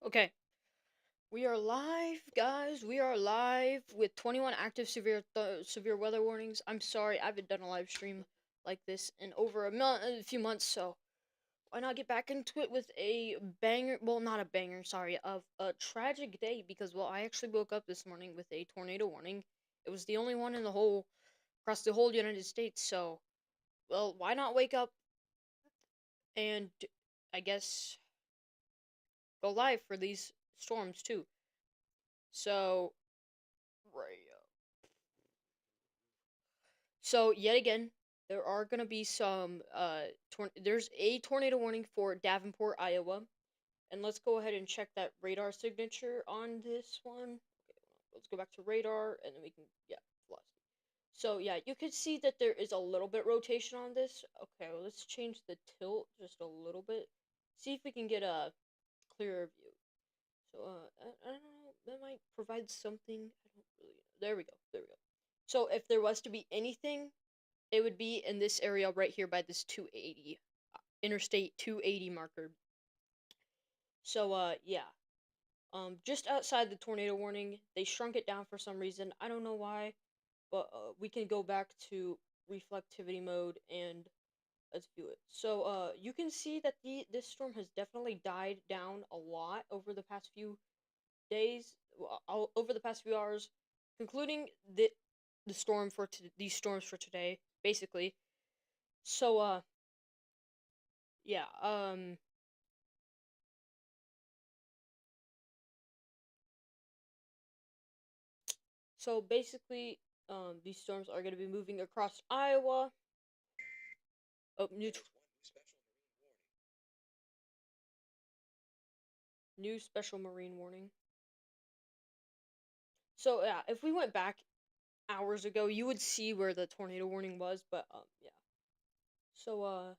Okay, we are live, guys. We are live with 21 active severe weather warnings. I'm sorry, I haven't done a live stream like this in over a few months, so why not get back into it with a banger? Well, not a banger, sorry, of a tragic day because I actually woke up this morning with a tornado warning. It was the only one in the whole across the whole United States, so why not wake up and I guess go live for these storms too. So, right. So yet again, there are gonna be some there's a tornado warning for Davenport, Iowa, and let's go ahead and check that radar signature on this one. Okay, let's go back to radar, and then we can velocity. So yeah, you can see that there is a little bit rotation on this. Okay, well, let's change the tilt just a little bit. See if we can get a clearer view. So I don't know. That might provide something. I don't really know. There we go. There we go. So if there was to be anything, it would be in this area right here by this 280 Interstate 280 marker. So yeah. Just outside the tornado warning, they shrunk it down for some reason. I don't know why, but we can go back to reflectivity mode and let's view it. So you can see that this storm has definitely died down a lot over the past few days, over the past few hours, concluding the storm for these storms for today, basically. So yeah, so basically, these storms are going to be moving across Iowa. Oh, new special marine warning. So yeah, if we went back hours ago, you would see where the tornado warning was, but yeah. So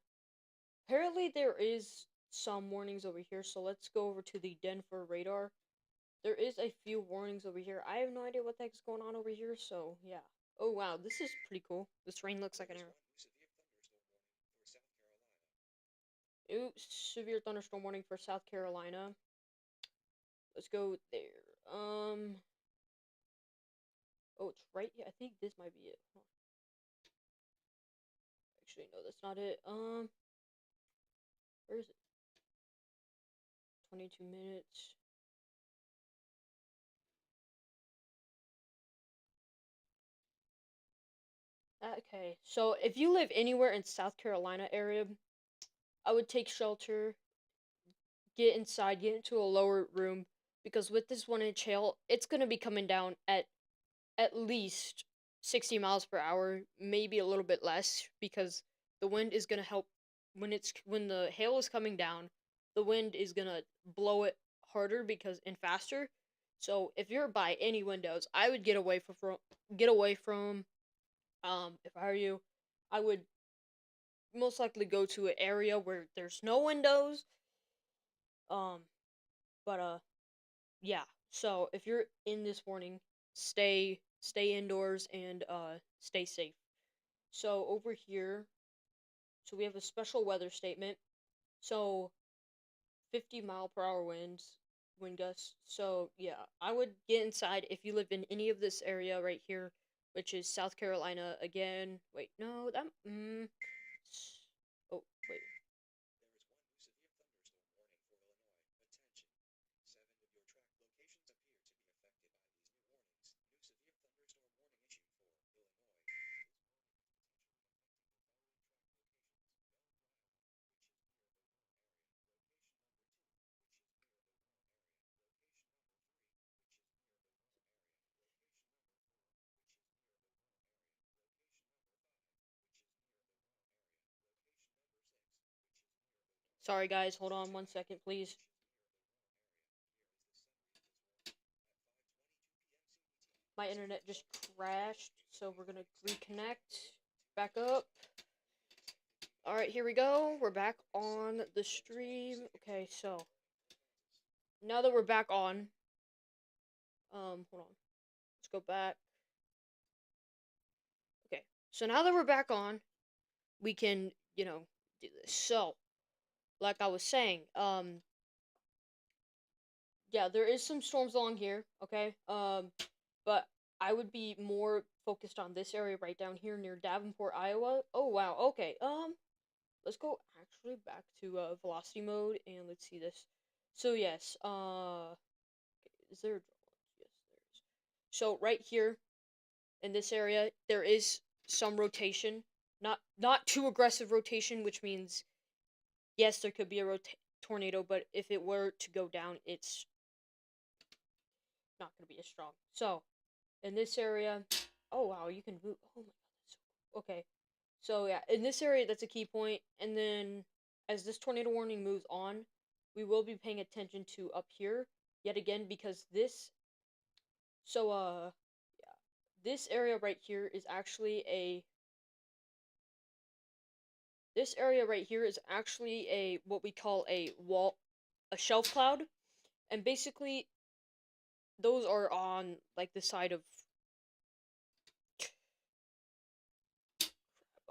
apparently there is some warnings over here. So let's go over to the Denver radar. There is a few warnings over here. I have no idea what the heck's going on over here. So yeah. Oh wow, this is pretty cool. This rain looks like an arrow. Ooh, severe thunderstorm warning for South Carolina. Let's go there. Oh, it's right here. I think this might be it. Huh. Actually, no, that's not it. Where is it? 22 minutes. Okay, so if you live anywhere in South Carolina area, I would take shelter, get inside, get into a lower room, because with this 1 inch hail, it's gonna be coming down at least 60 miles per hour, maybe a little bit less, because the wind is gonna help when the hail is coming down, the wind is gonna blow it harder because and faster. So if you're by any windows, I would get away from. If I were you, I would most likely go to an area where there's no windows. Um, but yeah. So if you're in this warning, stay indoors and stay safe. So over here, so we have a special weather statement. So 50-mile-per-hour wind gusts. So yeah, I would get inside if you live in any of this area right here, which is South Carolina again. Wait, no, oh, wait. Sorry guys, hold on 1 second, please. My internet just crashed, so we're gonna reconnect. Back up. Alright, here we go. We're back on the stream. Okay, so now that we're back on, hold on. Let's go back. Okay, so now that we're back on, we can, do this. So, like I was saying, yeah, there is some storms along here, okay? But I would be more focused on this area right down here near Davenport, Iowa. Oh wow, okay. Let's go actually back to velocity mode and let's see this. So yes, is there a yes, there is. So right here in this area, there is some rotation. Not too aggressive rotation, which means yes, there could be a tornado, but if it were to go down, it's not going to be as strong. So, in this area, oh wow, you can move. Oh my god, that's so cool. Okay, so yeah, in this area, that's a key point. And then, as this tornado warning moves on, we will be paying attention to up here yet again because this. So yeah, this area right here is actually a. This area right here is actually a what we call a shelf cloud, and basically those are on like the side of.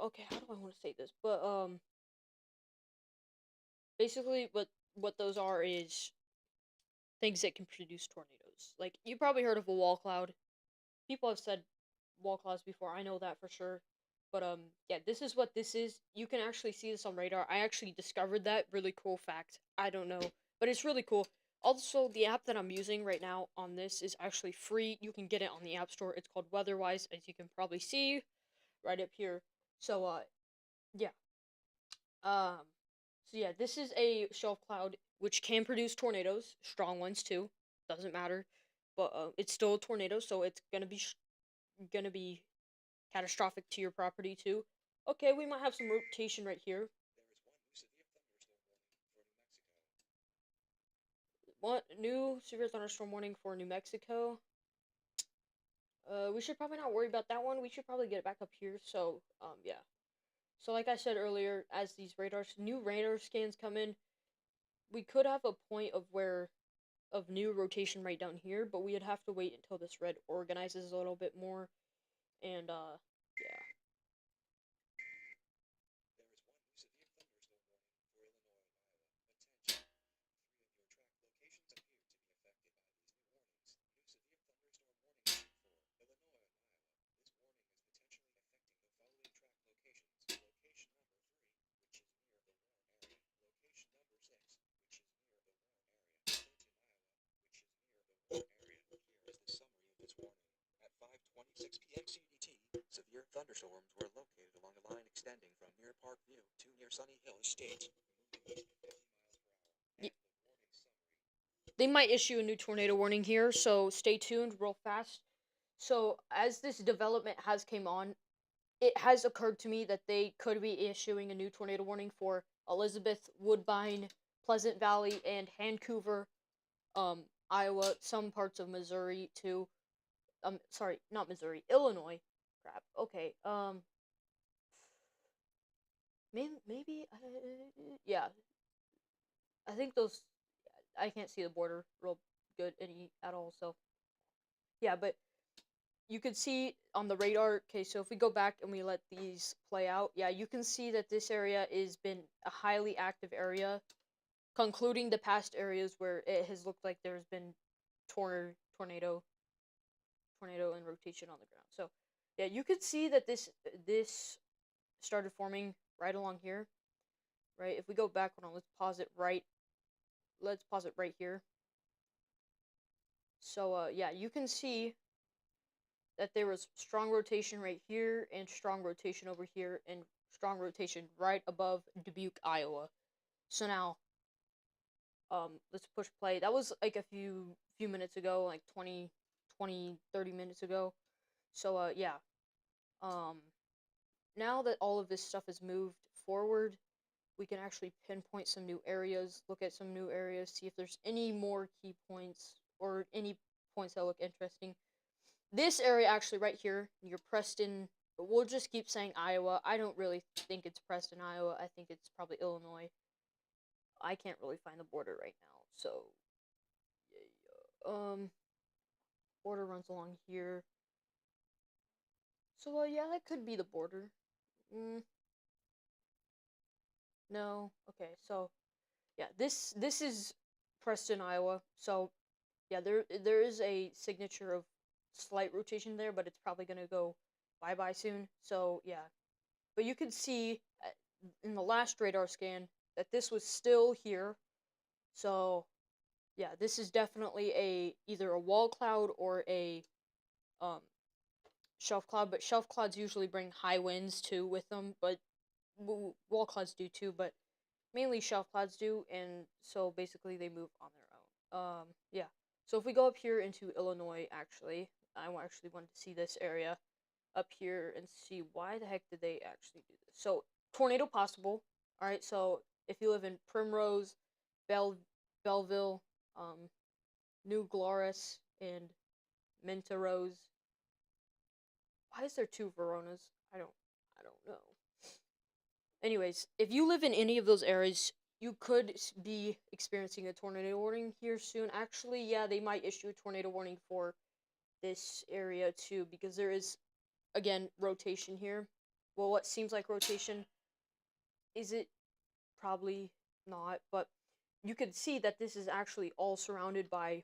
Okay, how do I want to say this? But basically what those are is things that can produce tornadoes. Like you probably heard of a wall cloud. People have said wall clouds before. I know that for sure. But yeah, this is what this is. You can actually see this on radar. I actually discovered that really cool fact. I don't know, but it's really cool. Also, the app that I'm using right now on this is actually free. You can get it on the App Store. It's called Weatherwise, as you can probably see right up here. So yeah. Um, so yeah, this is a shelf cloud which can produce tornadoes, strong ones too. Doesn't matter, but it's still a tornado, so it's gonna be catastrophic to your property too. Okay, we might have some rotation right here. What new severe thunderstorm warning for New Mexico? We should probably not worry about that one. We should probably get it back up here. So yeah. So like I said earlier, as these new radar scans come in, we could have a point of new rotation right down here, but we'd have to wait until this red organizes a little bit more. And yeah. Severe thunderstorms were located along a line extending from near Parkview to near Sunny Hill Estate. They might issue a new tornado warning here, so stay tuned real fast. So as this development has came on, it has occurred to me that they could be issuing a new tornado warning for Elizabeth, Woodbine, Pleasant Valley, and Vancouver, Iowa, some parts of Missouri too. Sorry, not Missouri, Illinois. Crap. Okay. Maybe. Yeah. I think those. I can't see the border real good any at all. So yeah, but you can see on the radar. Okay, so if we go back and we let these play out, yeah, you can see that this area has been a highly active area, concluding the past areas where it has looked like there's been tornado in rotation on the ground. So yeah, you could see that this started forming right along here, right? If we go back, hold on, let's pause it right. Let's pause it right here. So yeah, you can see that there was strong rotation right here and strong rotation over here and strong rotation right above Dubuque, Iowa. So now let's push play. That was like a few minutes ago, like 30 minutes ago. So yeah. Um now that all of this stuff has moved forward, we can actually pinpoint some new areas, look at some new areas, see if there's any more key points or any points that look interesting. This area actually right here near Preston, we'll just keep saying Iowa. I don't really think it's Preston, Iowa. I think it's probably Illinois. I can't really find the border right now. So yeah, border runs along here. So yeah, that could be the border. Mm, no. Okay. So yeah, this is Preston, Iowa. So yeah, there is a signature of slight rotation there, but it's probably gonna go bye bye soon. So yeah, but you could see in the last radar scan that this was still here. So yeah, this is definitely either a wall cloud or a um shelf cloud. But shelf clouds usually bring high winds too with them, but wall clouds do too. But mainly shelf clouds do, and so basically they move on their own. Yeah. So if we go up here into Illinois, actually, I actually wanted to see this area up here and see why the heck did they actually do this. So tornado possible. All right. So if you live in Primrose, Belleville, um, New Glarus, and Minterose. Why is there two Veronas? I don't know. Anyways, if you live in any of those areas, you could be experiencing a tornado warning here soon. Actually, yeah, they might issue a tornado warning for this area too, because there is, again, rotation here. Well, what seems like rotation, is it? Probably not, but you could see that this is actually all surrounded by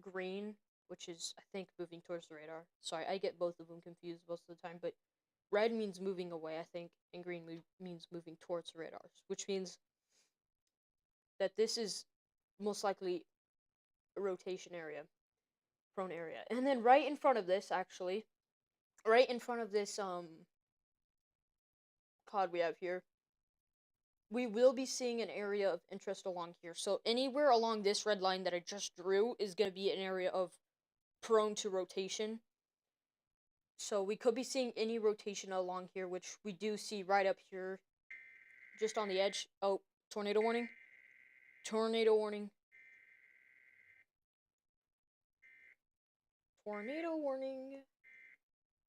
green, which is, I think, moving towards the radar. Sorry, I get both of them confused most of the time, but red means moving away, I think, and green means moving towards the radars, which means that this is most likely a rotation area, prone area. And then right in front of this, actually, right in front of this cloud we have here, we will be seeing an area of interest along here. So anywhere along this red line that I just drew is going to be an area of prone to rotation. So we could be seeing any rotation along here, which we do see right up here, just on the edge. Oh, tornado warning. Tornado warning. Tornado warning.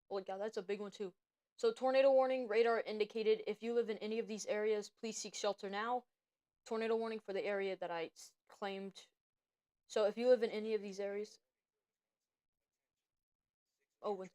Holy cow, that's a big one too. So tornado warning, radar indicated. If you live in any of these areas, please seek shelter now. Tornado warning for the area that I claimed. So if you live in any of these areas. Oh, wind.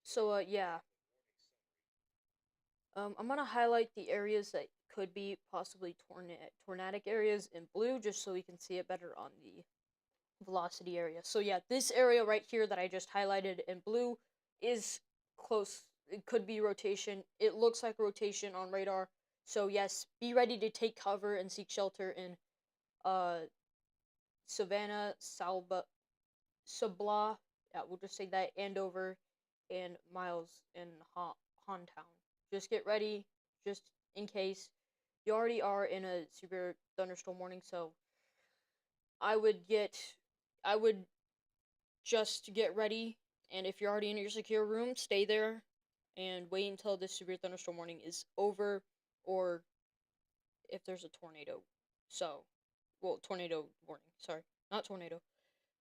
So yeah. I'm gonna highlight the areas that could be possibly tornadic areas in blue, just so we can see it better on the velocity area. So yeah, this area right here that I just highlighted in blue is close. It could be rotation. It looks like rotation on radar. So yes, be ready to take cover and seek shelter in uh Savannah, Sabla. Yeah, we'll just say that, Andover, and Miles in Hontown. Just get ready, just in case. You already are in a severe thunderstorm warning, so I would get, I would just get ready. And if you're already in your secure room, stay there and wait until this severe thunderstorm warning is over, or if there's a tornado. So, well, tornado warning. Sorry, not tornado.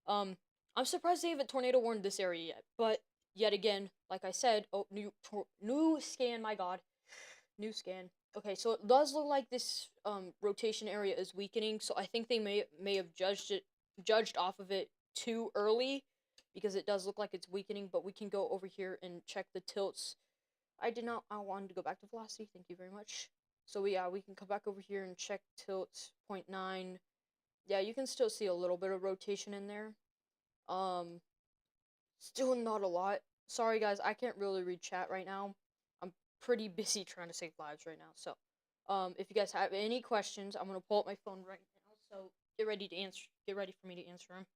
Um, I'm surprised they haven't tornado warned this area yet. But yet again, like I said, oh, new scan. My God, new scan. Okay, so it does look like this rotation area is weakening. So I think they may have judged off of it too early, because it does look like it's weakening. But we can go over here and check the tilts. I did not. I wanted to go back to velocity. Thank you very much. So we can come back over here and check tilt 0.9. Yeah, you can still see a little bit of rotation in there. Um, Still not a lot. Sorry guys, I can't really read chat right now. I'm pretty busy trying to save lives right now. So, if you guys have any questions, I'm gonna pull up my phone right now. So get ready to answer. Get ready for me to answer them.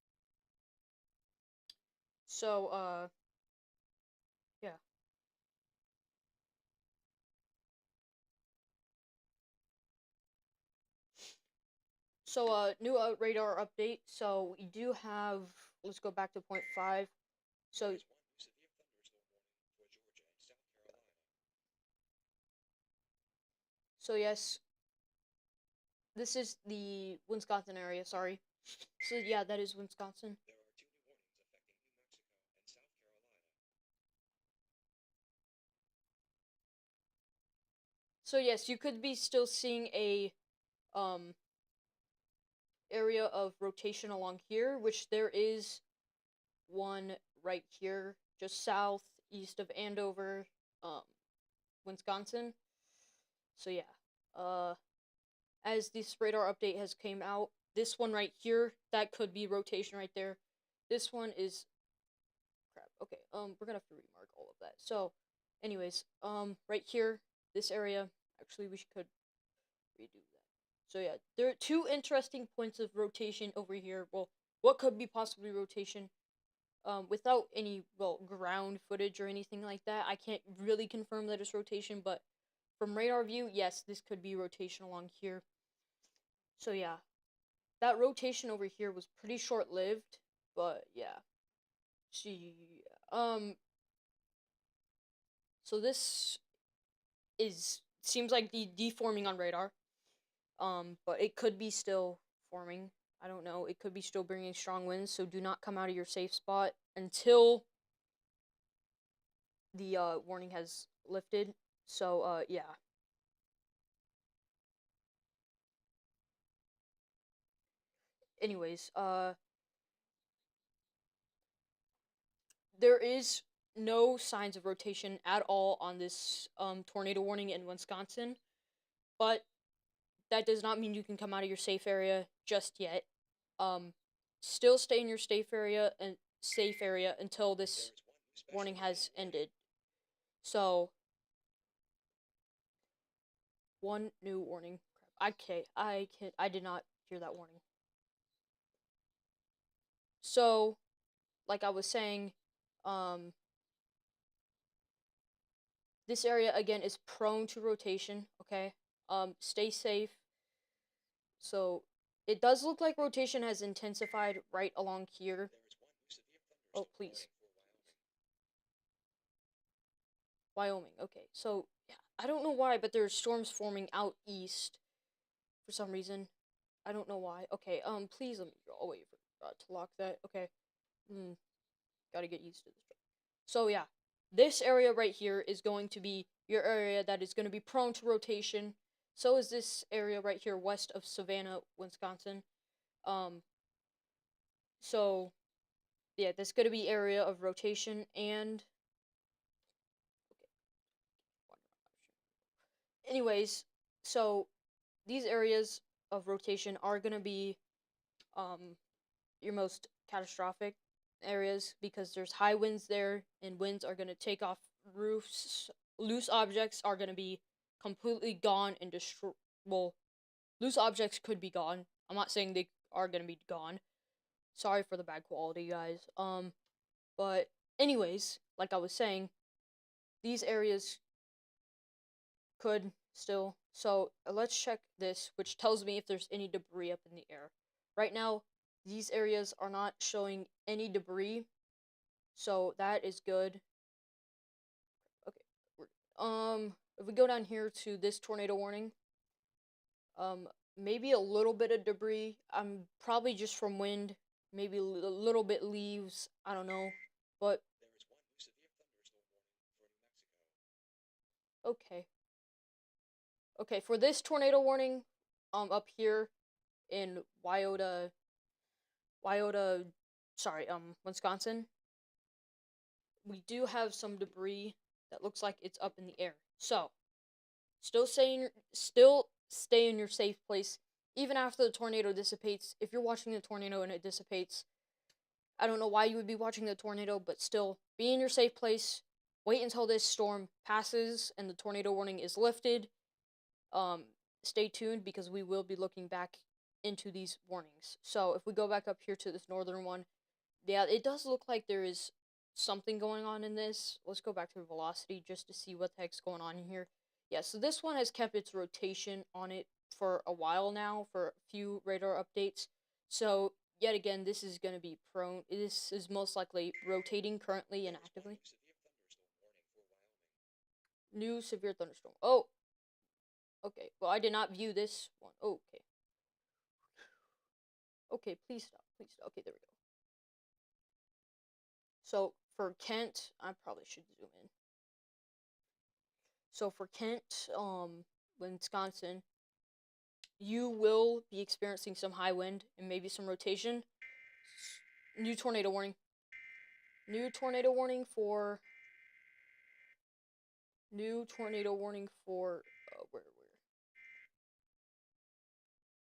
So, yeah. So, new radar update. So we do have. Let's go back to 0.5. So There is one severe thunderstorm warning for Georgia and South Carolina. So yes, this is the Wisconsin area. Sorry. So yeah, that is Wisconsin. There are 2 new warnings affecting New Mexico and South Carolina. So yes, you could be still seeing a um area of rotation along here, which there is one right here, just southeast of Andover, um, Wisconsin. So yeah, as this radar update has came out, this one right here, that could be rotation right there. This one is crap. Okay, we're gonna have to remark all of that. So, anyways, right here, this area, actually, we could redo that. So yeah, there are two interesting points of rotation over here. Well, what could be possibly rotation? Without any ground footage or anything like that, I can't really confirm that it's rotation. But from radar view, yes, this could be rotation along here. So yeah, that rotation over here was pretty short lived. But yeah, she so this is seems like deforming on radar. But it could be still forming. I don't know. It could be still bringing strong winds, so do not come out of your safe spot until the warning has lifted. So yeah. Anyways, there is no signs of rotation at all on this tornado warning in Wisconsin, but that does not mean you can come out of your safe area just yet. Um, still stay in your safe area until this warning has ended. So, one new warning. I did not hear that warning. So, like I was saying, um, this area again is prone to rotation. Okay, stay safe. So, it does look like rotation has intensified right along here. Oh, please. Wyoming. Okay, so yeah, I don't know why, but there's storms forming out east for some reason. I don't know why. Okay, please let me. Oh wait, forgot to lock that. Okay, gotta get used to this. So yeah, this area right here is going to be your area that is going to be prone to rotation. So is this area right here west of Savannah, Wisconsin. Um, so yeah, this is going to be area of rotation and. Anyways, so these areas of rotation are going to be your most catastrophic areas because there's high winds there and winds are going to take off roofs. Loose objects are going to be completely gone and destroy. Well, loose objects could be gone. I'm not saying they are going to be gone. Sorry for the bad quality, guys. But anyways, like I was saying, these areas could still. So let's check this, which tells me if there's any debris up in the air. Right now, these areas are not showing any debris, so that is good. Okay, if we go down here to this tornado warning, maybe a little bit of debris. Probably just from wind, maybe a little bit leaves. I don't know, but There is 1 new severe thunderstorm warning for New Mexico. okay. Okay, for this tornado warning, up here in Wyoda, sorry, Wisconsin, we do have some debris that looks like it's up in the air. So, still stay in your safe place even after the tornado dissipates. If you're watching the tornado and it dissipates, I don't know why you would be watching the tornado, but still be in your safe place. Wait until this storm passes and the tornado warning is lifted. Stay tuned because we will be looking back into these warnings. So if we go back up here to this northern one, yeah, it does look like there is something going on in this. Let's go back to velocity just to see what the heck's going on in here. Yeah, so this one has kept its rotation on it for a while now, for a few radar updates. So yet again, this is going to be prone. This is most likely rotating currently and actively. New severe thunderstorm warning for Wyoming. New severe thunderstorm. Oh, Okay, well, I did not view this one. Okay. Okay, please stop. Please stop. Okay, there we go. So, for Kent, I probably should zoom in. So, for Kent, Wisconsin, you will be experiencing some high wind and maybe some rotation. New tornado warning. New tornado warning for... New tornado warning for... where?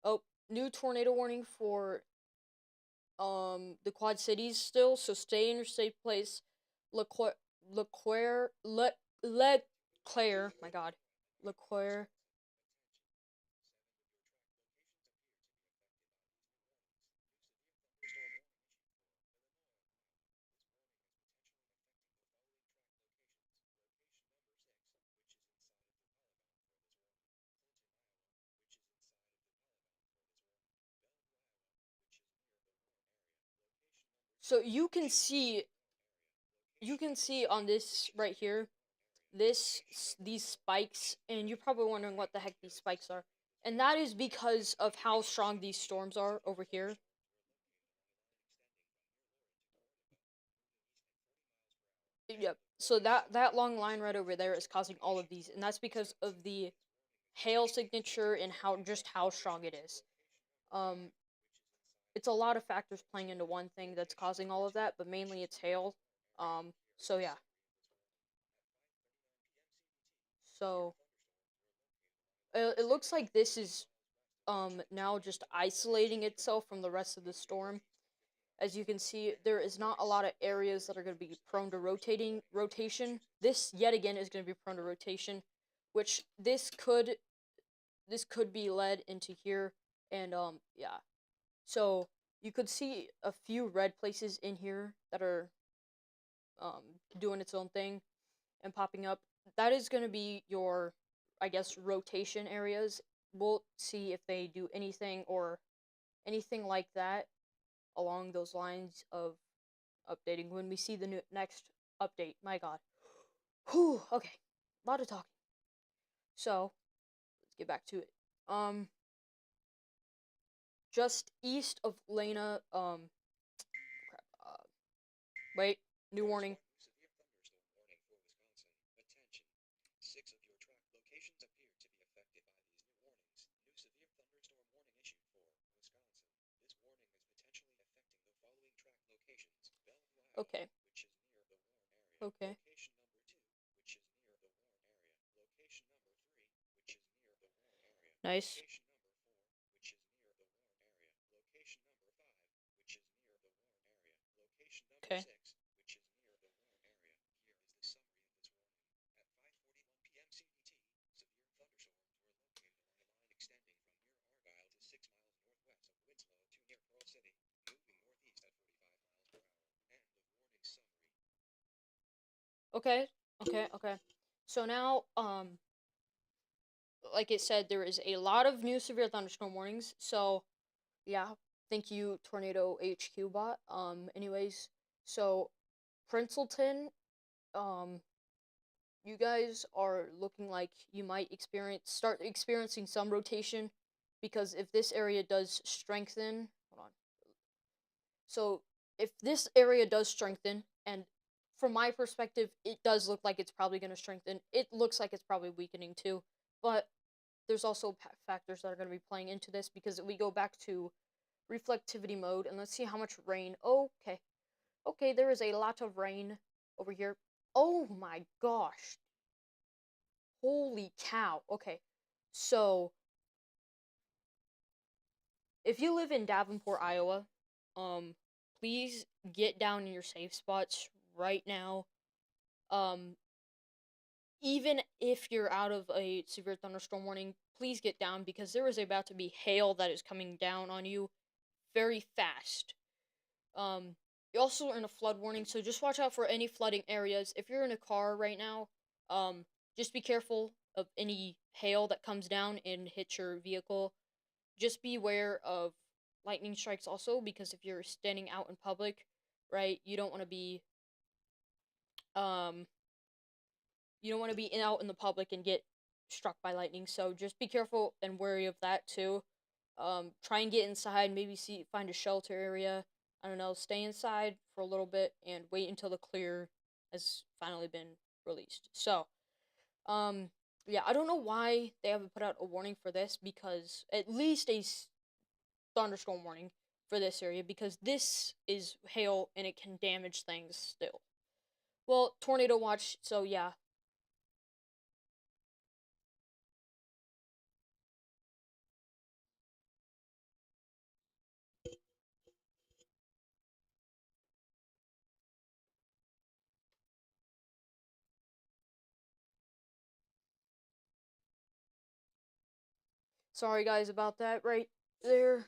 Oh, new tornado warning for the Quad Cities still, so stay in your safe place. Leclerc, my god, Leclerc. So you can see on this right here, these spikes, and you're probably wondering what the heck these spikes are. And that is because of how strong these storms are over here. Yep. So that long line right over there is causing all of these, and that's because of the hail signature and how strong it is. Um, it's a lot of factors playing into one thing that's causing all of that, but mainly it's hail. So yeah. So it looks like this is now just isolating itself from the rest of the storm. As you can see, there is not a lot of areas that are going to be prone to rotation. This yet again is going to be prone to rotation, which this could be led into here, and yeah. So you could see a few red places in here that are doing its own thing and popping up. That is going to be your, I guess, rotation areas. We'll see if they do anything or anything like that along those lines of updating when we see the next update. My god. Whew, okay. A lot of talking. So, let's get back to it. Just east of Lena, crap, wait, new warning. Severe thunderstorm warning for Wisconsin. Attention. 6 of your track locations appear to be affected by these new warnings. New severe thunderstorm warning issued for Wisconsin. This warning is potentially affecting the following track locations. Bellevue, Iowa, Okay. which is near the warn area. Okay. Location number 2, which is near the warn area. Location number 3, which is near the warn area. Nice. Location number 4, which is near the warn area. Location number 5, which is near the warn area. Location number Okay. 6, which is near the warn area. Here is the summary of this warning. At 5:41 p.m. CDT, severe thunderstorms were located along a line extending from near Argyle to 6 miles northwest of Winslow to near Pearl City, moving northeast at 45 miles per hour. End of warning summary. Okay. So now, like it said, there is a lot of new severe thunderstorm warnings. So, yeah, thank you, Tornado HQ bot. Anyways, so Princeton, um, you guys are looking like you might start experiencing some rotation, because if this area does strengthen, hold on. So if this area does strengthen, and from my perspective, it does look like it's probably going to strengthen. It looks like it's probably weakening too, but there's also factors that are going to be playing into this, because if we go back to reflectivity mode and let's see how much rain. Okay, there is a lot of rain over here. Oh my gosh. Holy cow. Okay. So, if you live in Davenport, Iowa, please get down in your safe spots right now. Even if you're out of a severe thunderstorm warning, please get down, because there is about to be hail that is coming down on you very fast. You also are in a flood warning, so just watch out for any flooding areas. If you're in a car right now, just be careful of any hail that comes down and hits your vehicle. Just be aware of lightning strikes also, because if you're standing out in public, right, you don't want to be out in the public and get struck by lightning. So just be careful and wary of that too. Try and get inside. Maybe find a shelter area. I don't know. Stay inside for a little bit and wait until the clear has finally been released. So, yeah, I don't know why they haven't put out a warning for this, because at least thunderstorm warning for this area, because this is hail and it can damage things still. Well, tornado watch. So yeah. Sorry guys about that right there.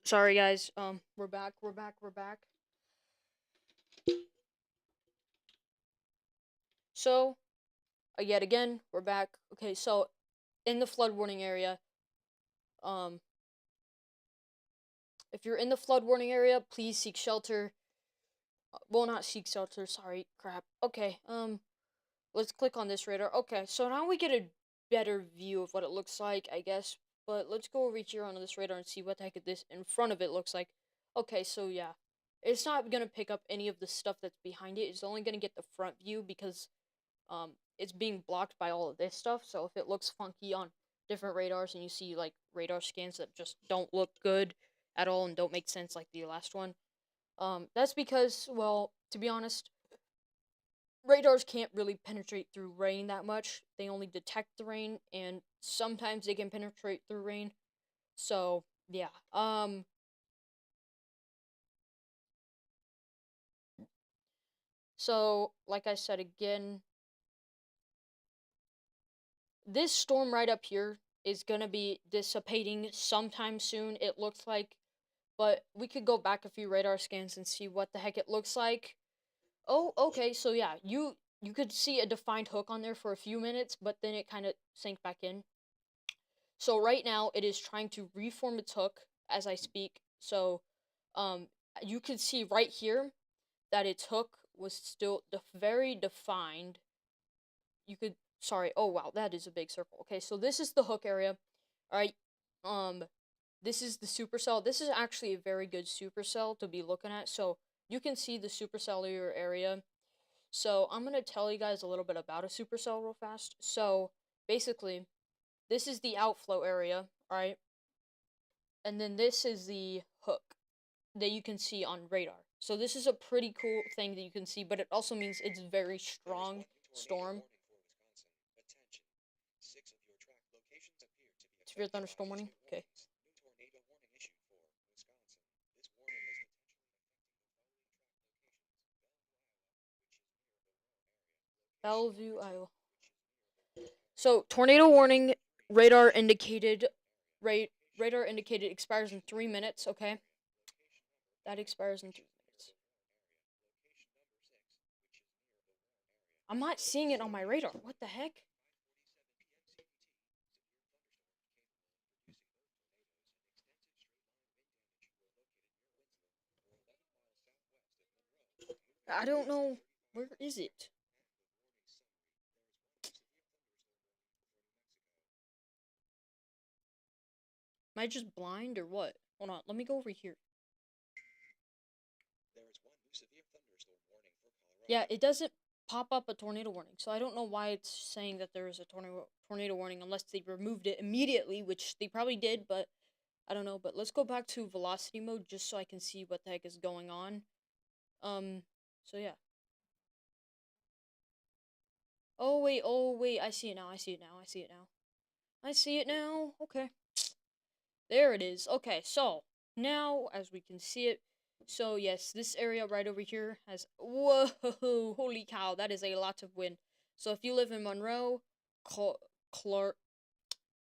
Sorry guys. We're back. We're back. We're back. So, yet again, we're back. Okay, so in the flood warning area, um, if you're in the flood warning area, please seek shelter. Well, not seek shelter. Sorry, crap. Okay. Let's click on this radar. Okay, so now we get a better view of what it looks like, I guess. But let's go over here on this radar and see what the heck this in front of it looks like. Okay, so yeah. It's not gonna pick up any of the stuff that's behind it. It's only gonna get the front view because it's being blocked by all of this stuff. So if it looks funky on different radars and you see like radar scans that just don't look good at all and don't make sense like the last one, that's because, well, to be honest, radars can't really penetrate through rain that much. They only detect the rain, and sometimes they can penetrate through rain. So yeah. So like I said again, this storm right up here is gonna be dissipating sometime soon, it looks like. But we could go back a few radar scans and see what the heck it looks like. Oh, okay, so yeah, you could see a defined hook on there for a few minutes, but then it kind of sank back in. So right now it is trying to reform its hook as I speak. So um you can see right here that its hook was still very defined. You could sorry, oh wow, that is a big circle. Okay, so this is the hook area. All right. Um this is the supercell. This is actually a very good supercell to be looking at. So you can see the supercellular area. So I'm gonna tell you guys a little bit about a supercell real fast. So basically, this is the outflow area, right? And then this is the hook that you can see on radar. So this is a pretty cool thing that you can see, but it also means it's very strong storm. Severe thunderstorm warning. Okay. Bellevue, Iowa. So tornado warning radar indicated radar indicated expires in 3 minutes, okay? That expires in 3 minutes. I'm not seeing it on my radar. What the heck? I don't know. Where is it? Am I just blind or what? Hold on, let me go over here. Yeah, it doesn't pop up a tornado warning, so I don't know why it's saying that there is a tornado warning unless they removed it immediately, which they probably did, but I don't know. But let's go back to velocity mode just so I can see what the heck is going on. So yeah. Oh wait, I see it now, I see it now, I see it now. I see it now, okay. There it is. Okay, so now as we can see it, so yes, this area right over here has whoa, holy cow, that is a lot of wind. So if you live in Monroe, Clark,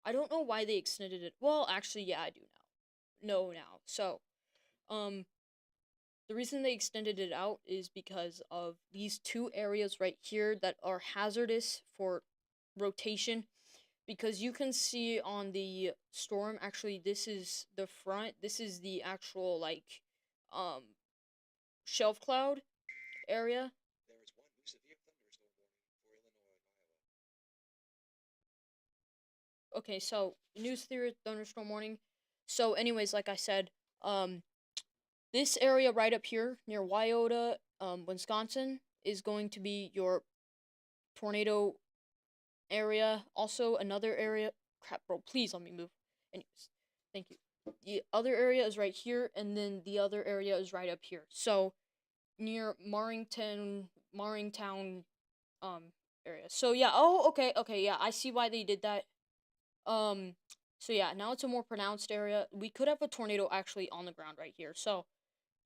I don't know why they extended it. Well, actually, yeah, I do now. So, um, the reason they extended it out is because of these two areas right here that are hazardous for rotation, because you can see on the storm, actually this is the front, this is the actual like um shelf cloud area. Okay, so news theory thunderstorm warning. So, anyways, like I said, this area right up here near Wyoda, Wisconsin, is going to be your tornado area. Also, another area. Crap, bro, please let me move. Anyways, thank you. The other area is right here, and then the other area is right up here. So, near Marringtown, um, area. So yeah. Oh, okay. Yeah, I see why they did that. Um, so yeah, now it's a more pronounced area. We could have a tornado actually on the ground right here. So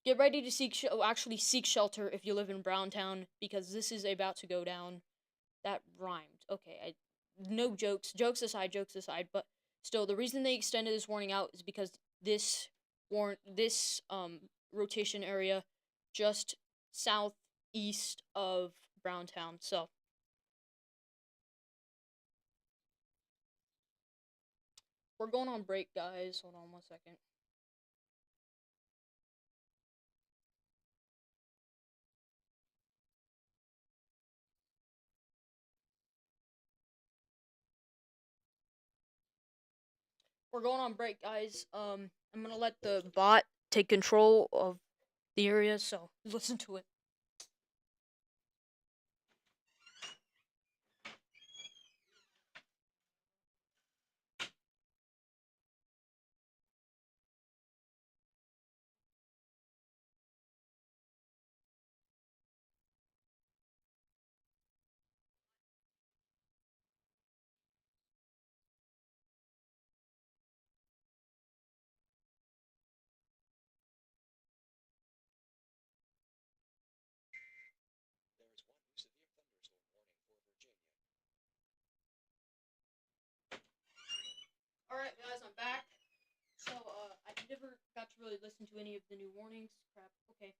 get ready to actually seek shelter if you live in Browntown because this is about to go down. That rhymed. Okay, no jokes. Jokes aside, but still the reason they extended this warning out is because this rotation area just southeast of Browntown. So we're going on break, guys. Hold on 1 second. We're going on break, guys. I'm gonna let the bot take control of the area, so listen to it. There is one severe thunderstorm warning for Virginia. All right, guys, I'm back. So, I never got to really listen to any of the new warnings. Crap. Okay.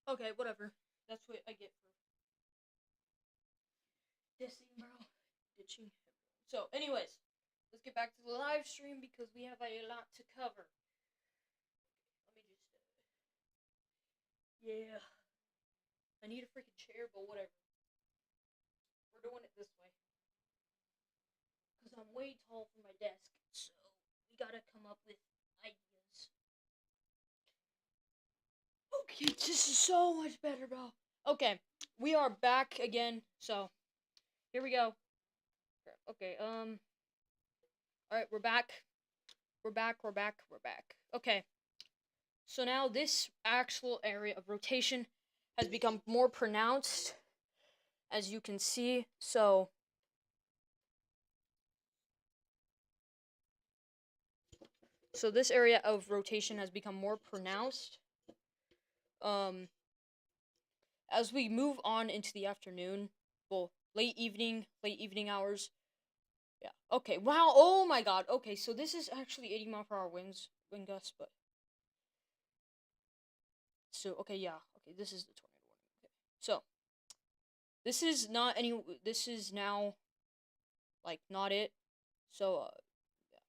Okay, whatever. That's what I get for dissing, bro. Ditching. So, anyways, let's get back to the live stream because we have a lot to cover. Let me just. Yeah. I need a freaking chair, but whatever. We're doing it this way. Because I'm way tall for my desk, so we gotta come up with ideas. Okay, this is so much better, bro. Okay, we are back again, so here we go. Okay, alright, we're back. We're back. Okay, so now this actual area of rotation has become more pronounced, as you can see, so this area of rotation has become more pronounced. As we move on into the afternoon, well, late evening hours. Yeah. Okay. Wow. Oh my God. Okay. So this is actually 80 mile per hour wind gusts, but so okay. Yeah. Okay. This is the tornado warning. Okay. So this is not any. This is now, like, not it. So yeah.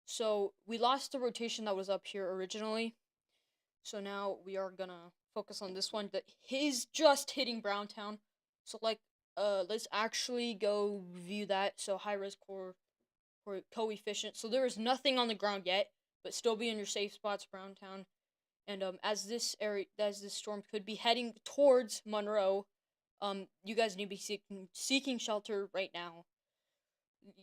So we lost the rotation that was up here originally. So now we are gonna focus on this one that is just hitting Browntown. So like, let's actually go view that. So high risk core coefficient. So there is nothing on the ground yet, but still be in your safe spots, Browntown. And as this storm could be heading towards Monroe, you guys need to be seeking shelter right now.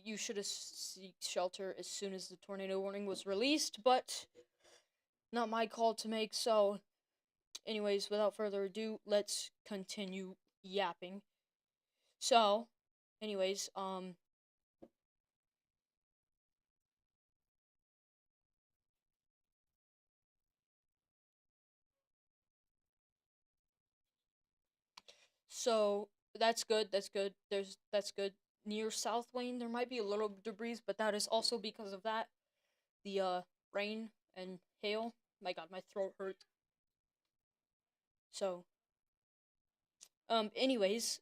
You should have seeked shelter as soon as the tornado warning was released, but not my call to make. So, anyways, without further ado, let's continue yapping. So, anyways, so that's good. That's good. Near South Wayne, there might be a little debris, but that is also because of that. The rain and hail. My God, my throat hurt. So, anyways,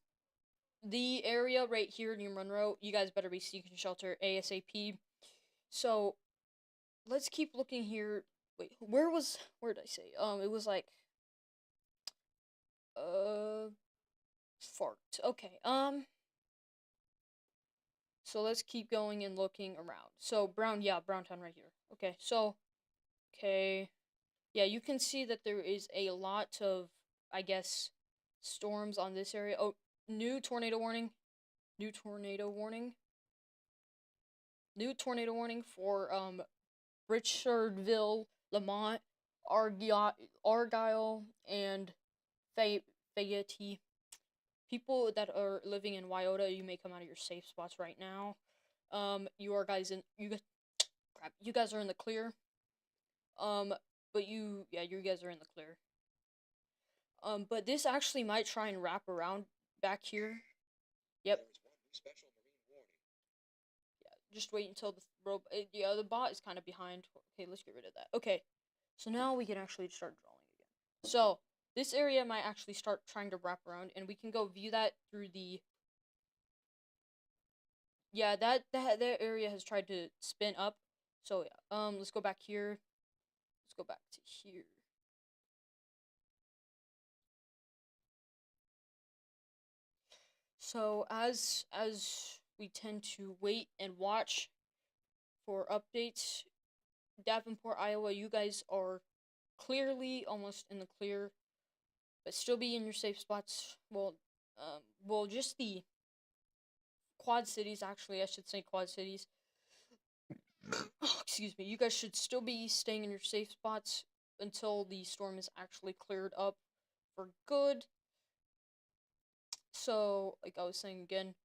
the area right here near Monroe, you guys better be seeking shelter ASAP. So, let's keep looking here. Wait, where did I say? It was like uh fart. Okay. So let's keep going and looking around. So Browntown right here. Okay. So okay. Yeah, you can see that there is a lot of, I guess, storms on this area. Oh, new tornado warning. New tornado warning. New tornado warning for Richardville, Lamont, Argyle, and Fayette. People that are living in Wyoda, you may come out of your safe spots right now. You guys are in the clear. But you guys are in the clear. But this actually might try and wrap around back here. Yep. There is one new special marine warning. Yeah, just wait until the bot is kind of behind. Okay, let's get rid of that. Okay, so now we can actually start drawing again. So this area might actually start trying to wrap around, and we can go view that through the. Yeah, that area has tried to spin up. So yeah, let's go back here. Let's go back to here. So as we tend to wait and watch for updates, Davenport, Iowa, you guys are clearly almost in the clear, but still be in your safe spots. Well, just the Quad Cities. Actually, I should say Quad Cities. Oh, excuse me. You guys should still be staying in your safe spots until the storm is actually cleared up for good. So, like I was saying again,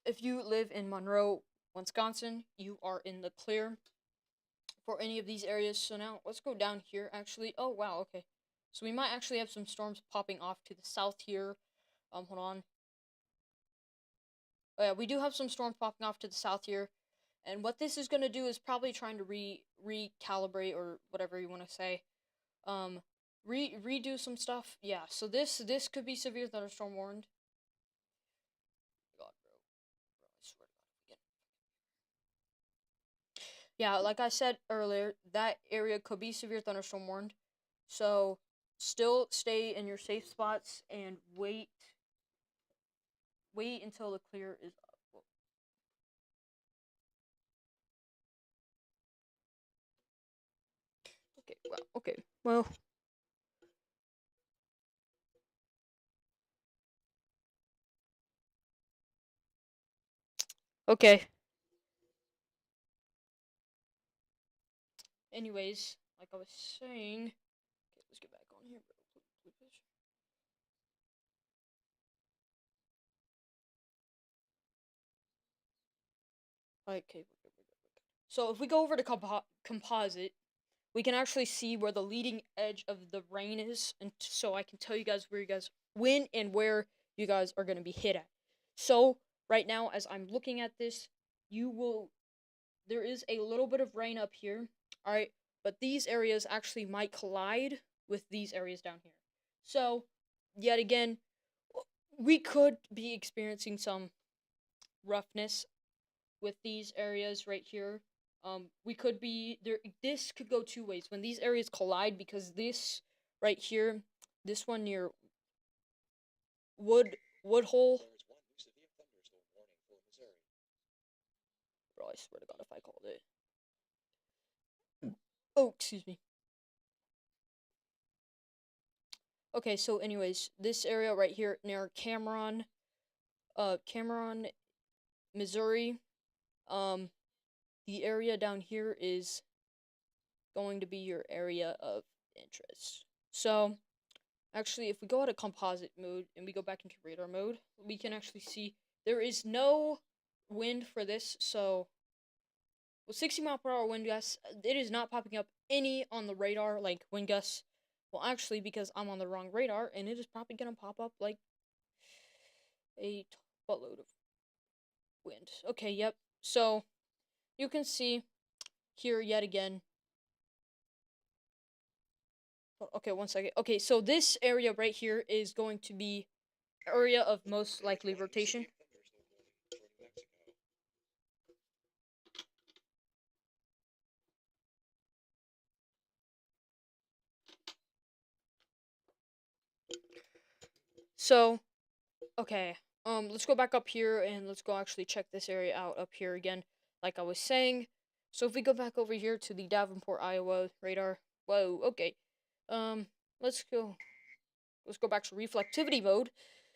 if you live in Monroe, Wisconsin, you are in the clear for any of these areas. So now let's go down here actually. Oh wow, okay. So we might actually have some storms popping off to the south here. Hold on. Oh yeah, we do have some storms popping off to the south here. And what this is gonna do is probably trying to recalibrate or whatever you wanna say. Redo some stuff. Yeah, so this could be severe thunderstorm warned. God, bro. I swear to God, again. Yeah, like I said earlier, that area could be severe thunderstorm warned. So still stay in your safe spots and wait until the clear is up. Okay, well, okay. Well, okay. Anyways, like I was saying, okay, let's get back on here, bro. Please. Okay, we're good. So if we go over to composite, we can actually see where the leading edge of the rain is, and so I can tell you guys when and where you guys are going to be hit at. So right now, as I'm looking at this, there is a little bit of rain up here, all right, but these areas actually might collide with these areas down here. So, yet again, we could be experiencing some roughness with these areas right here. We could be there. This could go two ways when these areas collide, because this right here, this one near Woodhull. There is one new severe thunderstorm warning for Missouri. Bro, I swear to God, if I called it. Oh, excuse me. Okay, so anyways, this area right here near Cameron, Missouri, the area down here is going to be your area of interest. So, actually, if we go out of composite mode and we go back into radar mode, we can actually see there is no wind for this. So, with 60-mile-per-hour wind gusts, it is not popping up any on the radar, like wind gusts. Well, actually, because I'm on the wrong radar, and it is probably going to pop up like a buttload of wind. Okay, yep. So, you can see here yet again. Okay, one second. Okay, so this area right here is going to be area of most likely rotation. So, okay, let's go back up here and let's go actually check this area out up here again, like I was saying. So if we go back over here to the Davenport, Iowa radar, whoa, okay, um, let's go, let's go back to reflectivity mode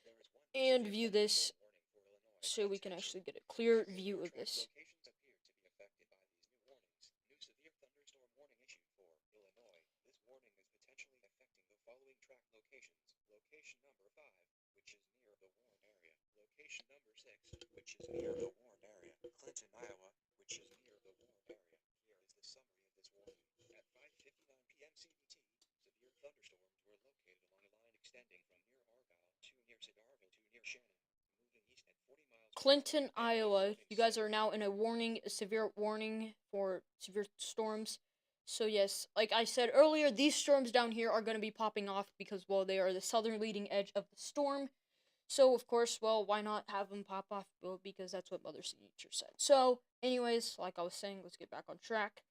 There is one and new view severe this thunderstorm warning for Illinois. so we can Attention. actually get a clear Many view of near track this. locations appear to be affected by these new warnings. New severe thunderstorm warning issued for Illinois. This warning is potentially affecting the following track locations. Location number 5, which is near the Warren area. Location number 6, which is near the Warren area. Clinton, Iowa, which is near the Warren area. Here is the summary of this warning. At 5:59 p.m. CDT, severe thunderstorms were located along a line extending from near Argyle to near Cedarville to near Shannon, moving east at 40 miles per hour. Clinton, Iowa, you guys are now in a warning, a severe warning for severe storms. So yes, like I said earlier, these storms down here are going to be popping off because, well, they are the southern leading edge of the storm. So of course, well, why not have them pop off? Well, because that's what Mother Nature said. So, anyways, like I was saying, let's get back on track.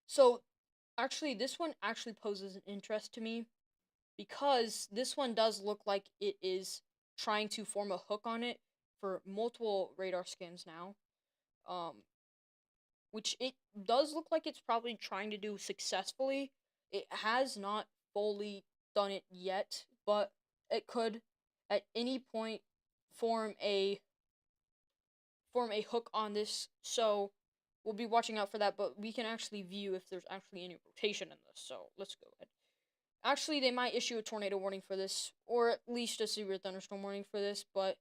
So, actually, this one actually poses an interest to me because this one does look like it is trying to form a hook on it for multiple radar scans now. Um, which it does look like it's probably trying to do successfully. It has not fully done it yet, but it could at any point form a hook on this. So we'll be watching out for that, but we can actually view if there's actually any rotation in this. So let's go ahead. Actually, they might issue a tornado warning for this, or at least a severe thunderstorm warning for this, but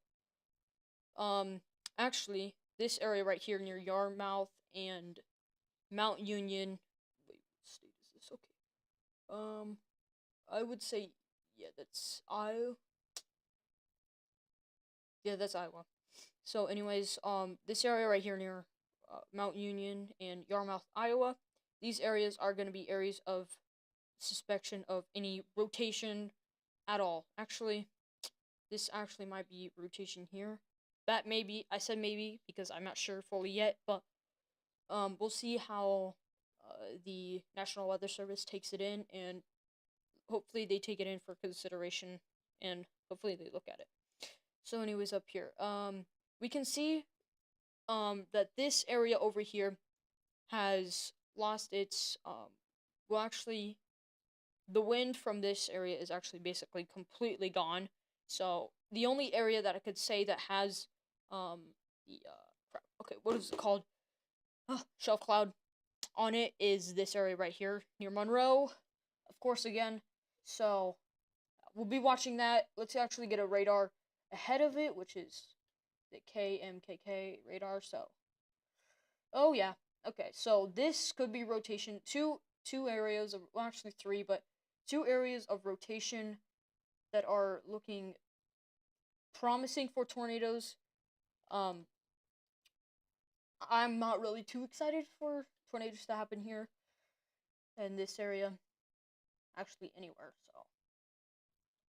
actually, this area right here near Yarmouth and Mount Union. Wait, what state is this? Okay. I would say, yeah, that's Iowa. Yeah, that's Iowa. So, anyways, this area right here near Mount Union and Yarmouth, Iowa, these areas are going to be areas of suspicion of any rotation at all. Actually, this actually might be rotation here. That maybe, I said maybe because I'm not sure fully yet, but we'll see how the National Weather Service takes it in, and hopefully they take it in for consideration, and hopefully they look at it. So, anyways, up here, we can see that this area over here has lost its well, actually, the wind from this area is actually basically completely gone. So the only area that I could say that has the crap. Okay, what is it called? Shelf cloud on it is this area right here near Monroe, of course again. So we'll be watching that. Let's actually get a radar ahead of it, which is the KMKK radar. So, oh yeah, okay. So this could be rotation. Two areas of, well, actually three, but two areas of rotation that are looking promising for tornadoes. Um, I'm not really too excited for tornadoes to happen here in this area, actually anywhere. So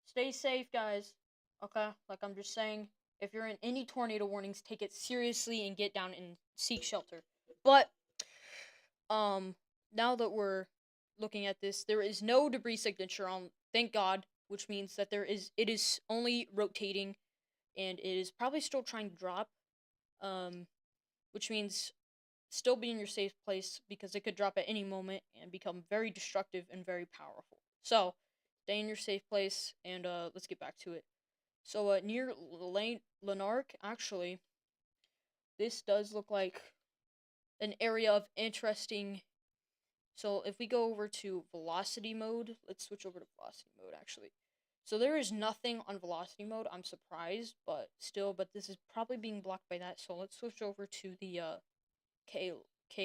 stay safe, guys. Okay, like I'm just saying, if you're in any tornado warnings, take it seriously and get down and seek shelter. But now that we're looking at this, there is no debris signature on. Thank God, which means that it is only rotating, and it is probably still trying to drop. Which means still be in your safe place because it could drop at any moment and become very destructive and very powerful. So, stay in your safe place, and let's get back to it. So, near Lanark, actually, this does look like an area of interesting. So, if we go over to velocity mode, let's switch over to velocity mode, actually. So, there is nothing on velocity mode. I'm surprised, but still, but this is probably being blocked by that. So, let's switch over to the K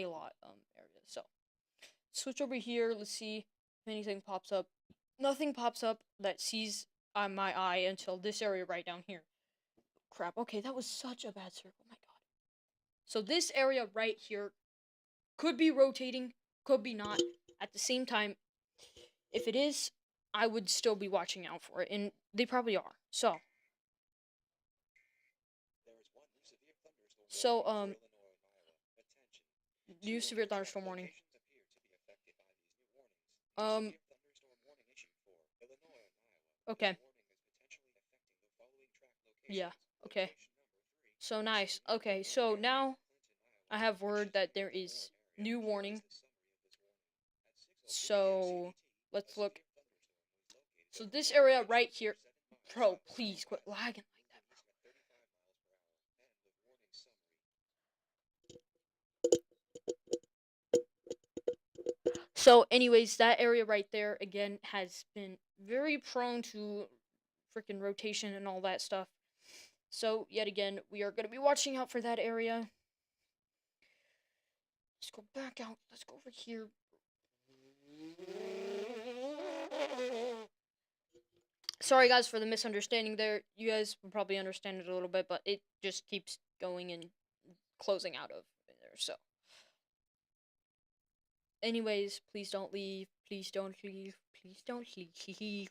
lot area. So switch over here. Let's see if anything pops up. Nothing pops up that sees my eye until this area right down here. Crap. Okay, that was such a bad circle. Oh my god. So this area right here could be rotating, could be not. At the same time, if it is, I would still be watching out for it, and they probably are. So, There is one new severe thunderstorm so warning for Illinois and Iowa. Attention. new Two severe near track thunderstorm warning. locations appear to be affected by these new warnings. New severe thunderstorm warning issued for Illinois and Iowa. Okay. This warning is Yeah. Okay. So nice. Okay. So now I have word that there is new warning. So let's look. So this area right here, bro. Please quit lagging like that, bro. So, anyways, that area right there again has been very prone to freaking rotation and all that stuff. So, yet again, we are going to be watching out for that area. Let's go back out. Let's go over here. Sorry, guys, for the misunderstanding there. You guys will probably understand it a little bit, but it just keeps going and closing out of there. So, anyways, please don't leave. Please don't leave. Please don't leave.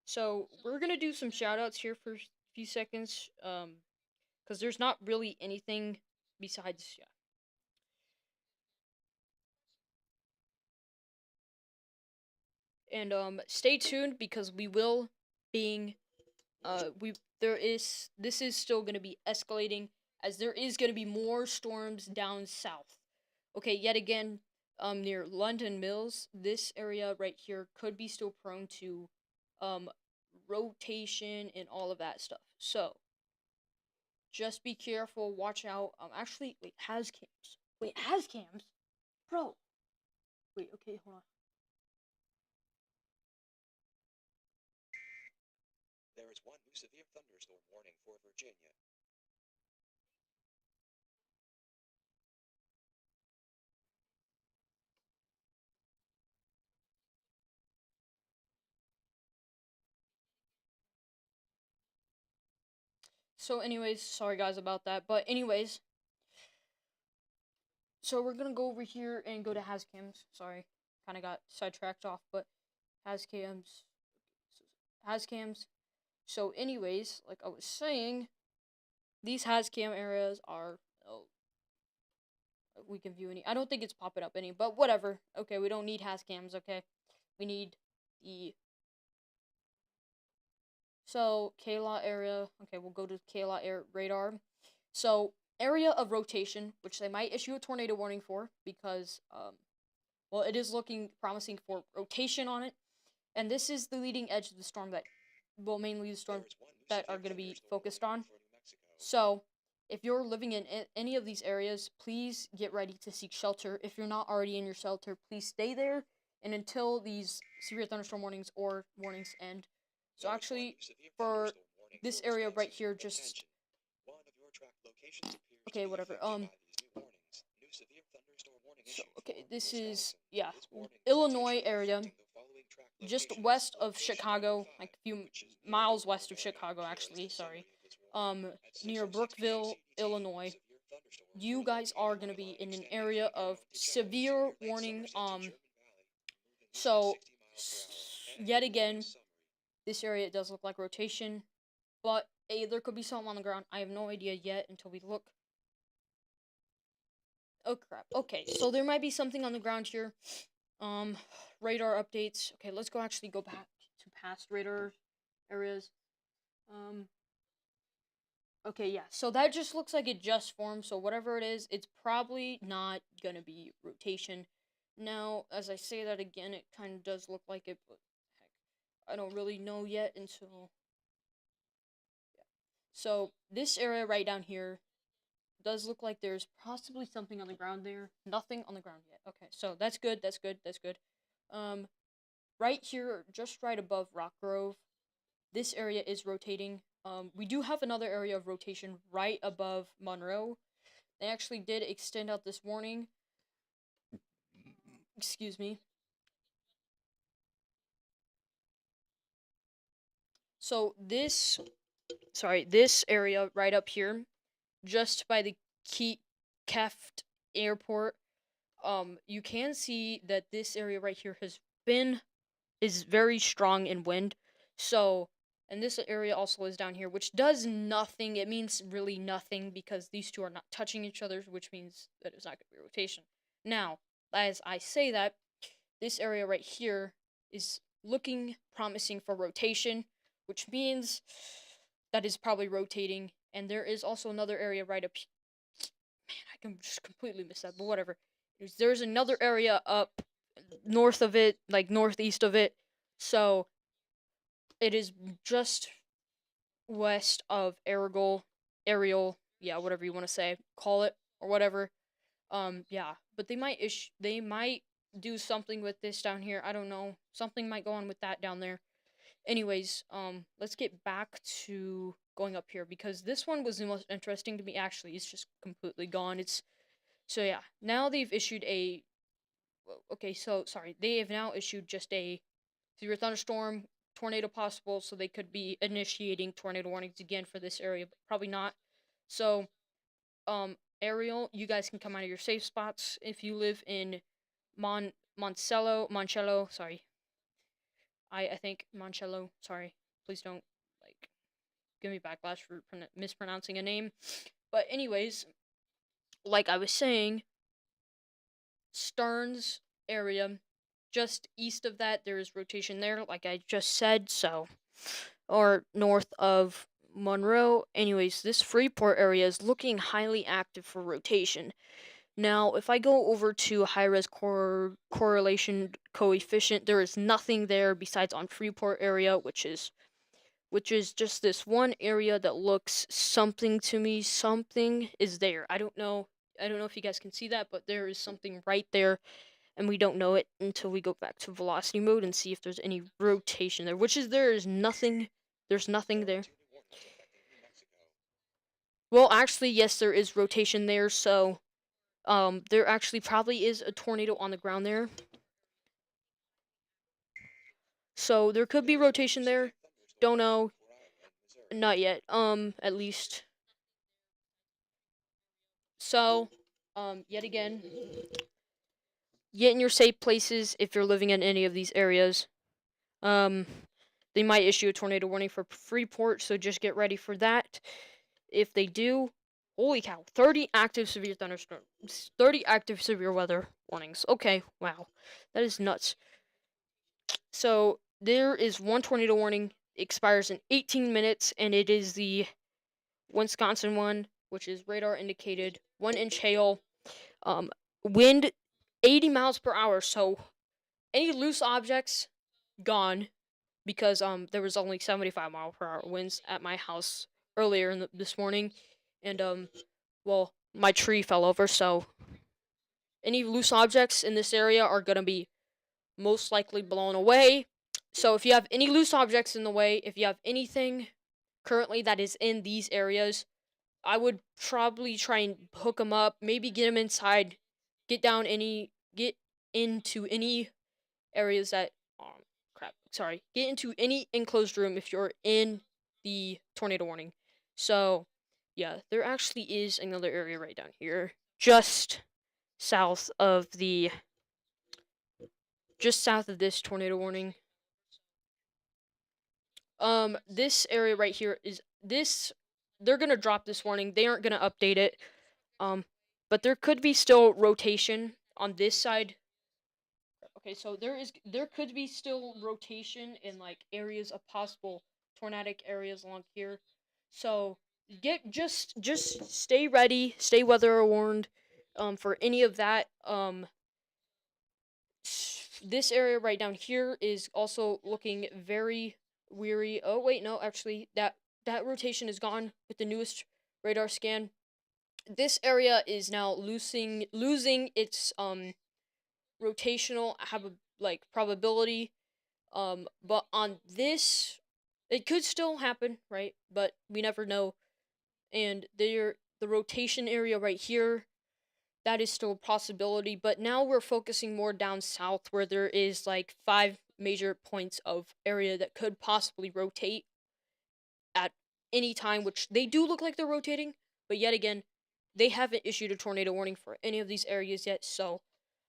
So, we're going to do some shoutouts here for a few seconds. Because there's not really anything besides, yeah. And stay tuned because we will being this is still going to be escalating as there is going to be more storms down south. Okay, yet again, near London Mills, this area right here could be still prone to rotation and all of that stuff. So just be careful, watch out. Actually, wait, has cams. Wait, has cams? Bro. Wait, okay, hold on. There is one new severe thunderstorm warning for Virginia. So anyways, sorry guys about that. But anyways, so we're gonna go over here and go to Hascams. Sorry, kind of got sidetracked off, but Hascams, Hascams. So anyways, like I was saying, these Hascam areas are, we can view any. I don't think it's popping up any, but whatever. Okay, we don't need Hascams. Okay, we need the. So Kayla area. Okay, we'll go to Kayla radar. So area of rotation, which they might issue a tornado warning for because well, it is looking promising for rotation on it, and this is the leading edge of the storm that, well, mainly the storm that are going to be focused on. So, if you're living in any of these areas, please get ready to seek shelter. If you're not already in your shelter, please stay there, and until these severe thunderstorm warnings or warnings end. So actually, for this area right here, just okay, whatever. So okay, this is yeah, Illinois area, just west of Chicago, like a few miles west of Chicago, actually. Sorry, near Brookville, Illinois. You guys are gonna be in an area of severe warning. So yet again, this area does look like rotation, but there could be something on the ground. I have no idea yet until we look. Oh crap. Okay, so there might be something on the ground here. Radar updates. Okay, let's actually go back to past radar areas. Okay, yeah. So that just looks like it just formed. So whatever it is, it's probably not gonna be rotation. Now, as I say that again, it kind of does look like it, but heck, I don't really know yet until. Yeah. So this area right down here does look like there's possibly something on the ground there. Nothing on the ground yet. Okay, so that's good. That's good. That's good. Right here, just right above Rock Grove, this area is rotating. We do have another area of rotation right above Monroe. They actually did extend out this warning. Excuse me. So this area right up here, just by the Keft Airport, you can see that this area right here is very strong in wind. So, and this area also is down here, which does nothing. It means really nothing because these two are not touching each other, which means that it's not going to be rotation. Now, as I say that, this area right here is looking promising for rotation. which means that is probably rotating. And there is also another area right up. Man, I can just completely miss that, but whatever. There's another area up north of it, like northeast of it. So it is just west of Ariel, yeah, whatever you want to say, call it or whatever. Yeah, but they might do something with this down here. I don't know. Something might go on with that down there. Anyways, let's get back to going up here because this one was the most interesting to me. Actually, it's just completely gone. It's so yeah. Now they've issued a. Okay, so sorry. They have now issued just a severe thunderstorm, tornado possible, so they could be initiating tornado warnings again for this area, but probably not. So, Ariel, you guys can come out of your safe spots if you live in Moncello. Sorry, I think Moncello. Sorry, please don't like give me backlash for mispronouncing a name. But anyways, like I was saying, Stearns area, just east of that, there is rotation there, like I just said. So, or north of Monroe. Anyways, this Freeport area is looking highly active for rotation. Now, if I go over to high-res correlation coefficient, there is nothing there besides on Freeport area, which is just this one area that looks something to me. Something is there. I don't know. I don't know if you guys can see that, but there is something right there, and we don't know it until we go back to velocity mode and see if there's any rotation there. Which is there is nothing. There's nothing there. Two new warnings affecting New Mexico. Well, actually, yes, there is rotation there. So, there actually probably is a tornado on the ground there. So there could be rotation there. Don't know. For Iowa and Missouri. Not yet. At least. So, yet again, get in your safe places if you're living in any of these areas. They might issue a tornado warning for Freeport, so just get ready for that. If they do, holy cow, 30 active severe thunderstorms, 30 active severe weather warnings. Okay, wow, that is nuts. So there is one tornado warning, expires in 18 minutes, and it is the Wisconsin one, which is radar indicated 1-inch hail, wind 80 miles per hour. So any loose objects gone because there was only 75-mile-per-hour winds at my house earlier this morning, and well, my tree fell over. So any loose objects in this area are gonna be most likely blown away. So if you have any loose objects in the way, if you have anything currently that is in these areas, I would probably try and hook them up, maybe get them inside, get into any areas that get into any enclosed room if you're in the tornado warning. So, yeah, there actually is another area right down here, just south of this tornado warning. This area right here is this. They're gonna drop this warning. They aren't gonna update it. But there could be still rotation on this side. Okay, so there could be still rotation in like areas of possible tornadic areas along here. So just stay ready, stay weather warned, for any of that. This area right down here is also looking very weary. Oh wait, no, actually that rotation is gone with the newest radar scan. This area is now losing its rotational probability. But on this, it could still happen, right? But we never know. And the rotation area right here, that is still a possibility. But now we're focusing more down south, where there is like 5 major points of area that could possibly rotate at any time, which they do look like they're rotating. But yet again, they haven't issued a tornado warning for any of these areas yet. So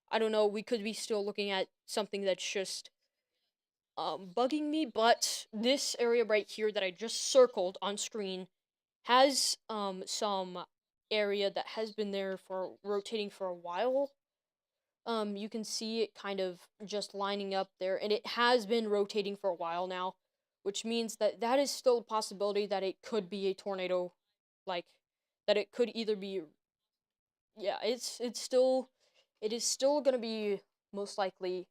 I don't know. We could be still looking at something that's just bugging me. But this area right here that I just circled on screen has some area that has been there for rotating for a while. You can see it kind of just lining up there, and it has been rotating for a while now, which means that that is still a possibility that it could be a tornado, like that it could either be, yeah, it is still gonna be most likely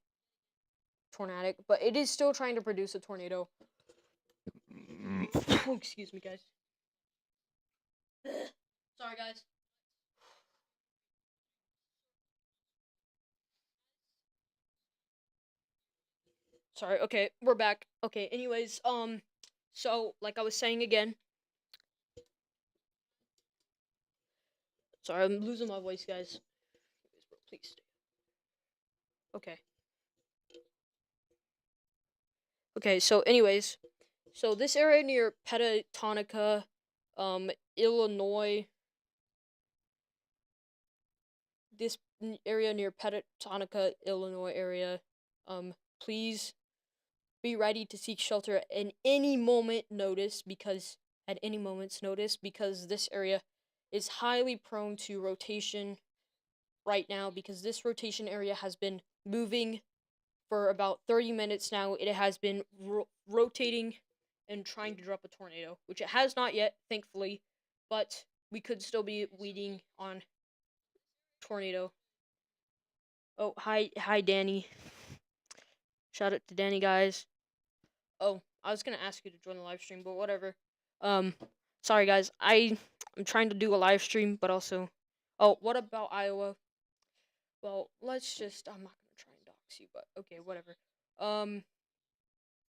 tornadic, but it is still trying to produce a tornado. Oh, excuse me, guys. Sorry, guys. Sorry. Okay, we're back. Okay. Anyways, so like I was saying again. Sorry, I'm losing my voice, guys. Please stay. Okay. Okay. So, anyways, so this area near Petatonica, Illinois. This area near Petatonica, Illinois area. Please be ready to seek shelter at any moment notice because at any moment's notice because this area is highly prone to rotation right now because this rotation area has been moving for about 30 minutes now. It has been rotating and trying to drop a tornado, which it has not yet, thankfully, but we could still be waiting on tornado. Oh, hi, Danny. Shout out to Danny, guys. Oh, I was gonna ask you to join the live stream, but whatever. Um, sorry, guys. I'm trying to do a live stream, but also, oh, what about Iowa? Well, let's just. I'm not gonna try and dox you, but okay, whatever. Um,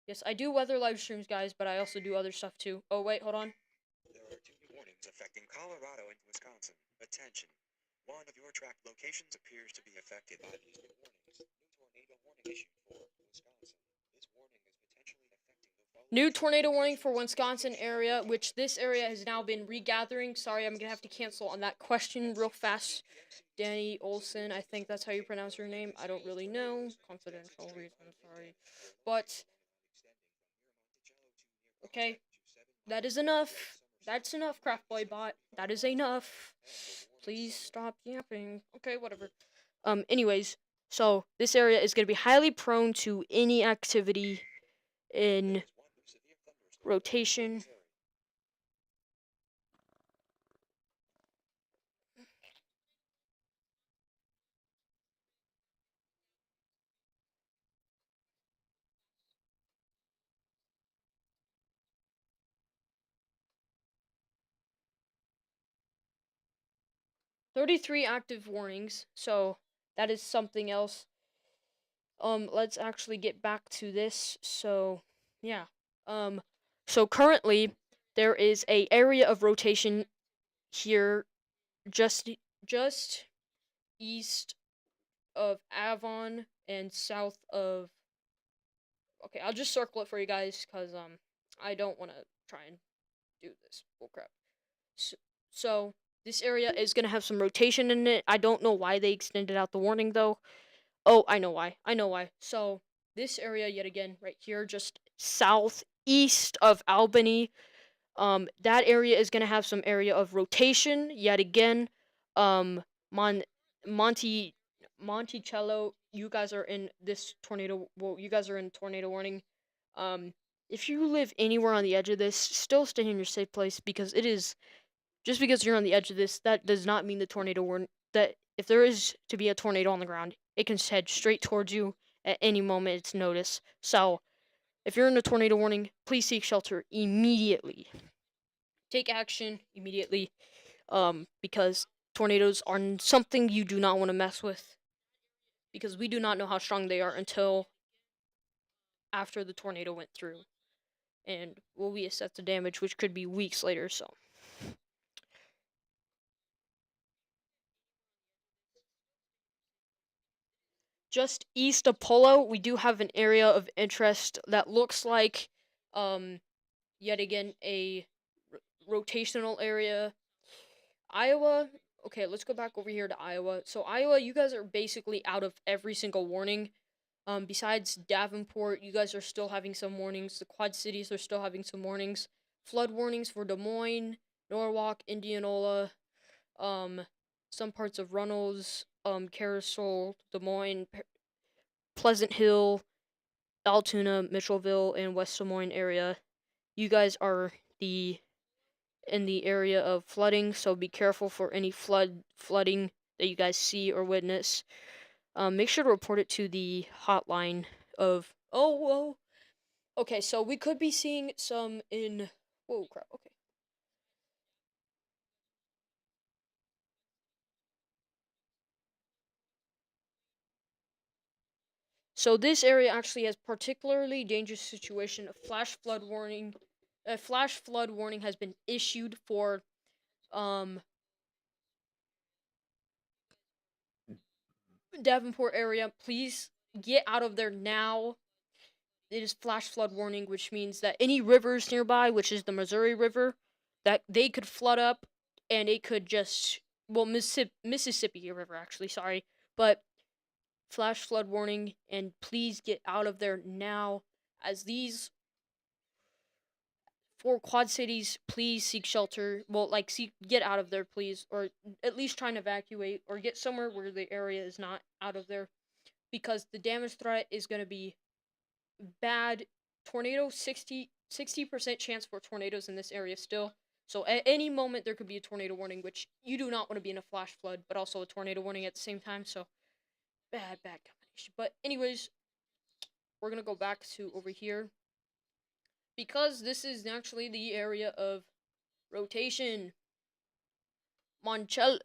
yes, I do weather live streams, guys, but I also do other stuff too. Oh wait, hold on. There are 2 new warnings affecting Colorado and Wisconsin. Attention. One of your tracked locations appears to be affected by these new warnings. New tornado warning issued for Wisconsin. This warning is potentially affecting the following New tornado warning for locations. Wisconsin area, which this area has now been regathering. Sorry, I'm gonna have to cancel on that question real fast. Danny Olson, I think that's how you pronounce your name. I don't really know. Confidential reason, sorry. But, okay, that is enough. That's enough, Craft Boy Bot. That is enough. Please stop yapping. Okay, whatever. Anyways, so this area is gonna be highly prone to any activity in rotation. $33 active warnings, so that is something else. Let's actually get back to this. So, yeah. So currently there is a area of rotation here just east of Avon and south of. Okay, I'll just circle it for you guys cuz I don't want to try and do this bullcrap. So this area is going to have some rotation in it. I don't know why they extended out the warning though. Oh, I know why. I know why. So this area yet again right here just southeast of Albany, that area is going to have some area of rotation yet again. Mon Monty Monticello, you guys are in this tornado. Well, you guys are in tornado warning. Um, if you live anywhere on the edge of this, still stay in your safe place because it is just because you're on the edge of this, that does not mean the tornado warning. That if there is to be a tornado on the ground, it can head straight towards you at any moment it's noticed. So, if you're in a tornado warning, please seek shelter immediately. Take action immediately, because tornadoes are something you do not want to mess with. Because we do not know how strong they are until after the tornado went through, and we'll reassess the damage, which could be weeks later. So. Just east of Polo, we do have an area of interest that looks like, yet again, a rotational area. Iowa, okay, let's go back over here to Iowa. So, Iowa, you guys are basically out of every single warning. Besides Davenport, you guys are still having some warnings. The Quad Cities are still having some warnings. Flood warnings for Des Moines, Norwalk, Indianola, some parts of Runnels, Carousel, Des Moines, Pleasant Hill, Altoona, Mitchellville, and West Des Moines area. You guys are in the area of flooding, so be careful for any flooding that you guys see or witness. Make sure to report it to the hotline of. Oh, whoa. Okay, so we could be seeing some in. Whoa, crap. Okay. So this area actually has particularly dangerous situation. A flash flood warning has been issued for um Davenport area. Please get out of there now. It is flash flood warning, which means that any rivers nearby, which is the Missouri River, that they could flood up, and it could just Mississippi River actually, sorry, but flash flood warning, and please get out of there now, as these four quad cities, please seek shelter. Well, like, get out of there, please, or at least try and evacuate, or get somewhere where the area is not out of there, because the damage threat is going to be bad. Tornado 60% chance for tornadoes in this area still. So at any moment there could be a tornado warning, which you do not want to be in a flash flood, but also a tornado warning at the same time. So bad combination. But anyways, we're gonna go back to over here, because this is actually the area of rotation. Moncello,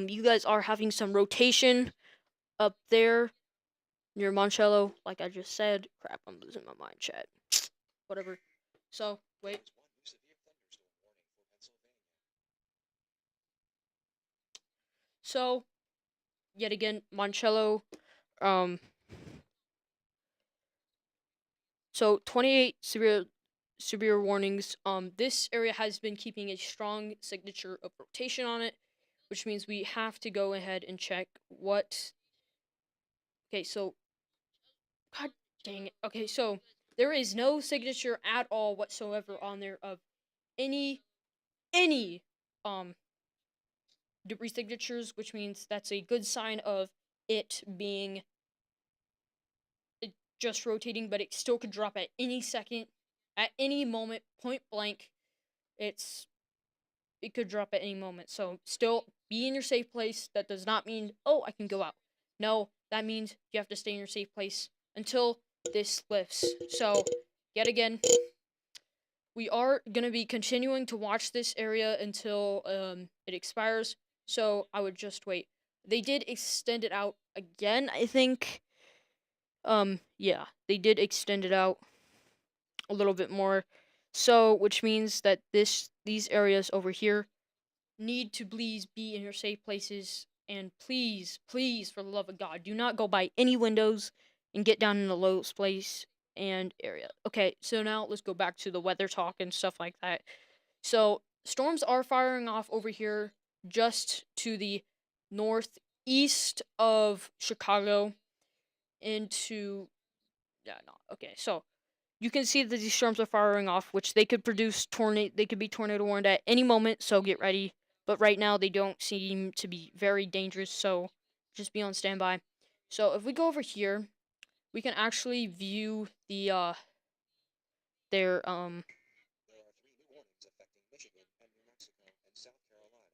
you guys are having some rotation up there near Moncello, like I just said. Crap, I'm losing my mind, chat. Whatever. So, wait. There is one severe thunderstorm warning for Pennsylvania. So, yet again, Moncello, um, so 28 severe warnings. This area has been keeping a strong signature of rotation on it, which means we have to go ahead and check what. Okay, so, god dang it. Okay, so there is no signature at all whatsoever on there of any um debris signatures, which means that's a good sign of it being just rotating, but it still could drop at any second, at any moment, point blank. It could drop at any moment. So still be in your safe place. That does not mean, oh, I can go out. No, that means you have to stay in your safe place until this lifts. So yet again, we are gonna be continuing to watch this area until it expires. So I would just wait. They did extend it out again, I think. Yeah, they did extend it out a little bit more. So, which means that these areas over here need to please be in your safe places, and please, please, for the love of God, do not go by any windows and get down in the lowest place and area. Okay, so now let's go back to the weather talk and stuff like that. So, storms are firing off over here just to the northeast of Chicago into yeah, no. Okay, so you can see that these storms are firing off, which they could produce they could be tornado warned at any moment, so get ready. But right now they don't seem to be very dangerous, so just be on standby. So if we go over here, we can actually view their There are 3 new warnings affecting Michigan and New Mexico and South Carolina.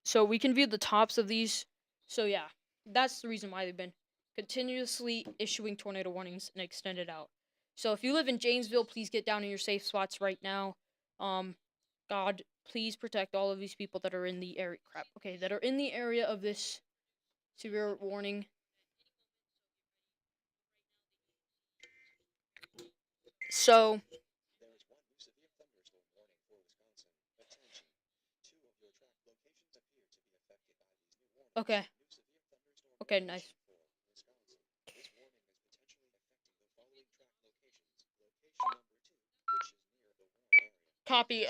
so we can view the tops of these. So yeah, that's the reason why they've been continuously issuing tornado warnings and extended out. So if you live in Janesville, please get down in your safe spots right now. God, please protect all of these people that are in the area. Crap. Okay, that are in the area of this severe warning. So There is one new severe thunderstorm warning for Wisconsin. Attention. 2 of your track locations appear to be affected by these new warnings. okay, New severe thunderstorm okay, warning nice. for Wisconsin. This warning is potentially affecting the following track locations. Location number 2, which is near the warm area. Copy.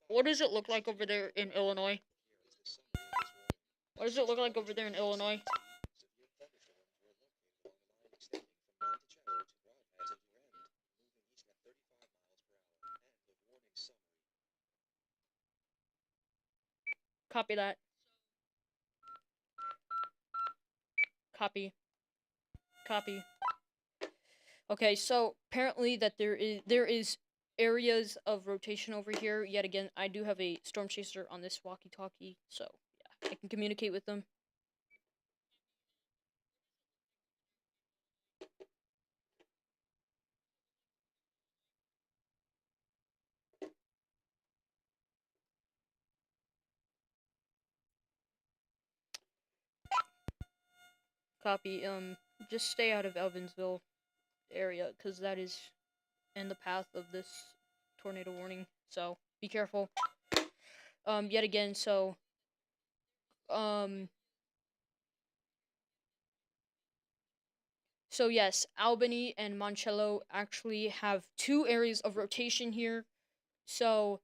What does it look like over there in Illinois? Here is the summary of this warning. What does it look like over there in Illinois? Severe thunderstorms were located along the line extending from Monticello to Broadhead to Durand, moving east at 35 miles per hour. End of warning summary. Copy that. Copy. Copy. Okay, so apparently that there is areas of rotation over here. Yet again, I do have a storm chaser on this walkie-talkie, so yeah, I can communicate with them. Copy. Just stay out of Elvinsville area, cause that is in the path of this tornado warning. So be careful. Yet again, um, so yes, Albany and Moncello actually have two areas of rotation here. So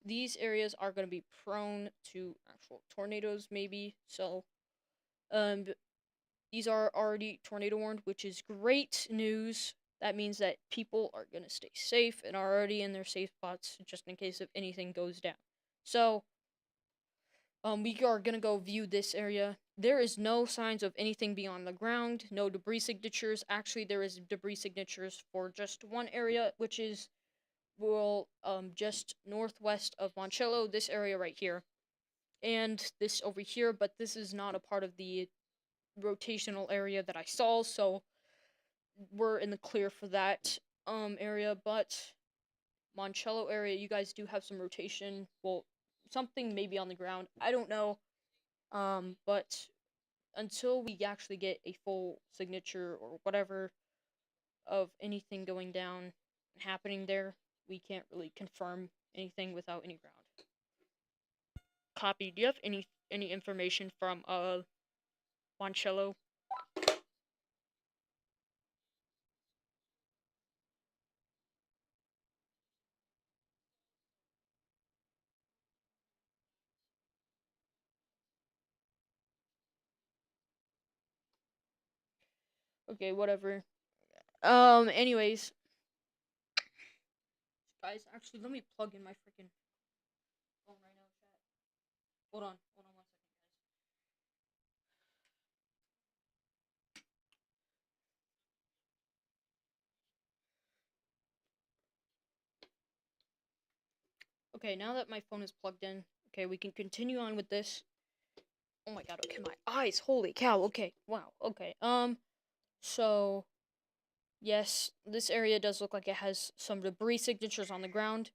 these areas are going to be prone to actual tornadoes, maybe. So, um, these are already tornado warned, which is great news. That means that people are going to stay safe and are already in their safe spots just in case if anything goes down. So, we are going to go view this area. There is no signs of anything beyond the ground, no debris signatures. Actually, there is debris signatures for just one area, which is just northwest of Moncello, this area right here, and this over here, but this is not a part of the rotational area that I saw, so we're in the clear for that area. But Moncello area, you guys do have some rotation. Well, something maybe on the ground. I don't know. But until we actually get a full signature or whatever of anything going down and happening there, we can't really confirm anything without any ground. Copy. Do you have any information from Moncello? Okay, whatever. Anyways, guys, actually, let me plug in my freaking phone right now, chat. Hold on 1 second, guys. Okay, now that my phone is plugged in, okay, we can continue on with this. Oh my god, okay, my eyes, holy cow, okay, wow, okay, so, yes, this area does look like it has some debris signatures on the ground.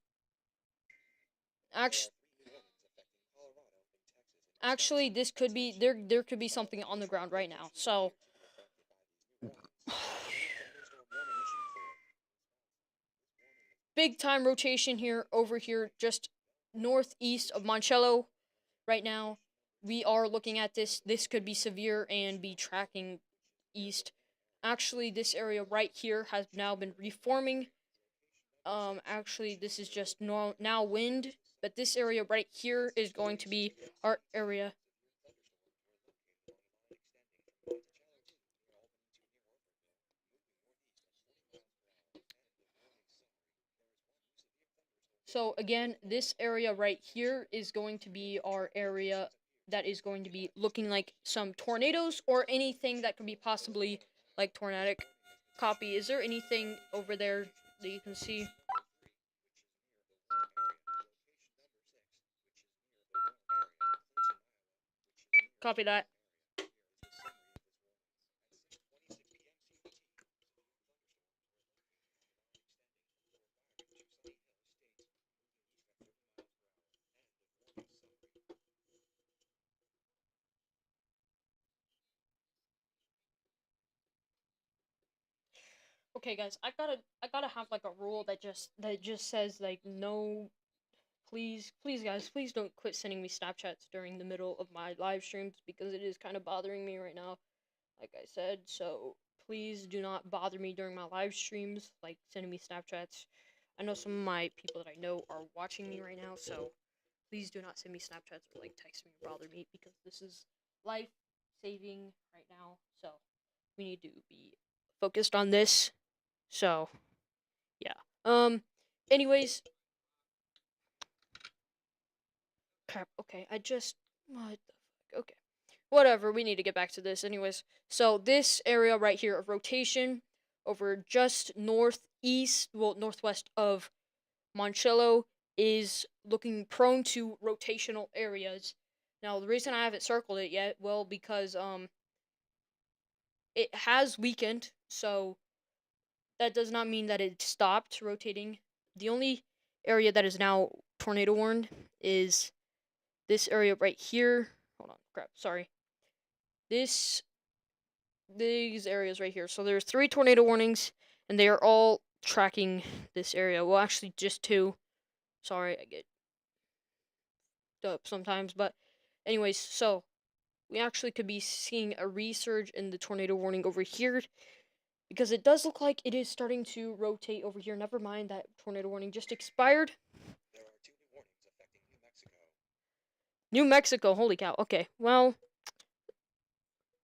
Actually, this could be, there could be something on the ground right now, so, big time rotation here, over here, just northeast of Moncello right now. We are looking at this. This could be severe and be tracking east. Actually, this area right here has now been reforming. Actually, this is just now wind, but this area right here is going to be our area. So again, this area right here is going to be our area that is going to be looking like some tornadoes or anything that could be possibly like tornadic. Copy. Is there anything over there that you can see? Copy that. Okay, guys, I gotta have like a rule that just says like no, please guys, please don't quit sending me Snapchats during the middle of my live streams because it is kind of bothering me right now. Like I said, so please do not bother me during my live streams, like sending me Snapchats. I know some of my people that I know are watching me right now, so please do not send me Snapchats or like text me or bother me because this is life saving right now. So we need to be focused on this. So yeah. Anyways, crap. Okay, I just what the fuck. Okay. Whatever, we need to get back to this anyways. So this area right here of rotation, over just northeast, well, northwest of Moncello is looking prone to rotational areas. Now, the reason I haven't circled it yet, well, because it has weakened, so that does not mean that it stopped rotating. The only area that is now tornado warned is this area right here. Hold on, crap, sorry. These areas right here. So there's 3 tornado warnings, and they are all tracking this area. Well, actually, just 2. Sorry, I get up sometimes, but anyways, so we actually could be seeing a resurge in the tornado warning over here because it does look like it is starting to rotate over here. Never mind, that tornado warning just expired. There are 2 new warnings affecting New Mexico. New Mexico, holy cow. Okay, well,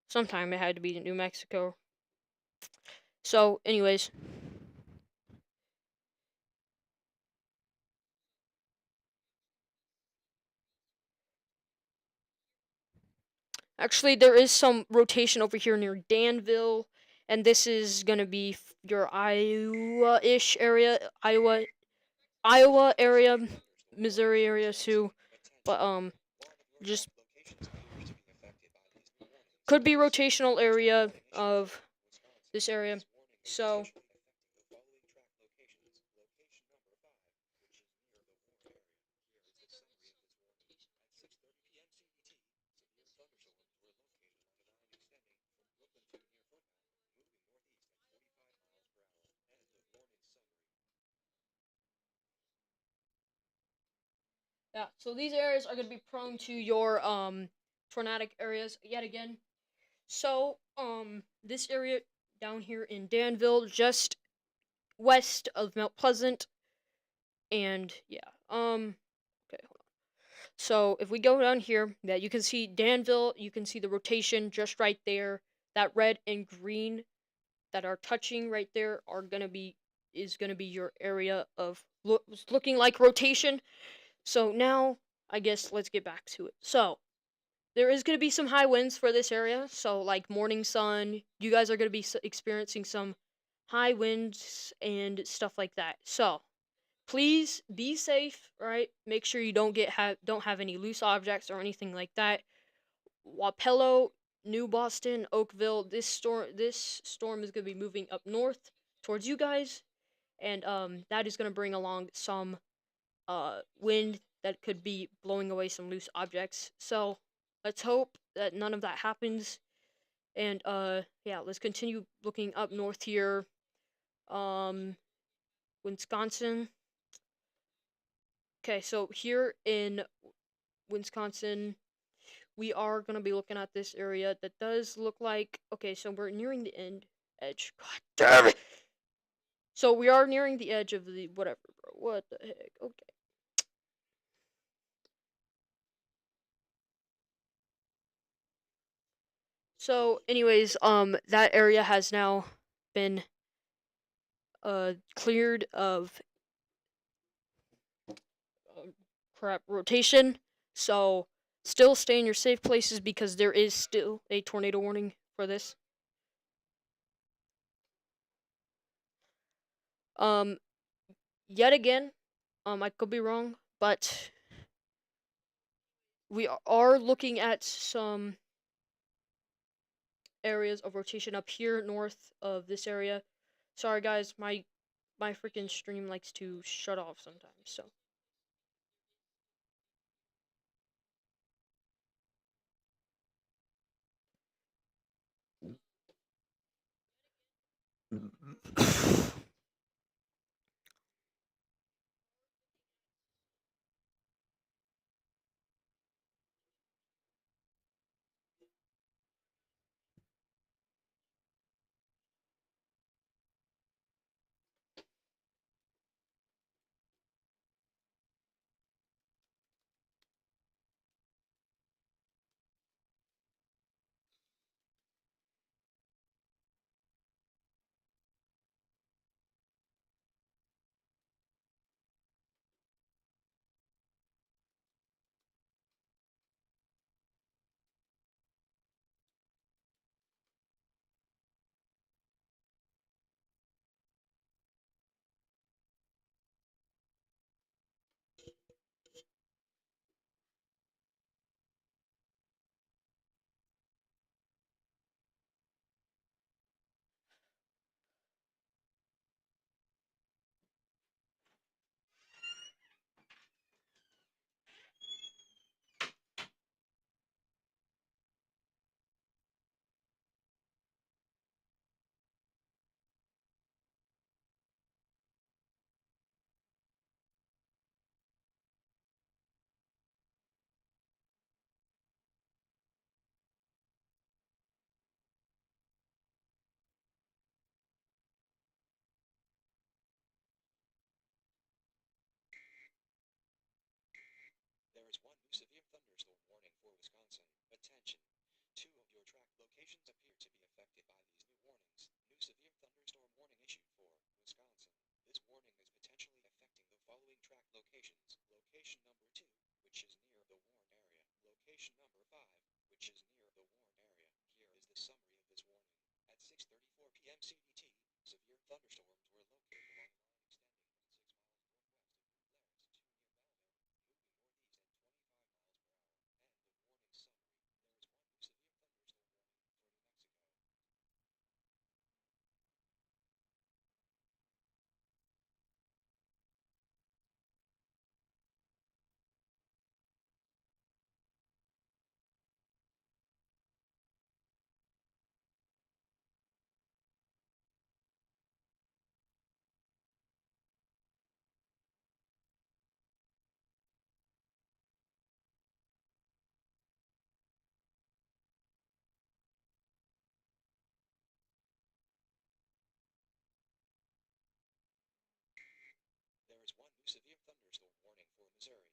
sometime it had to be New Mexico. So, anyways, actually, there is some rotation over here near Danville, and this is gonna be your Iowa-ish area, Iowa area, Missouri area too. But just could be rotational area of this area. So yeah, so these areas are gonna be prone to your tornadic areas yet again. So this area down here in Danville, just west of Mount Pleasant, and yeah, okay, hold on. So if we go down here, yeah, you can see Danville, you can see the rotation just right there. That red and green that are touching right there are gonna be is gonna be your area of looking like rotation. So now I guess let's get back to it. So there is gonna be some high winds for this area. So like morning sun, you guys are gonna be experiencing some high winds and stuff like that. So please be safe, right? Make sure you don't have any loose objects or anything like that. Wapello, New Boston, Oakville, this storm is going to be moving up north towards you guys, and that is going to bring along some wind that could be blowing away some loose objects. So let's hope that none of that happens. And yeah, let's continue looking up north here. Um Wisconsin. Okay, so here in Wisconsin, we are going to be looking at this area that does look like, okay, so we're nearing the end edge. God damn it! So we are nearing the edge of the whatever, bro. What the heck? Okay. So, anyways, that area has now been cleared of crap rotation. So, still stay in your safe places because there is still a tornado warning for this. Um, yet again, I could be wrong, but we are looking at some areas of rotation up here north of this area. Sorry guys, my freaking stream likes to shut off sometimes. So is one new severe thunderstorm warning for Wisconsin. Attention. 2 of your track locations appear to be affected by these new warnings. New severe thunderstorm warning issued for Wisconsin. This warning is potentially affecting the following track locations. Location number 2, which is near the Warren area. Location number 5, which is near the Warren area. Here is the summary of this warning. At 6:34 p.m. CDT, severe thunderstorms were located along a line extending from 6 miles northwest of Route Larris to near Belleville, moving northeast at 25 miles per hour. End of warning summary. There is one new severe thunderstorm warning for New Mexico. There is one new severe thunderstorm warning for Missouri.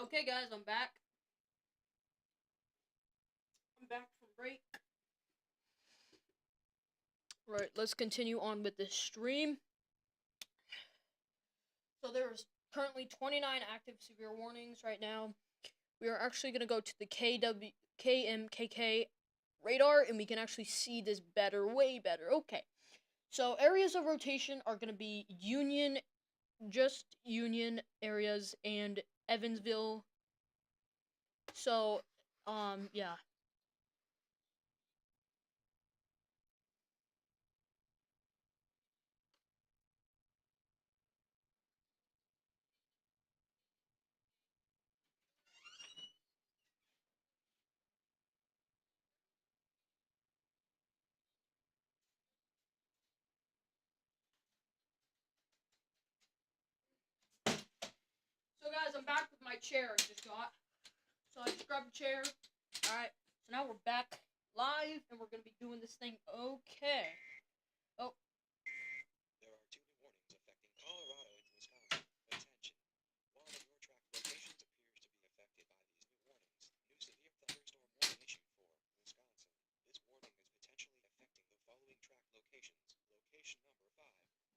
Okay, guys, I'm back. I'm back from break. Right, let's continue on with this stream. So there's currently 29 active severe warnings right now. We are actually going to go to the KMKK radar, and we can actually see this better, way better. Okay, so areas of rotation are going to be Union, just Union areas, and Evansville. So, yeah. So guys, I'm back with my chair I just got. So I just grabbed a chair. Alright, so now we're back live, and we're going to be doing this thing. Okay. Oh. There are 2 new warnings affecting Colorado and Wisconsin. Attention. 1 of your track locations appears to be affected by these new warnings. New severe thunderstorm warning issued for Wisconsin. This warning is potentially affecting the following track locations. Location number 5,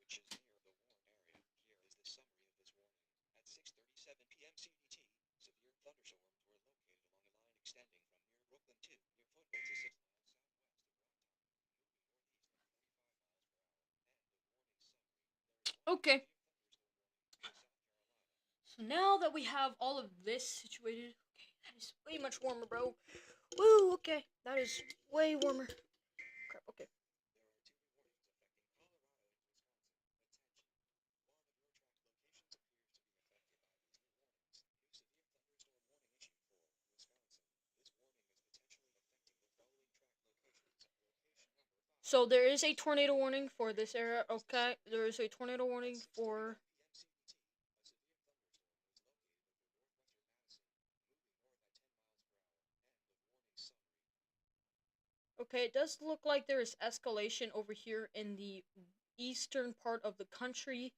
which is near the Warren area. Here is the summary of this warning. At 6:37 p.m. CDT, severe thunderstorms were located along a line extending from near Brooklyn to near Foothill to 6 miles southwest of Rocktown, moving northeast at 25 miles per hour. End of warning summary. There is one Okay. severe thunderstorm warning for South Carolina. So now that we have all of this situated, okay, that is way much warmer, bro. Woo, okay, that is way warmer. Crap, okay. So there is a tornado warning for this area. Okay, there is a tornado warning for. Okay, it does look like there is escalation over here in the eastern part of the country,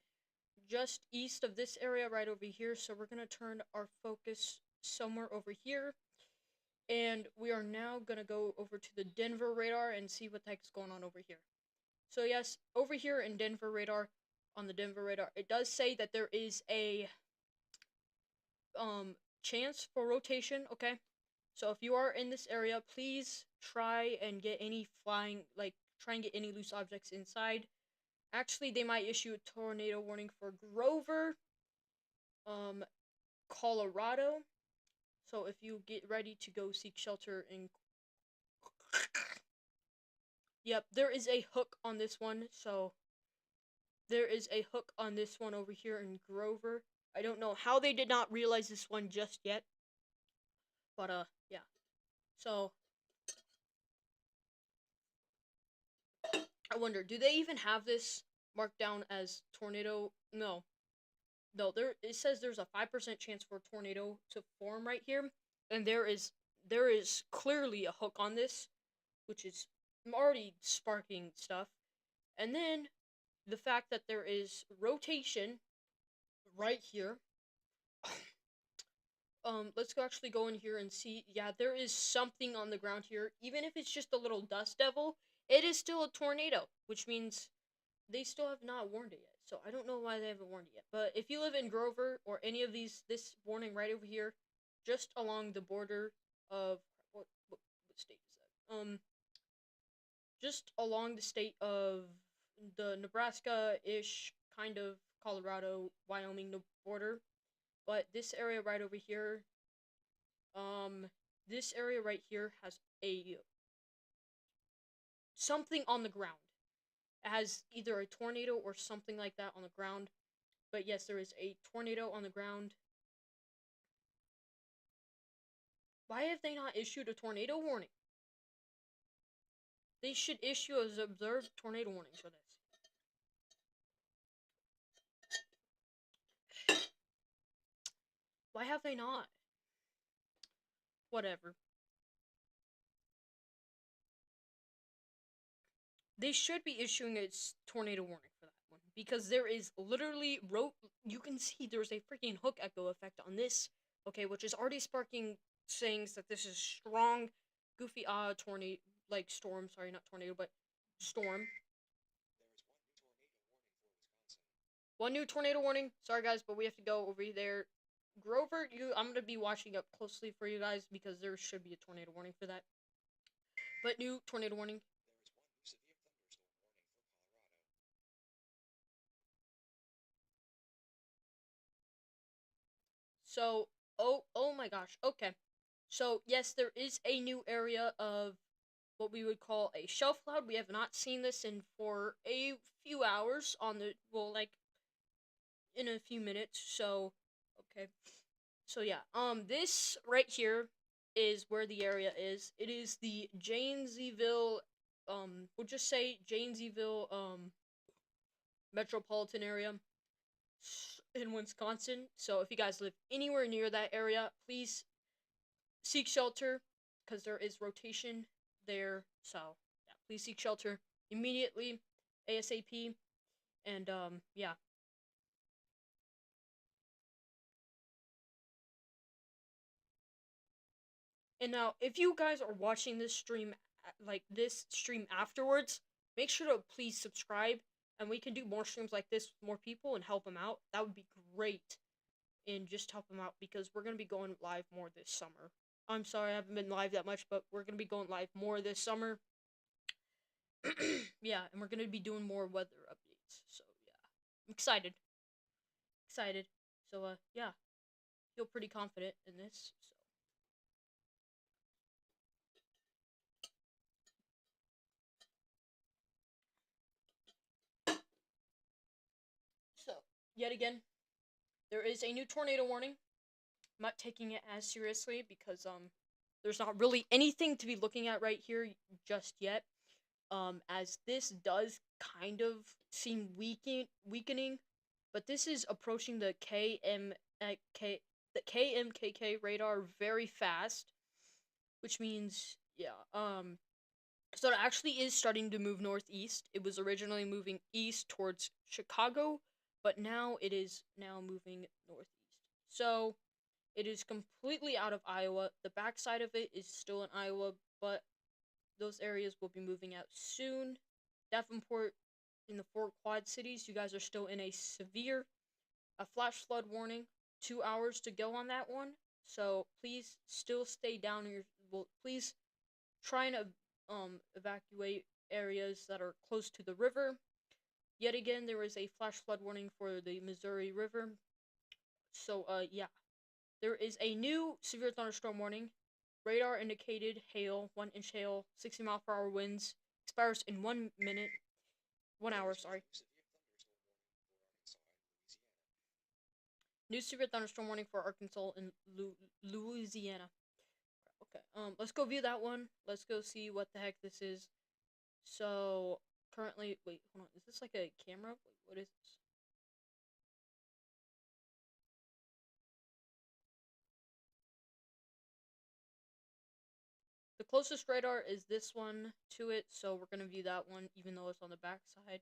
just east of this area right over here. So we're gonna turn our focus somewhere over here. And we are now gonna go over to the Denver radar and see what the heck's going on over here. So yes, over here in Denver radar, on the Denver radar, it does say that there is a chance for rotation, okay? So if you are in this area, please try and get any try and get any loose objects inside. Actually, they might issue a tornado warning for Grover, Colorado. So if you get ready to go seek shelter in Yep, there is a hook on this one, so there is a hook on this one over here in Grover. I don't know how they did not realize this one just yet. But yeah. So I wonder, do they even have this marked down as tornado? No. No, it says there's a 5% chance for a tornado to form right here, and there is clearly a hook on this, which is already sparking stuff. And then the fact that there is rotation right here. Let's actually go in here and see. Yeah, there is something on the ground here. Even if it's just a little dust devil, it is still a tornado, which means they still have not warned it yet. So I don't know why they haven't warned it yet. But if you live in Grover or any of this warning right over here, just along the border of what state is that? Just along the state of the Nebraska-ish kind of Colorado, Wyoming border. But this area right over here, this area right here has a something on the ground. It has either a tornado or something like that on the ground. But yes, there is a tornado on the ground. Why have they not issued a tornado warning? They should issue an observed tornado warning for this. Why have they not? Whatever. They should be issuing a tornado warning for that one. Because there is literally, you can see there's a freaking hook echo effect on this, okay, which is already sparking sayings that this is strong, goofy, tornado, like storm, sorry, not tornado, but storm. One new tornado warning. Sorry guys, but we have to go over there. Grover, I'm gonna be watching up closely for you guys because there should be a tornado warning for that. But new tornado warning. So, oh my gosh. Okay. So, yes, there is a new area of what we would call a shelf cloud. We have not seen this in for a few hours on the in a few minutes. So, okay. So yeah, this right here is where the area is. It is the Janesville, we'll just say Janesville, metropolitan area in Wisconsin. So if you guys live anywhere near that area, please seek shelter because there is rotation there. So yeah, please seek shelter immediately, ASAP, and yeah. And now, if you guys are watching this stream, afterwards, make sure to please subscribe, and we can do more streams like this with more people and help them out. That would be great, and just help them out because we're gonna be going live more this summer. I'm sorry I haven't been live that much, but we're gonna be going live more this summer. Yeah, and we're gonna be doing more weather updates. So yeah, I'm excited. Excited. So yeah, feel pretty confident in this. So yet again, there is a new tornado warning. I'm not taking it as seriously because there's not really anything to be looking at right here just yet. as this does kind of seem weakening, but this is approaching the KMKK radar very fast, which means yeah, so it actually is starting to move northeast. It was originally moving east towards Chicago, but now it is now moving northeast. So it is completely out of Iowa. The backside of it is still in Iowa, but those areas will be moving out soon. Davenport in the four quad cities, you guys are still in a flash flood warning. 2 hours to go on that one. So please still stay down in your. Well, please try and evacuate areas that are close to the river. Yet again, there is a flash flood warning for the Missouri River. So yeah, there is a new severe thunderstorm warning. Radar indicated hail, 1 inch hail, 60-mile-per-hour winds, expires in 1 minute, 1 hour, sorry. New severe thunderstorm warning for Arkansas and Louisiana. Okay, let's go view that one. Let's go see what the heck this is. So, currently, wait, hold on, is this like a camera? Wait, what is this? The closest radar is this one to it, so we're gonna view that one, even though it's on the back side.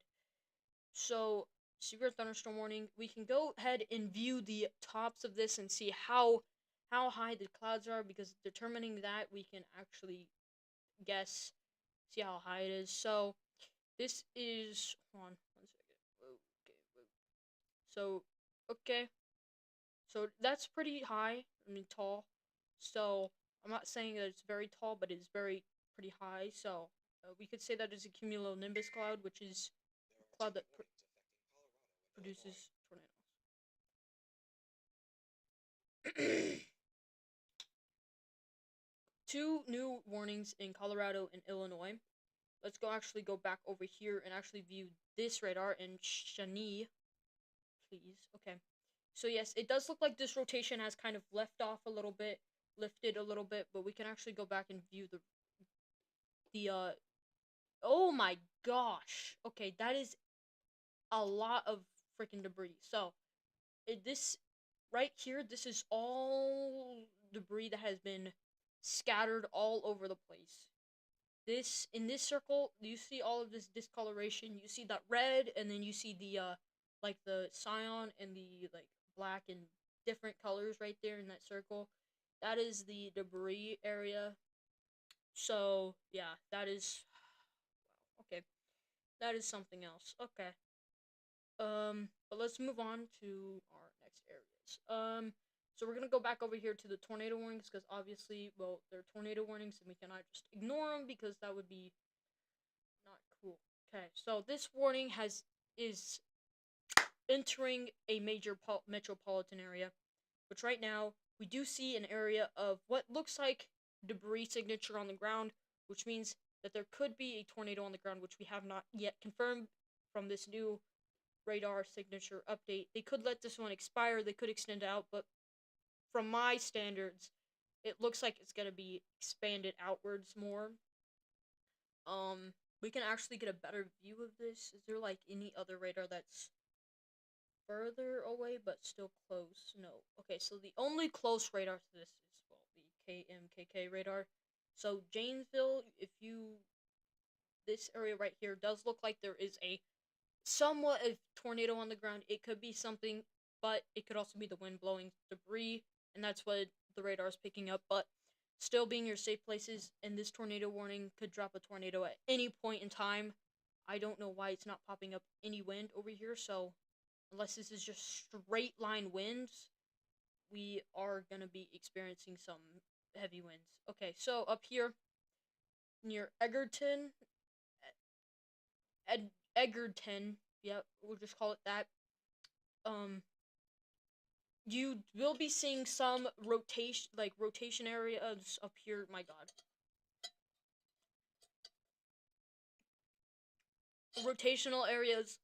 So, severe thunderstorm warning. We can go ahead and view the tops of this and see how high the clouds are, because determining that we can actually guess, see how high it is. So, this is, hold on 1 second. Okay, wait. So, okay. So that's pretty high. I mean, tall. So I'm not saying that it's very tall, but it's very pretty high. So we could say that is a cumulonimbus cloud, which is a cloud that produces tornadoes. Two new warnings in Colorado and Illinois. Let's actually go back over here and actually view this radar in Shawnee, please. Okay. So yes, it does look like this rotation has kind of lifted a little bit, but we can actually go back and view the oh my gosh. Okay, that is a lot of freaking debris. So, this right here, this is all debris that has been scattered all over the place. This in this circle, you see all of this discoloration. You see that red, and then you see the like the cyan and the like black and different colors right there in that circle. That is the debris area. So yeah, that is wow. Okay, that is something else. Okay. But let's move on to our next areas. So we're gonna go back over here to the tornado warnings, because obviously, well, they're tornado warnings, and we cannot just ignore them, because that would be not cool. Okay, so this warning is entering a major metropolitan area, which right now we do see an area of what looks like debris signature on the ground, which means that there could be a tornado on the ground, which we have not yet confirmed from this new radar signature update. They could let this one expire, they could extend it out, but from my standards, it looks like it's gonna be expanded outwards more. We can actually get a better view of this. Is there like any other radar that's further away but still close? No. Okay, so the only close radar to this is, well, the KMKK radar. So Janesville, if you this area right here does look like there is a somewhat a tornado on the ground. It could be something, but it could also be the wind blowing debris, and that's what the radar is picking up. But still being your safe places, and this tornado warning could drop a tornado at any point in time. I don't know why it's not popping up any wind over here, so unless this is just straight line winds, we are going to be experiencing some heavy winds. Okay, so up here near Egerton, Egerton, yep, we'll just call it that. You will be seeing some rotation areas up here. My God, rotational areas.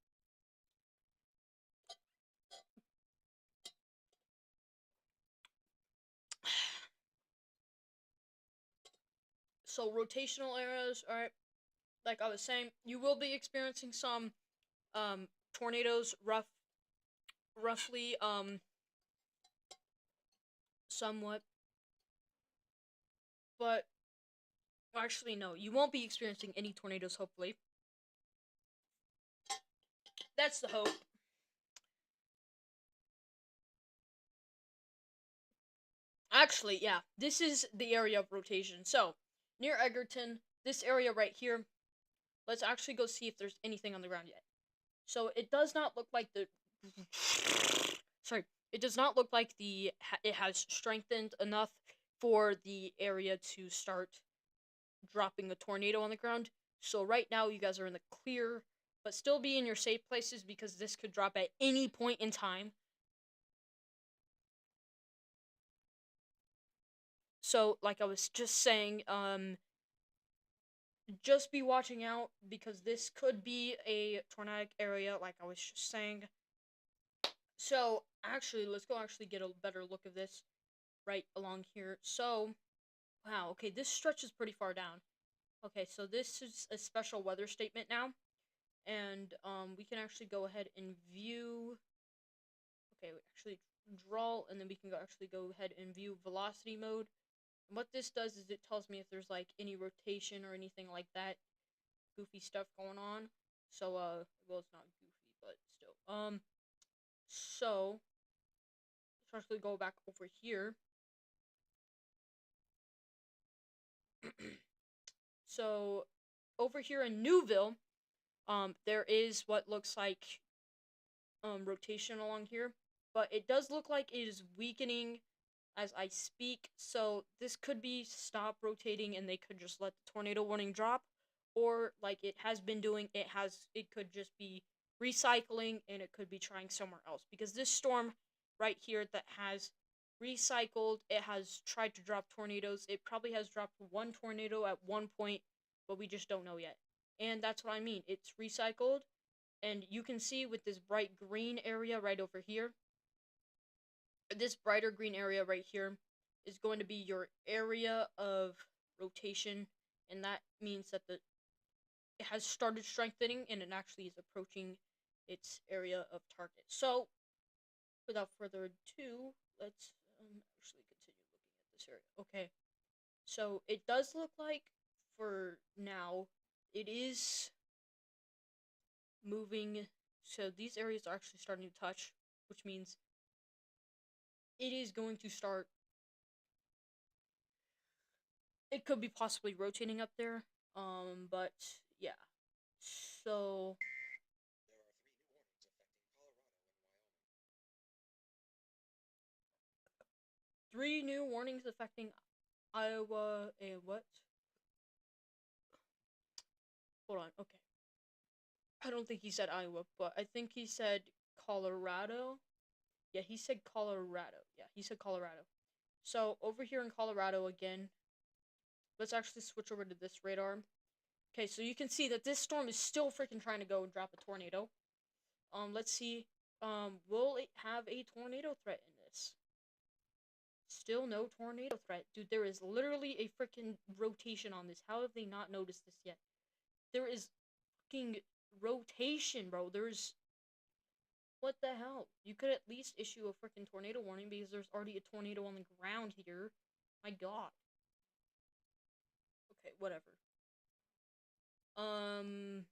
So rotational areas. All right. like I was saying, you will be experiencing some tornadoes, roughly somewhat, but actually no, you won't be experiencing any tornadoes. Hopefully, that's the hope. Actually, yeah, this is the area of rotation. So near Egerton, this area right here. Let's actually go see if there's anything on the ground yet. So it does not look like the. Sorry, it does not look like it has strengthened enough for the area to start dropping a tornado on the ground. So right now you guys are in the clear, but still be in your safe places because this could drop at any point in time. So like I was just saying, just be watching out because this could be a tornadic area like I was just saying. So actually, let's go actually get a better look of this right along here. So, wow, okay, this stretches pretty far down. Okay, so this is a special weather statement now. And we can actually go ahead and view. Okay, we actually draw, and then we can actually go ahead and view velocity mode. And what this does is it tells me if there's like any rotation or anything like that, goofy stuff going on. So well, it's not goofy, but still. So let's actually go back over here. So over here in Newville, there is what looks like rotation along here, but it does look like it is weakening as I speak. So this could be stop rotating, and they could just let the tornado warning drop, or like it has been doing, it could just be recycling, and it could be trying somewhere else because this storm right here that has recycled, it has tried to drop tornadoes. It probably has dropped one tornado at one point, but we just don't know yet. And that's what I mean. It's recycled, and you can see with this bright green area right over here, this brighter green area right here is going to be your area of rotation, and that means that it has started strengthening and it actually is approaching its area of target. So without further ado, let's actually continue looking at this area. Okay, so it does look like for now it is moving. So these areas are actually starting to touch, which means it is going to start. It could be possibly rotating up there. But yeah. So There are 3 new warnings affecting Colorado and Wyoming. 3 new warnings affecting Iowa and what? Hold on. Okay. I don't think he said Iowa, but I think he said Colorado. Yeah, he said Colorado. Yeah, he said Colorado. So over here in Colorado again, let's actually switch over to this radar. Okay, so you can see that this storm is still freaking trying to go and drop a tornado. Let's see. Will it have a tornado threat in this? Still no tornado threat. Dude, there is literally a freaking rotation on this. How have they not noticed this yet? There is fucking rotation, bro. There's. What the hell? You could at least issue a freaking tornado warning because there's already a tornado on the ground here. My god. Okay, whatever. Um.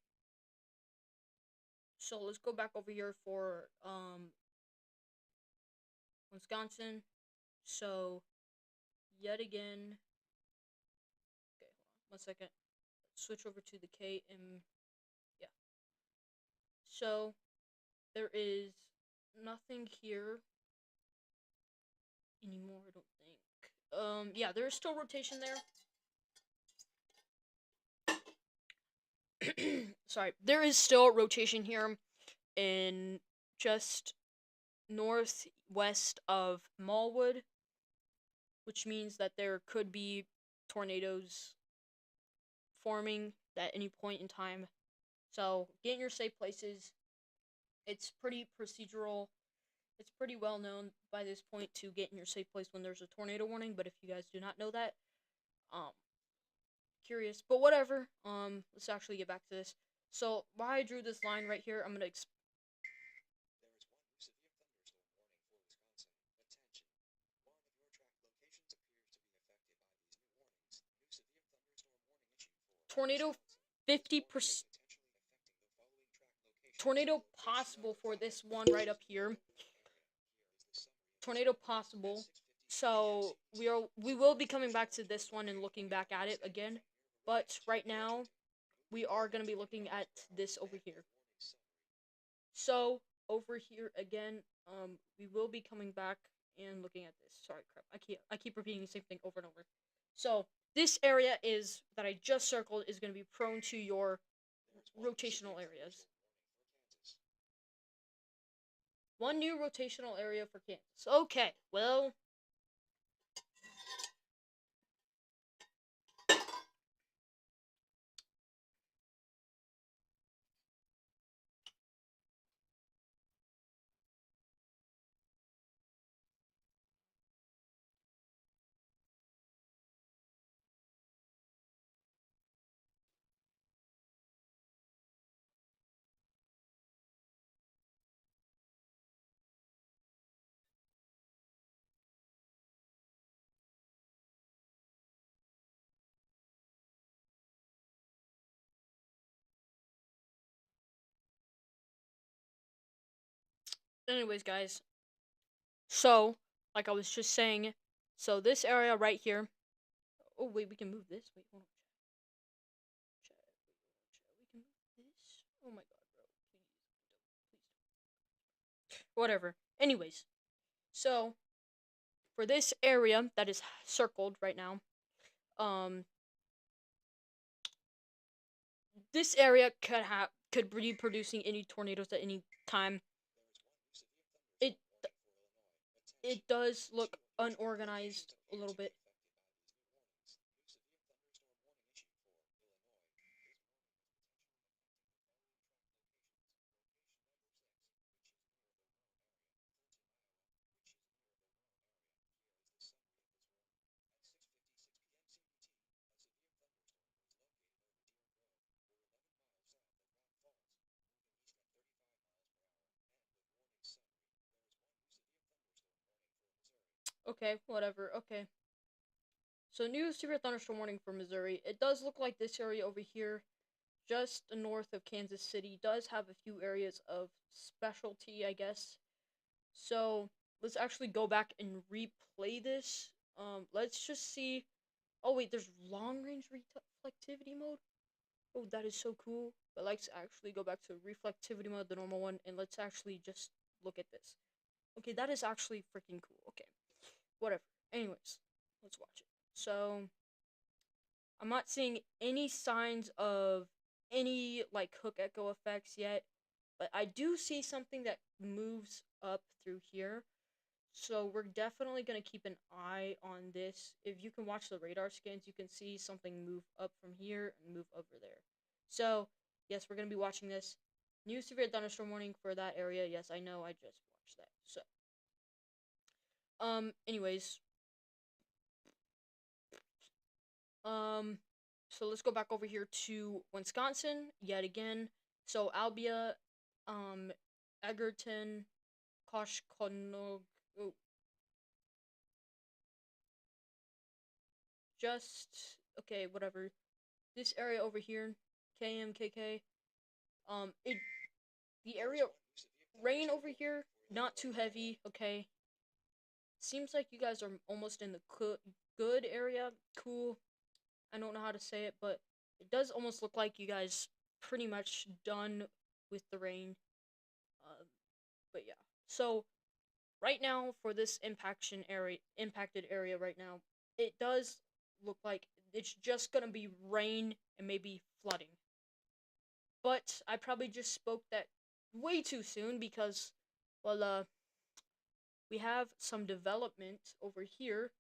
So let's go back over here for Wisconsin. So yet again. Okay, hold on 1 second. Switch over to the K and yeah. So there is nothing here anymore, I don't think. Yeah, there's still rotation there. Sorry, there is still rotation here in just northwest of Mallwood, which means that there could be tornadoes forming at any point in time. So get in your safe places. It's pretty procedural. It's pretty well known by this point to get in your safe place when there's a tornado warning, but if you guys do not know that, um, curious, but whatever. Let's actually get back to this. So why I drew this line right here, I'm gonna There is one new severe thunderstorm warning for Wisconsin. Attention. One of your track locations appears to be affected by these new warnings. New severe thunderstorm warning issued for tornado Wisconsin. This 50% warning is potentially affecting the following track locations. tornado Location of possible the for following this one right up here. area. Here is the summary of Tornado this warning. possible. At 6:56 So p.m. we will be coming back to this one and looking back at it again. But right now, we are gonna be looking at this over here. So over here again, we will be coming back and looking at this. Sorry, crap. I keep repeating the same thing over and over. So this area is that I just circled is gonna be prone to your rotational areas. One new rotational area for Kansas. Okay, well. Anyways, guys. So, like I was just saying, so this area right here. Oh wait, we can move this. Wait, hold on. Chat. We can move this. Oh my god, bro. Please don't. Whatever. Anyways, so for this area that is circled right now, this area could be producing any tornadoes at any time. It it does look unorganized a little bit. Okay, whatever. Okay. So new severe thunderstorm warning for Missouri. It does look like this area over here, just north of Kansas City, does have a few areas of specialty, I guess. So let's actually go back and replay this. Let's just see. Oh wait, there's long range reflectivity mode. Oh, that is so cool. But let's actually go back to reflectivity mode, the normal one, and let's actually just look at this. Okay, that is actually freaking cool. Okay, whatever. Anyways, let's watch it. So I'm not seeing any signs of any like hook echo effects yet, but I do see something that moves up through here. So we're definitely going to keep an eye on this. If you can watch the radar scans, you can see something move up from here and move over there. So, yes, we're going to be watching this. New severe thunderstorm warning for that area. Yes, I know, I just watched that. So, anyways, so let's go back over here to Wisconsin yet again. So Albia, Egerton, Koshkonong, oh, just okay, whatever. This area over here, KMKK, it the area rain over here, not too heavy. Okay, seems like you guys are almost in the good area. Cool. I don't know how to say it, but it does almost look like you guys pretty much done with the rain. But yeah. So right now for this impacted area right now, it does look like it's just gonna be rain and maybe flooding. But I probably just spoke that way too soon because, well, we have some development over here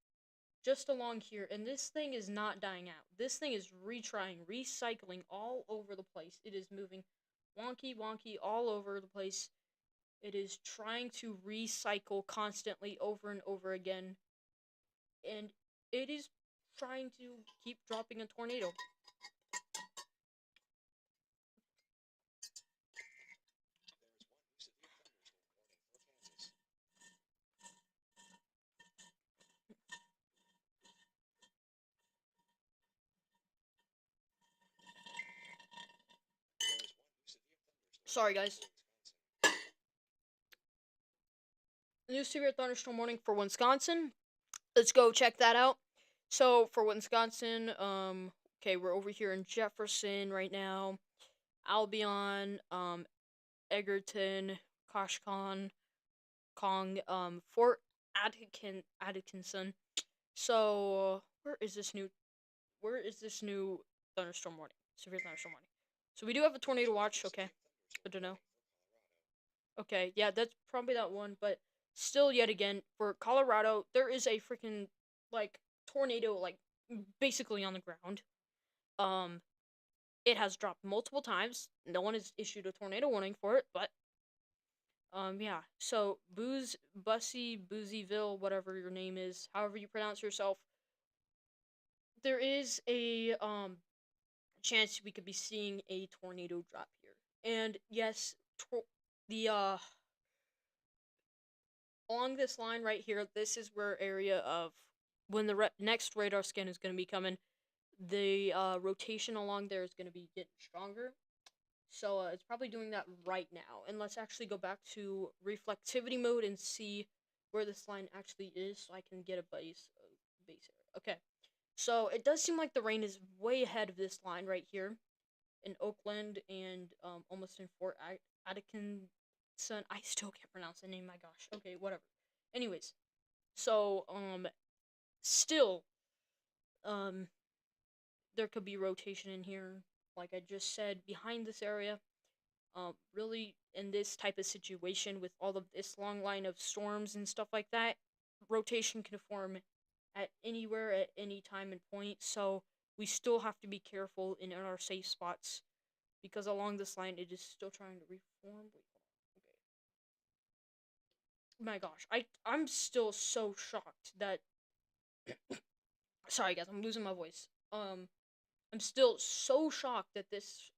just along here, and this thing is not dying out. This thing is retrying, recycling all over the place. It is moving wonky all over the place. It is trying to recycle constantly over and over again, and it is trying to keep dropping a tornado. Sorry, guys. New severe thunderstorm warning for Wisconsin. Let's go check that out. So for Wisconsin, okay, we're over here in Jefferson right now. Albion, Egerton, Koshkon, Fort Atkinson. So where is this new thunderstorm warning? Severe thunderstorm warning. So we do have a tornado watch. Okay, good to know. Okay, yeah, that's probably that one, but still, yet again, for Colorado, there is a freaking like tornado, like basically on the ground. Um, it has dropped multiple times. No one has issued a tornado warning for it, but yeah. So Boozyville, whatever your name is, however you pronounce yourself, there is a chance we could be seeing a tornado drop here. And yes, the along this line right here, this is where area of when the next radar scan is going to be coming. The rotation along there is going to be getting stronger. So it's probably doing that right now. And let's actually go back to reflectivity mode and see where this line actually is, so I can get a base area. Okay. So it does seem like the rain is way ahead of this line right here in Oakland and almost in Fort Atkinson. I still can't pronounce the name. My gosh. Okay, whatever. Anyways, so still there could be rotation in here, like I just said, behind this area. Really, in this type of situation with all of this long line of storms and stuff like that, rotation can form at anywhere at any time and point. So we still have to be careful in our safe spots because along this line it is still trying to reform. Wait, hold on. Okay. My gosh, I'm still so shocked that. Sorry, guys, I'm losing my voice. I'm still so shocked that this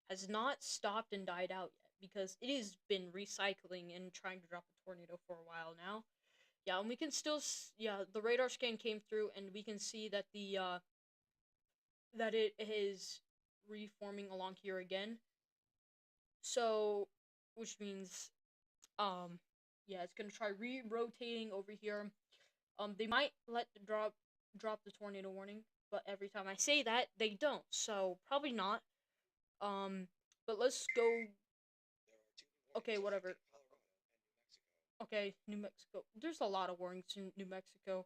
has not stopped and died out yet because it has been recycling and trying to drop a tornado for a while now. Yeah, and we can still yeah, the radar scan came through and we can see that the that it is reforming along here again. So, which means yeah, it's going to try re-rotating over here. They might let the drop the tornado warning, but every time I say that, they don't. So, probably not. But let's go. Okay, whatever. Okay, New Mexico. There's a lot of warnings in New Mexico.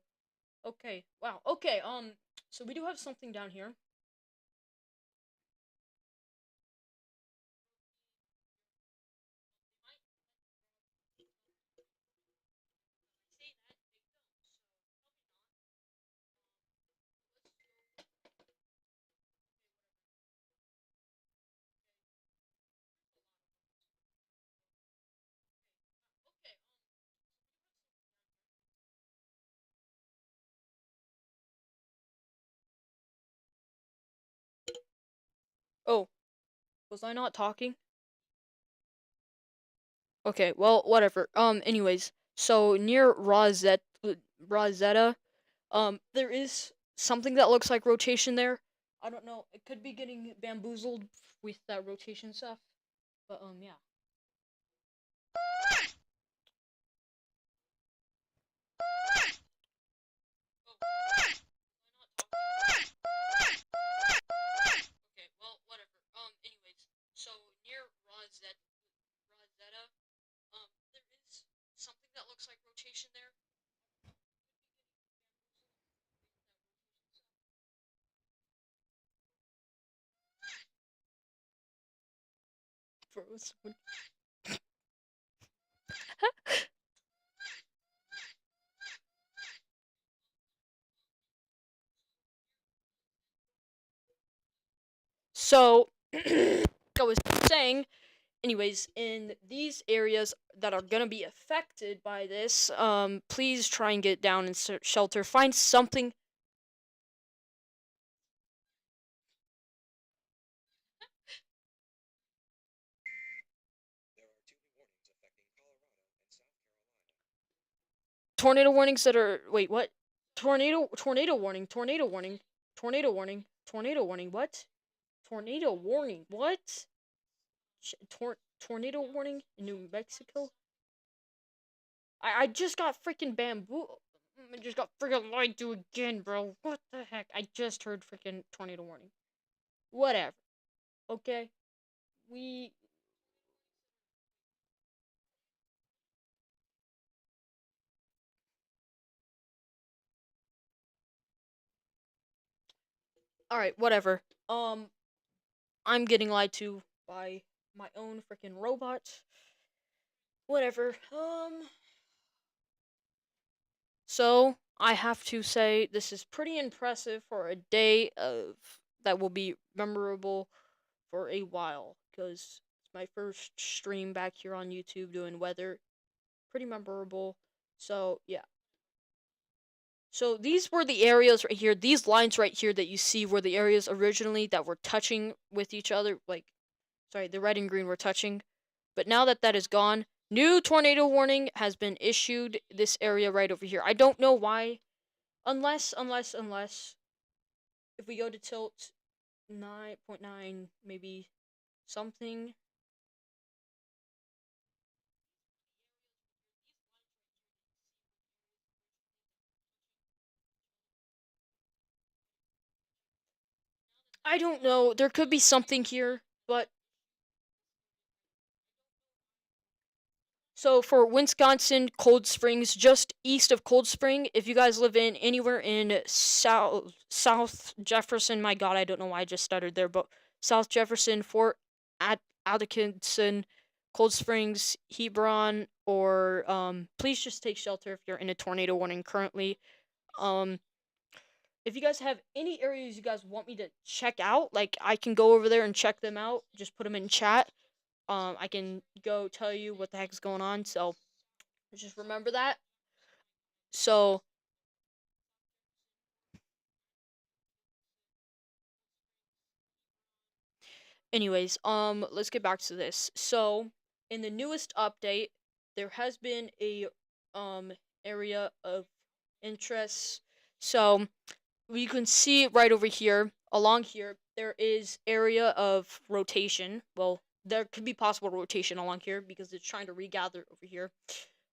Okay, wow. Okay, so we do have something down here. Oh, was I not talking? Okay, well, whatever. Anyways, so near Rosetta, there is something that looks like rotation there. I don't know. It could be getting bamboozled with that rotation stuff, but yeah. Okay, well, whatever. Anyways, so near Rosetta, there is something that looks like rotation there. Frozen. So, I was saying, anyways, in these areas that are gonna be affected by this, please try and get down and shelter. Find something. There are 2 new warnings affecting Colorado and South Carolina. Tornado warnings that are. Wait, what? Tornado warning. Tornado warning. Tornado warning. Tornado warning. What? Tornado warning. What? tornado warning in New Mexico. I just got freaking bamboo. I just got freaking lied to again, bro. What the heck? I just heard freaking tornado warning. Whatever. Okay. We. Alright, whatever. I'm getting lied to by my own freaking robot. Whatever. So, I have to say, this is pretty impressive for a day of that will be memorable for a while, because it's my first stream back here on YouTube doing weather. Pretty memorable. So, yeah. So, these were the areas right here. These lines right here that you see were the areas originally that were touching with each other. Like, sorry, the red and green were touching. But now that that is gone, new tornado warning has been issued this area right over here. I don't know why. Unless if we go to tilt 9.9 maybe something. I don't know. There could be something here, but so for Wisconsin, Cold Springs, just east of Cold Spring, if you guys live in anywhere in South Jefferson, my God, I don't know why I just stuttered there, but South Jefferson, Fort Atkinson, Cold Springs, Hebron, or please just take shelter if you're in a tornado warning currently. Um, if you guys have any areas you guys want me to check out, like I can go over there and check them out. Just put them in chat. I can go tell you what the heck is going on. So just remember that. So, anyways, let's get back to this. So, in the newest update, there has been a um area of interest. So, you can see right over here, along here, there is area of rotation. Well, there could be possible rotation along here because it's trying to regather over here.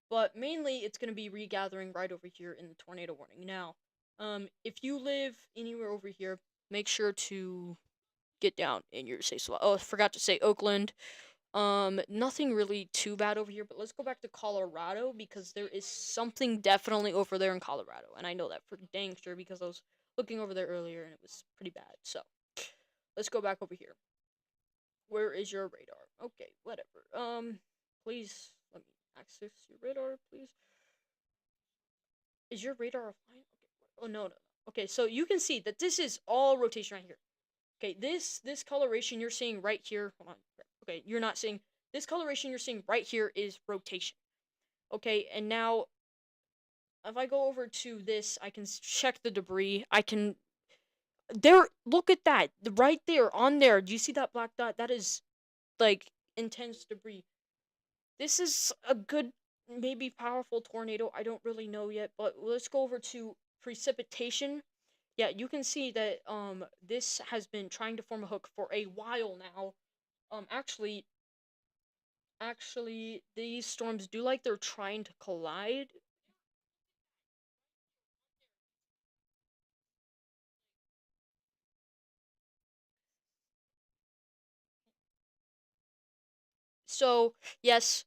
But mainly, it's going to be regathering right over here in the tornado warning. Now, if you live anywhere over here, make sure to get down in your safe spot. Oh, I forgot to say Oakland. Nothing really too bad over here, but let's go back to Colorado because there is something definitely over there in Colorado, and I know that for dang sure because I was looking over there earlier and it was pretty bad. So, let's go back over here. Where is your radar? Okay, whatever. Please let me access your radar, please. Is your radar offline? Okay. Oh no, no, no. Okay, so you can see that this is all rotation right here. Okay, this coloration you're seeing right here. Hold on. Okay, you're not seeing this coloration you're seeing right here is rotation. Okay, and now if I go over to this, I can check the debris. I can there. Look at that right there on there. Do you see that black dot? That is like intense debris. This is a good, maybe powerful tornado. I don't really know yet, but let's go over to precipitation. Yeah, you can see that this has been trying to form a hook for a while now. Actually, these storms do like they're trying to collide. So yes,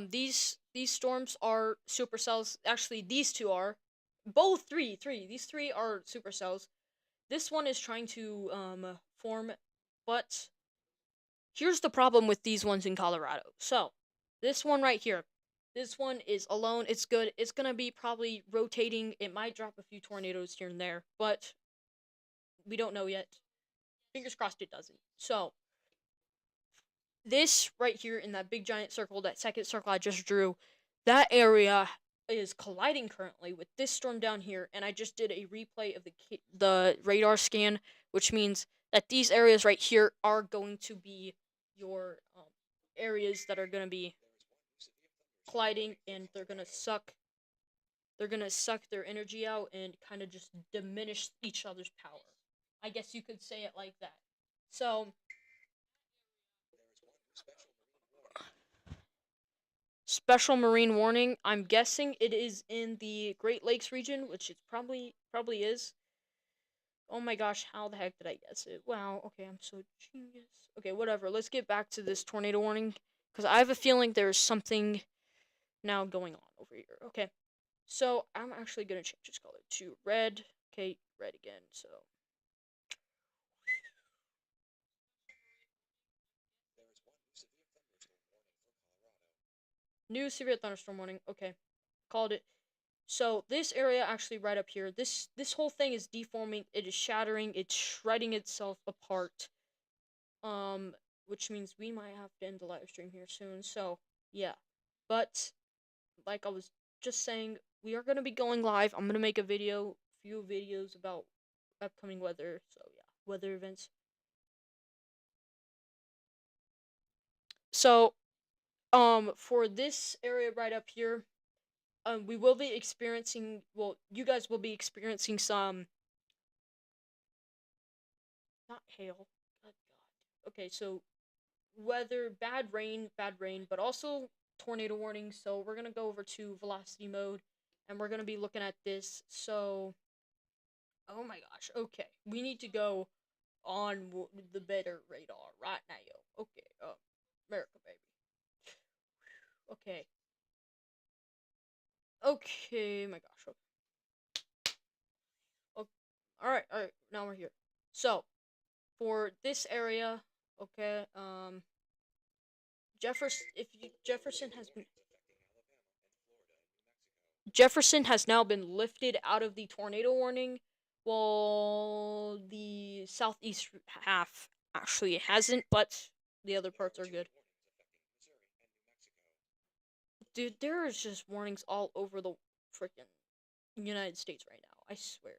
these storms are supercells. Actually, these two are, both three. These three are supercells. This one is trying to form, but here's the problem with these ones in Colorado. So this one right here, this one is alone. It's good. It's gonna be probably rotating. It might drop a few tornadoes here and there, but we don't know yet. Fingers crossed it doesn't. So this right here in that big giant circle, that second circle I just drew, that area is colliding currently with this storm down here, and I just did a replay of the radar scan, which means that these areas right here are going to be your areas that are going to be colliding, and they're going to suck. They're going to suck their energy out and kind of just diminish each other's power. I guess you could say it like that. So special marine warning. I'm guessing it is in the Great Lakes region, which it probably is. Oh my gosh, how the heck did I guess it? Wow, okay, I'm so genius. Okay, whatever. Let's get back to this tornado warning because I have a feeling there's something now going on over here. Okay. So, I'm actually going to change its color to red. Okay, red again. So, There is one new severe thunderstorm warning for Colorado. new severe thunderstorm warning. Okay. Called it. So this area actually right up here, this whole thing is deforming, it is shattering, it's shredding itself apart. Which means we might have to end the live stream here soon. So, yeah. But like I was just saying, we are going to be going live. I'm going to make a few videos about upcoming weather. So, yeah, weather events. So, for this area right up here, we will be experiencing, well, you guys will be experiencing some, not hail, good god. Okay, so weather, bad rain, but also tornado warning. So we're gonna go over to velocity mode, and we're gonna be looking at this. So, oh my gosh, okay, we need to go on the better radar right now, yo. Okay, America, baby. Okay, okay, my gosh. Okay. Okay. All right. Now we're here. So for this area, okay, Jefferson has been Jefferson has now been lifted out of the tornado warning, while the southeast half actually hasn't, but the other parts are good. Dude, there is just warnings all over the freaking United States right now. I swear.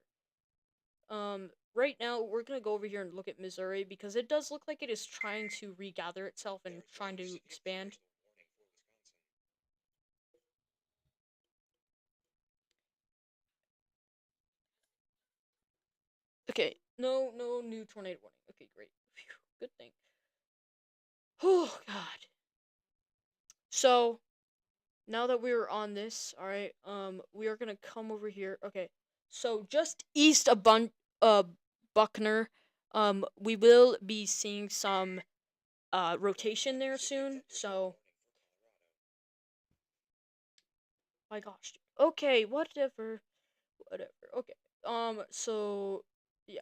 Right now we're gonna go over here and look at Missouri because it does look like it is trying to regather itself and trying to expand. Okay, no new tornado warning. Okay, great. Phew, good thing. Oh God. So now that we're on this, all right, we are gonna come over here. Okay, so just east of Buckner, we will be seeing some rotation there soon. So, my gosh. Okay, whatever. Okay. So yeah.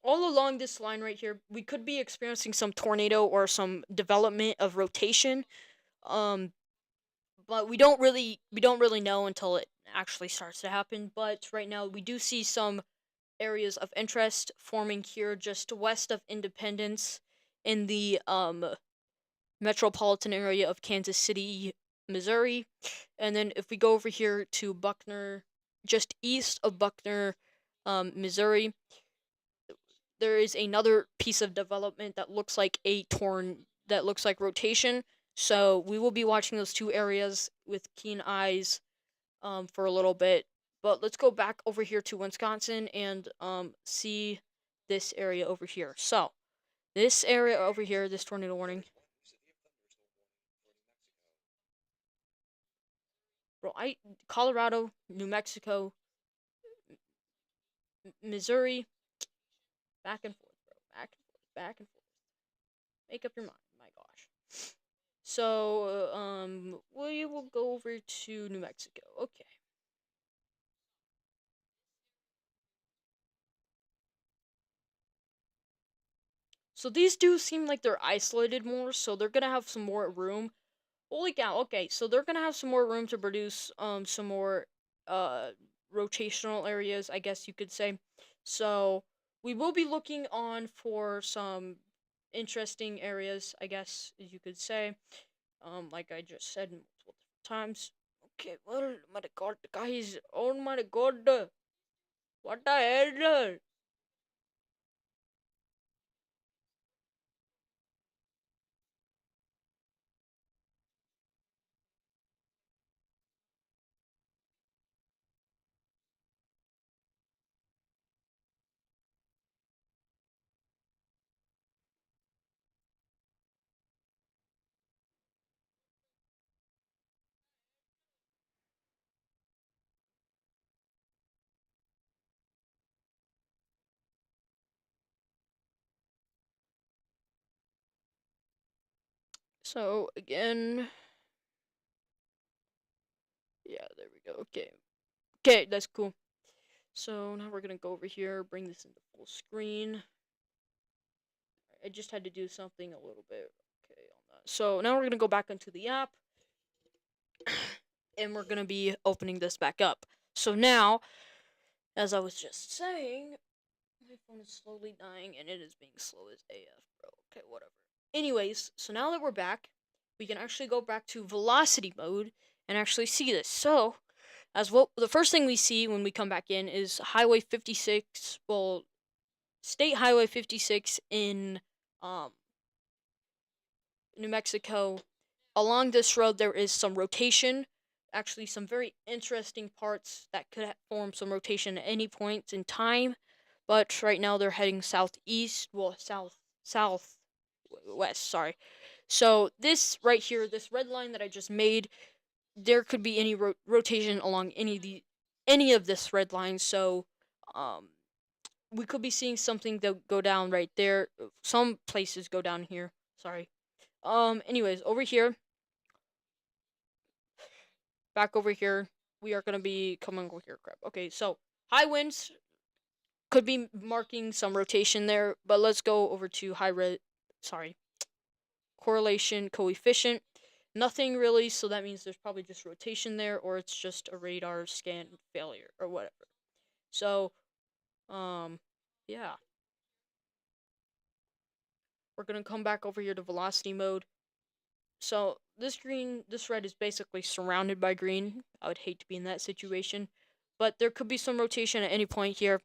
All along this line right here, we could be experiencing some tornado or some development of rotation. Um, but we don't really know until it actually starts to happen. But right now, we do see some areas of interest forming here just west of Independence in the metropolitan area of Kansas City, Missouri. And then if we go over here to Buckner, just east of Buckner, Missouri, there is another piece of development that looks like that looks like rotation. So we will be watching those two areas with keen eyes for a little bit. But let's go back over here to Wisconsin and see this area over here. So this area over here, this tornado warning. Bro, Colorado, New Mexico, Missouri, back and forth, bro, back and forth, back and forth. Make up your mind. My gosh. So, we will go over to New Mexico. Okay. So these do seem like they're isolated more, so they're gonna have some more room. Holy cow! Okay, so they're gonna have some more room to produce some more uh rotational areas, I guess you could say. So we will be looking on for some interesting areas, I guess you could say. Like I just said multiple times. Okay, well, my god, guys, oh my god, what the hell? So again, yeah, there we go. Okay. Okay, that's cool. So now we're gonna go over here, bring this into full screen. I just had to do something a little bit okay on that. So now we're gonna go back into the app, and we're gonna be opening this back up. So now, as I was just saying, my phone is slowly dying, and it is being slow as AF, bro. Okay, whatever. Anyways, so now that we're back, we can actually go back to velocity mode and actually see this. So, as well, the first thing we see when we come back in is Highway 56. Well, State Highway 56 in um New Mexico. Along this road, there is some rotation. Actually, some very interesting parts that could form some rotation at any point in time. But right now, they're heading southeast. Well, southwest. Sorry. So this right here, this red line that I just made, there could be any rotation along any of this red line. So, um, we could be seeing something that go down right there. Some places go down here. Sorry. Anyways, over here, back over here, we are gonna be coming over here. Crap. Okay, so high winds could be marking some rotation there, but let's go over to sorry, correlation coefficient. Nothing really, so that means there's probably just rotation there, or it's just a radar scan failure or whatever. So, yeah, we're gonna come back over here to velocity mode. So this red is basically surrounded by green. I would hate to be in that situation, but there could be some rotation at any point here,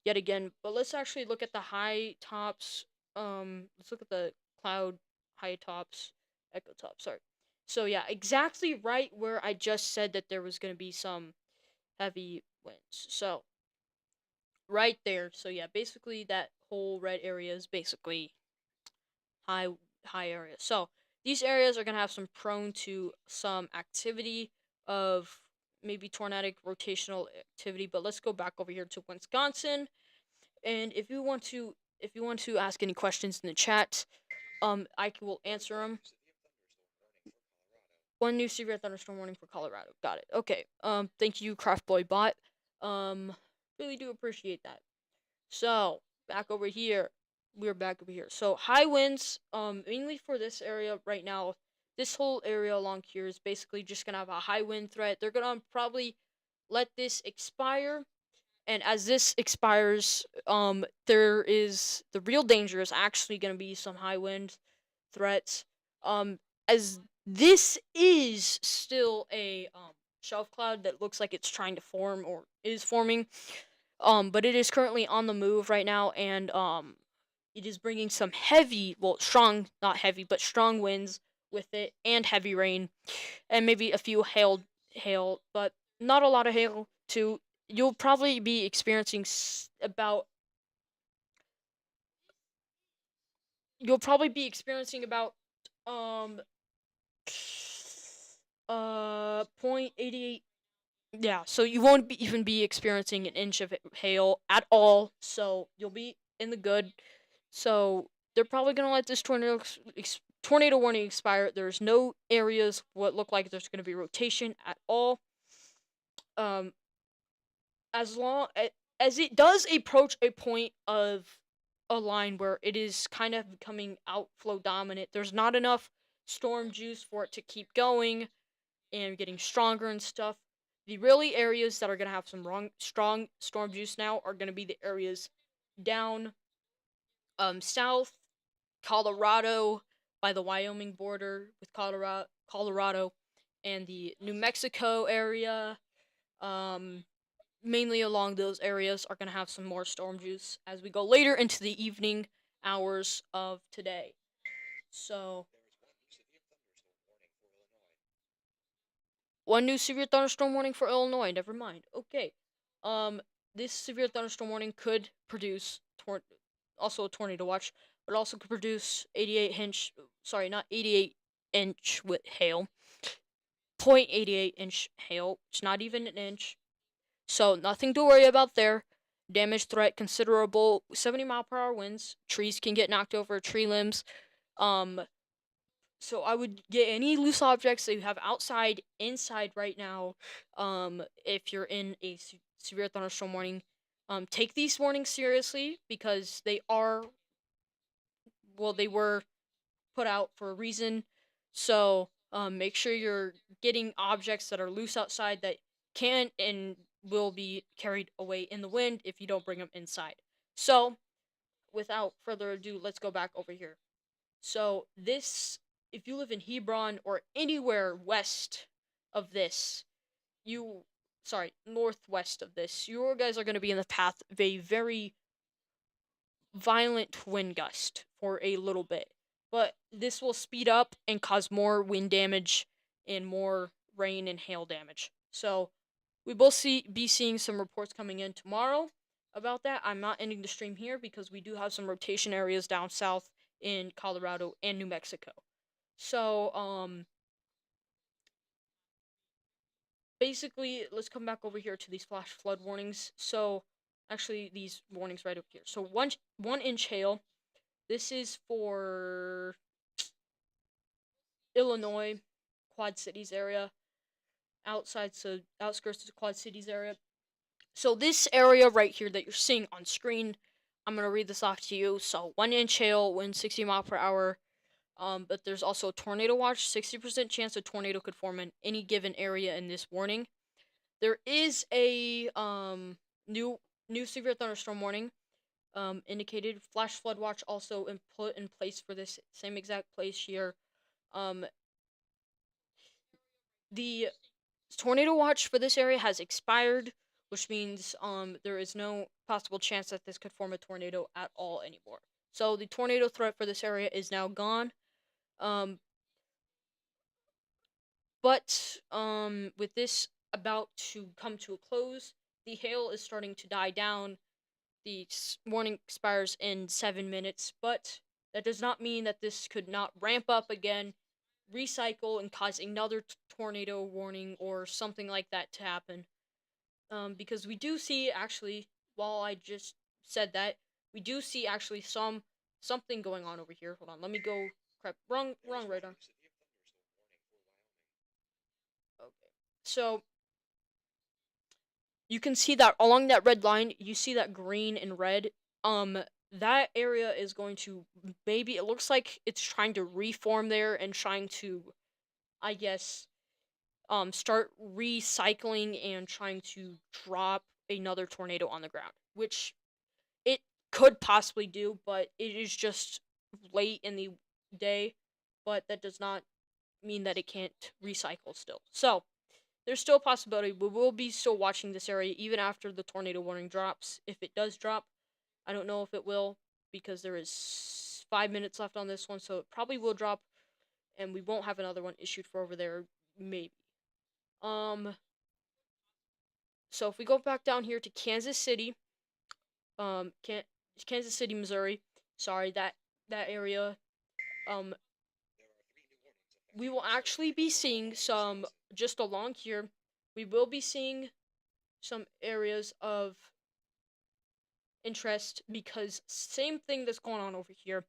yet again. But let's actually look at the high tops. Let's look at the cloud high tops, echo tops. Sorry. So yeah, exactly right where I just said that there was gonna be some heavy winds. So right there. So yeah, basically that whole red area is basically high high area. So these areas are gonna have some prone to some activity of maybe tornadic rotational activity. But let's go back over here to Wisconsin, and if you want to ask any questions in the chat, I will answer them. One new severe thunderstorm warning for Colorado. Got it. Okay. Thank you, Craftboy Bot. Really do appreciate that. So back over here, we're back over here. So high winds, mainly for this area right now. This whole area along here is basically just gonna have a high wind threat. They're gonna probably let this expire, and as this expires, there is the real danger is actually gonna be some high wind threats. As this is still a shelf cloud that looks like it's trying to form or is forming. But it is currently on the move right now, and it is bringing some heavy, well, strong, not heavy, but strong winds with it, and heavy rain, and maybe a few hail, but not a lot of hail. Too, you'll probably be experiencing about. You'll probably be experiencing about um 0.88. Yeah, so you won't even be experiencing an inch of hail at all. So you'll be in the good. So they're probably gonna let this tornado warning expire. There's no areas what look like there's gonna be rotation at all. Um, as long as it does approach a point of a line where it is kind of becoming outflow dominant, there's not enough storm juice for it to keep going and getting stronger and stuff. The really areas that are gonna have some strong storm juice now are gonna be the areas down south Colorado by the Wyoming border with Colorado and the New Mexico area. Um Mainly along those areas are gonna have some more storm juice as we go later into the evening hours of today. So one new severe thunderstorm warning for Illinois. Never mind. Okay. Um, this severe thunderstorm warning could produce also a tornado watch, but also could produce 88 inch. Sorry, not 88-inch with hail. 0.88-inch hail. It's not even an inch. So nothing to worry about there. Damage threat considerable. 70-mile-per-hour winds. Trees can get knocked over. Tree limbs. Um, So I would get any loose objects that you have outside, inside right now. If you're in a severe thunderstorm warning, take these warnings seriously because they were put out for a reason. So make sure you're getting objects that are loose outside that can and will be carried away in the wind if you don't bring them inside. So without further ado, let's go back over here. So this, if you live in Hebron or anywhere west of this, northwest of this, you guys are going to be in the path of a very violent wind gust for a little bit. But this will speed up and cause more wind damage and more rain and hail damage. So we will be seeing some reports coming in tomorrow about that. I'm not ending the stream here because we do have some rotation areas down south in Colorado and New Mexico. So basically let's come back over here to these flash flood warnings. So actually these warnings right up here. So 1 inch hail. This is for Illinois, Quad Cities area, outskirts of the Quad Cities area. So this area right here that you're seeing on screen, I'm gonna read this off to you. So 1 inch hail, wind 60 mile per hour. But there's also a tornado watch. 60% chance a tornado could form in any given area in this warning. There is a new severe thunderstorm warning. Indicated flash flood watch also put in place for this same exact place here. The tornado watch for this area has expired, which means there is no possible chance that this could form a tornado at all anymore. So the tornado threat for this area is now gone. But with this about to come to a close, the hail is starting to die down. The warning expires in 7 minutes, but that does not mean that this could not ramp up again, recycle, and cause another tornado warning or something like that to happen. Because we do see actually, while I just said that, we do see actually something going on over here. Hold on, let me go. Crap, wrong radar. Okay, so you can see that along that red line, you see that green and red. That area is going to maybe it looks like it's trying to reform there and trying to, I guess, start recycling and trying to drop another tornado on the ground, which it could possibly do, but it is just late in the day. But that does not mean that it can't recycle still. So there's still a possibility. We will be still watching this area even after the tornado warning drops. If it does drop, I don't know if it will because there is 5 minutes left on this one, so it probably will drop, and we won't have another one issued for over there, maybe. So if we go back down here to Kansas City, Kansas City, Missouri. Sorry, that area. We will actually be seeing some just along here. We will be seeing some areas of interest because same thing that's going on over here.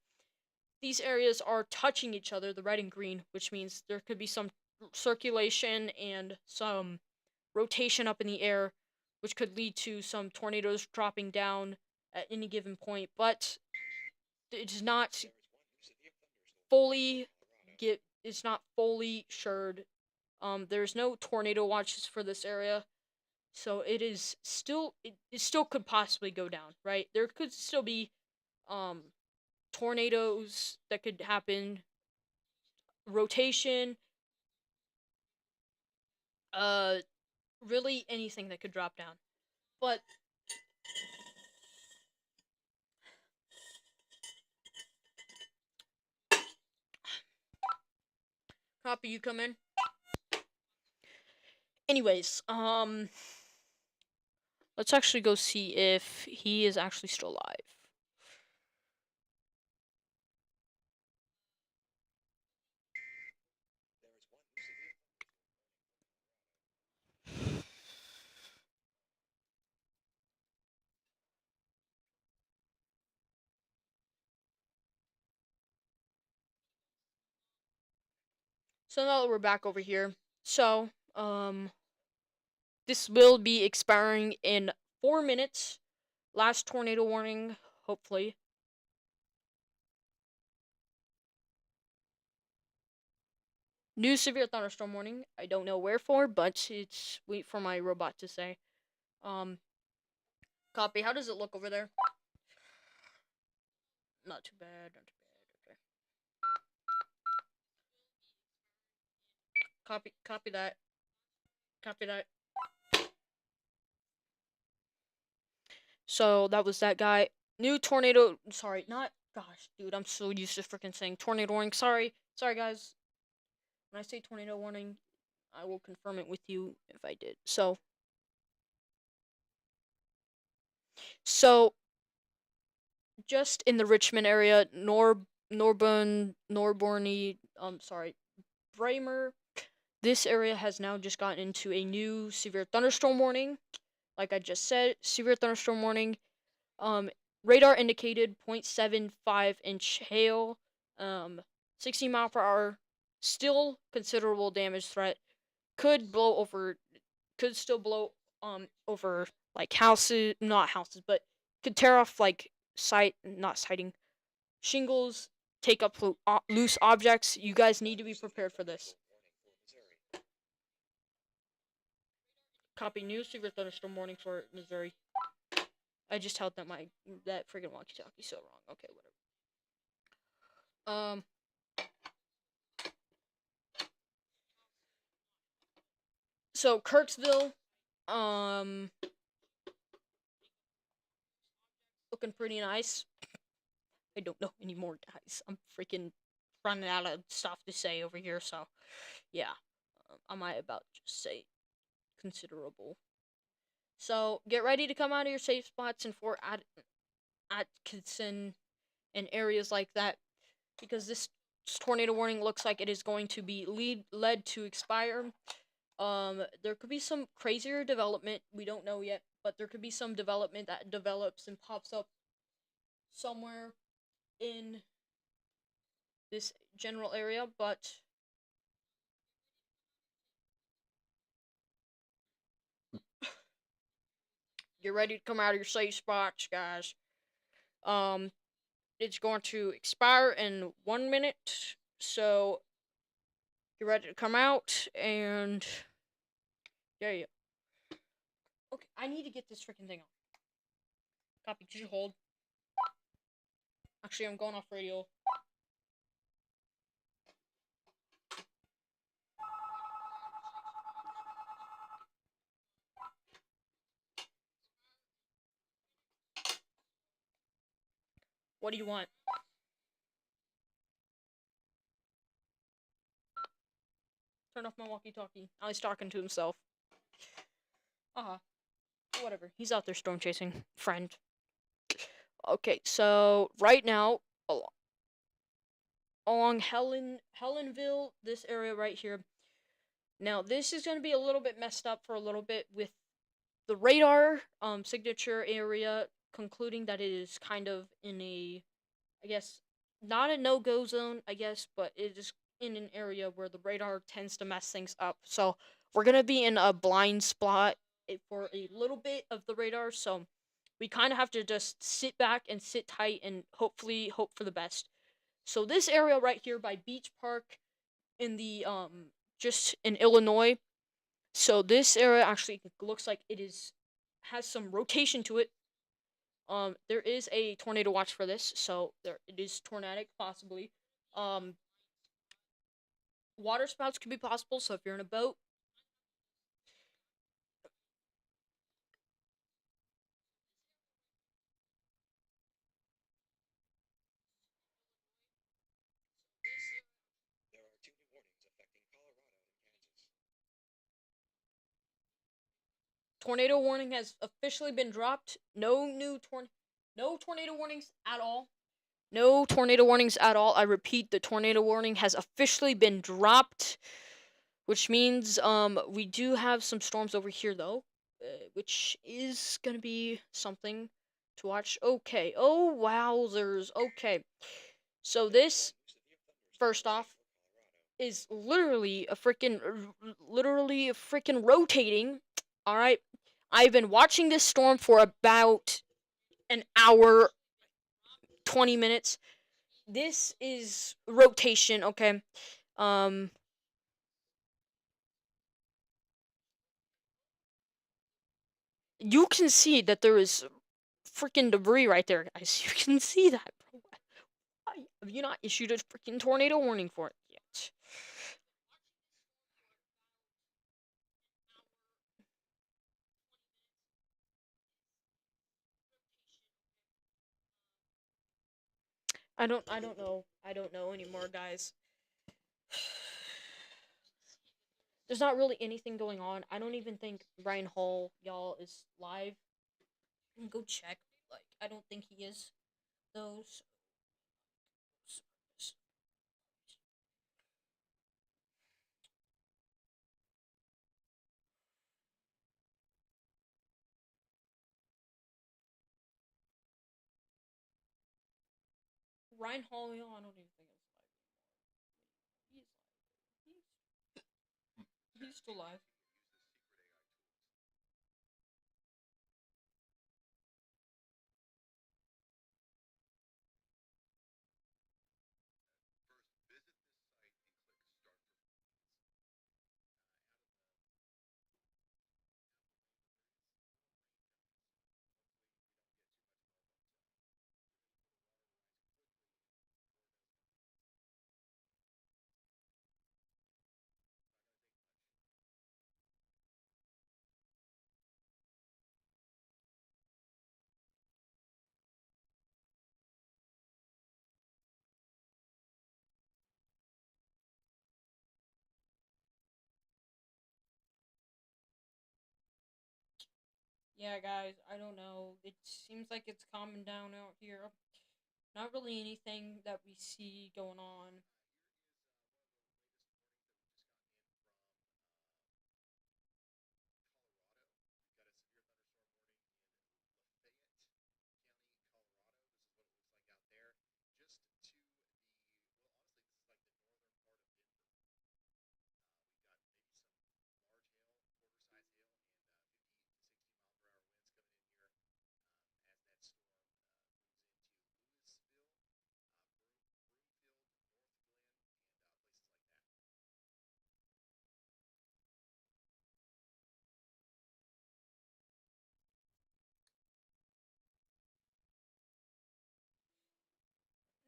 These areas are touching each other, the red and green, which means there could be some circulation and some rotation up in the air, which could lead to some tornadoes dropping down at any given point. But it is not fully it's not fully assured. There's no tornado watches for this area. So it still could possibly go down, right? There could still be tornadoes that could happen, rotation, uh really anything that could drop down. But copy, you come in. Anyways, let's actually go see if he is actually still alive. So now that we're back over here, so this will be expiring in 4 minutes. Last tornado warning, hopefully. New severe thunderstorm warning. I don't know where for, but it's wait for my robot to say. Copy. How does it look over there? Not too bad. Not too bad. Okay. Copy that. Copy that. So that was that guy. New tornado. Sorry, not. Gosh, dude, I'm so used to freaking saying tornado warning. Sorry, guys. When I say tornado warning, I will confirm it with you if I did. So just in the Richmond area, Norborny, sorry, Bremer. This area has now just gotten into a new severe thunderstorm warning. Like I just said, severe thunderstorm warning. Radar indicated 0.75-inch hail, 60 mile per hour. Still considerable damage threat. Could still blow over like houses, not houses, but could tear off like not sighting, shingles, take up loose objects. You guys need to be prepared for this. Copy new severe thunderstorm warning for Missouri. I just held that friggin' walkie-talkie so wrong. Okay, whatever. So Kirksville, looking pretty nice. I don't know anymore, guys. I'm freaking running out of stuff to say over here, so yeah. I might about just say considerable. So get ready to come out of your safe spots in Fort Atkinson and areas like that, because this tornado warning looks like it is going to be led to expire. There could be some crazier development. We don't know yet, but there could be some development that develops and pops up somewhere in this general area, but get ready to come out of your safe spots, guys. It's going to expire in 1 minute, so get ready to come out, and yeah. Okay, I need to get this freaking thing on. Copy, could you hold? Actually, I'm going off radio. What do you want? Turn off my walkie-talkie. Now he's talking to himself. Whatever. He's out there storm chasing. Friend. Okay, so right now, along Helenville, this area right here. Now, this is going to be a little bit messed up for a little bit with the radar signature area concluding that it is kind of in a, I guess, not a no-go zone, I guess, but it is in an area where the radar tends to mess things up. So we're going to be in a blind spot for a little bit of the radar, so we kind of have to just sit back and sit tight and hopefully hope for the best. So this area right here by Beach Park in the just in Illinois. So this area actually looks like has some rotation to it. There is a tornado watch for this, so it is tornadic possibly. Water spouts could be possible, so if you're in a boat, There are 2 new warnings affecting Colorado and Kansas. tornado warning has officially been dropped. No tornado warnings at all. No tornado warnings at all. I repeat, the tornado warning has officially been dropped, which means we do have some storms over here though, which is gonna be something to watch. Okay. Oh wowzers. Okay. So this, first off, is literally a freaking rotating. All right, I've been watching this storm for about an hour, 20 minutes. This is rotation, okay? Um, you can see that there is freaking debris right there, guys. You can see that, bro. Why have you not issued a freaking tornado warning for it yet? I don't know. I don't know anymore, guys. There's not really anything going on. I don't even think Ryan Hall, y'all, is live. Go check. Like, I don't think he is. Those. Ryan Hall, y'all, I don't even think is live anymore. He's live. He's still live. Yeah, guys, I don't know. It seems like it's calming down out here. Not really anything that we see going on.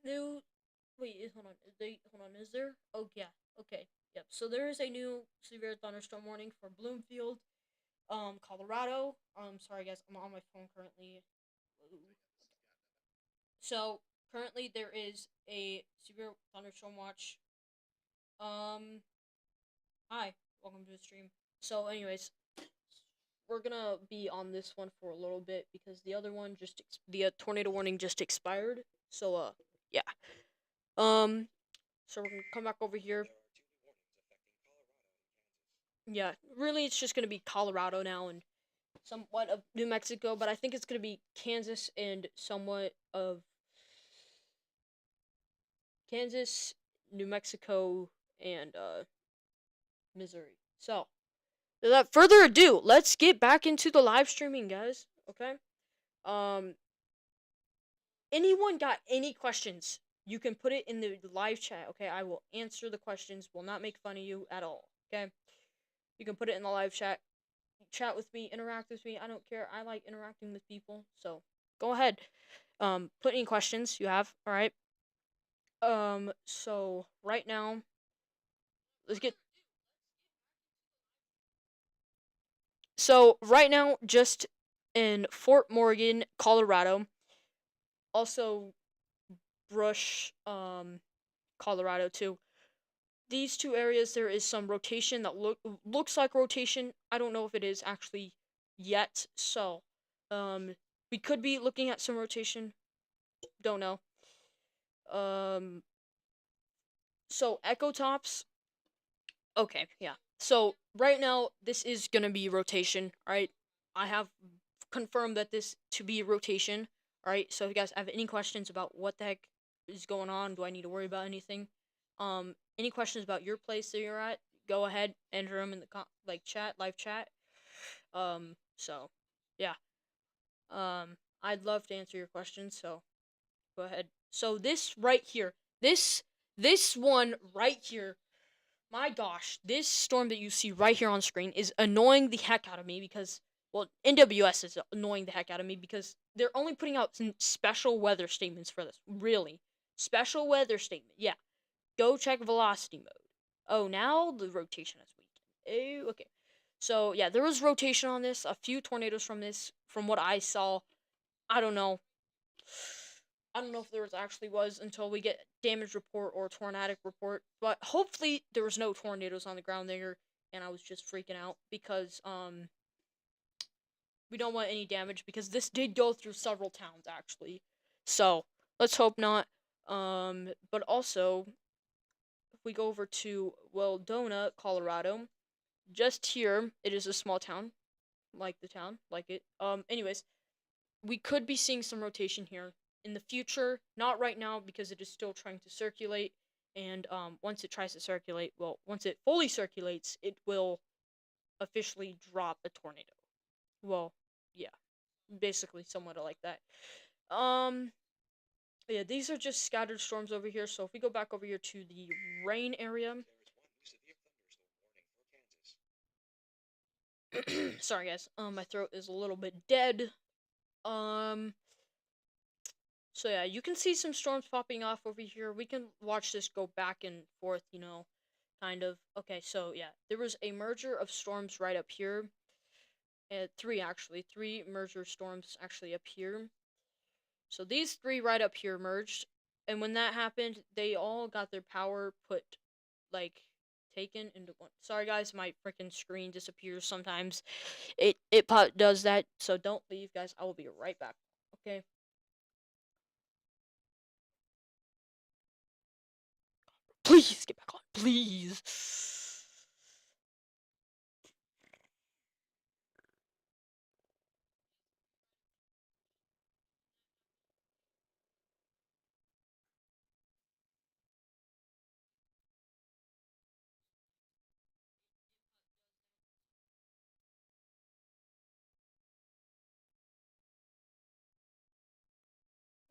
New. Wait, hold on. Hold on. Is there? Oh yeah. Okay. Yep. So there is a new severe thunderstorm warning for Bloomfield, Colorado. Sorry guys, I'm on my phone currently. So currently there is a severe thunderstorm watch. Um, Hi, welcome to the stream. So, anyways, we're gonna be on this one for a little bit because the other one the tornado warning just expired. So, yeah. Um, so we're gonna come back over here. Yeah, really, it's just gonna be Colorado now and somewhat of New Mexico, but I think it's gonna be Kansas and somewhat of Kansas, New Mexico, and Missouri. So, without further ado, let's get back into the live streaming, guys. Okay. Um, anyone got any questions? You can put it in the live chat. Okay, I will answer the questions. Will not make fun of you at all. Okay, you can put it in the live chat. Chat with me, interact with me. I don't care. I like interacting with people. So go ahead. Put any questions you have. All right. So right now, let's get. So right now, just in Fort Morgan, Colorado. Also, Brush, Colorado too. These two areas, there is some rotation that looks like rotation. I don't know if it is actually yet. So, we could be looking at some rotation. Don't know. Um, so Echo Tops. Okay, yeah. So right now, this is gonna be rotation. All right, I have confirmed that this to be rotation. All right. So if you guys have any questions about what the heck is going on, do I need to worry about anything? Any questions about your place that you're at, go ahead, enter them in the live chat. So yeah. I'd love to answer your questions, so go ahead. So this right here, this one right here, my gosh, this storm that you see right here on screen is annoying the heck out of me because, well, NWS is annoying the heck out of me because they're only putting out some special weather statements for this. Really, special weather statement. Yeah, go check velocity mode. Oh, now the rotation has weakened. Oh, okay. So yeah, there was rotation on this. A few tornadoes from this, from what I saw. I don't know. I don't know if there actually was until we get damage report or tornadic report, but hopefully there was no tornadoes on the ground there, and I was just freaking out because we don't want any damage because this did go through several towns actually, so let's hope not. But also if we go over to Weldona, Colorado, just here it is a small town, like the town, like it. Anyways, we could be seeing some rotation here in the future. Not right now because it is still trying to circulate. And once it tries to circulate, well, once it fully circulates, it will officially drop a tornado. Well, yeah, basically somewhat like that. Um, yeah, these are just scattered storms over here. So if we go back over here to the rain area, There is one severe thunderstorm warning for Kansas. sorry guys, my throat is a little bit dead. Um, So yeah, you can see some storms popping off over here. We can watch this go back and forth, kind of. Okay, so yeah, there was a merger of storms right up here. Three merger storms actually up here. So these three right up here merged, and when that happened, they all got their power put, like, taken into one. Sorry guys, my freaking screen disappears sometimes. It does that, so don't leave, guys. I will be right back. Okay. Please get back on, please.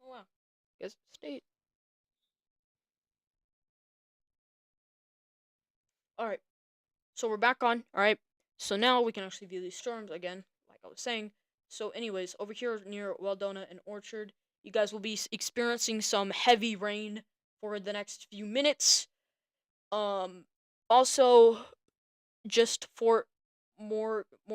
Oh wow. Guess state. Alright. So we're back on. Alright. So now we can actually view these storms again, like I was saying. So anyways, over here near Weldona and Orchard, you guys will be experiencing some heavy rain for the next few minutes. Also, just Fort Morgan,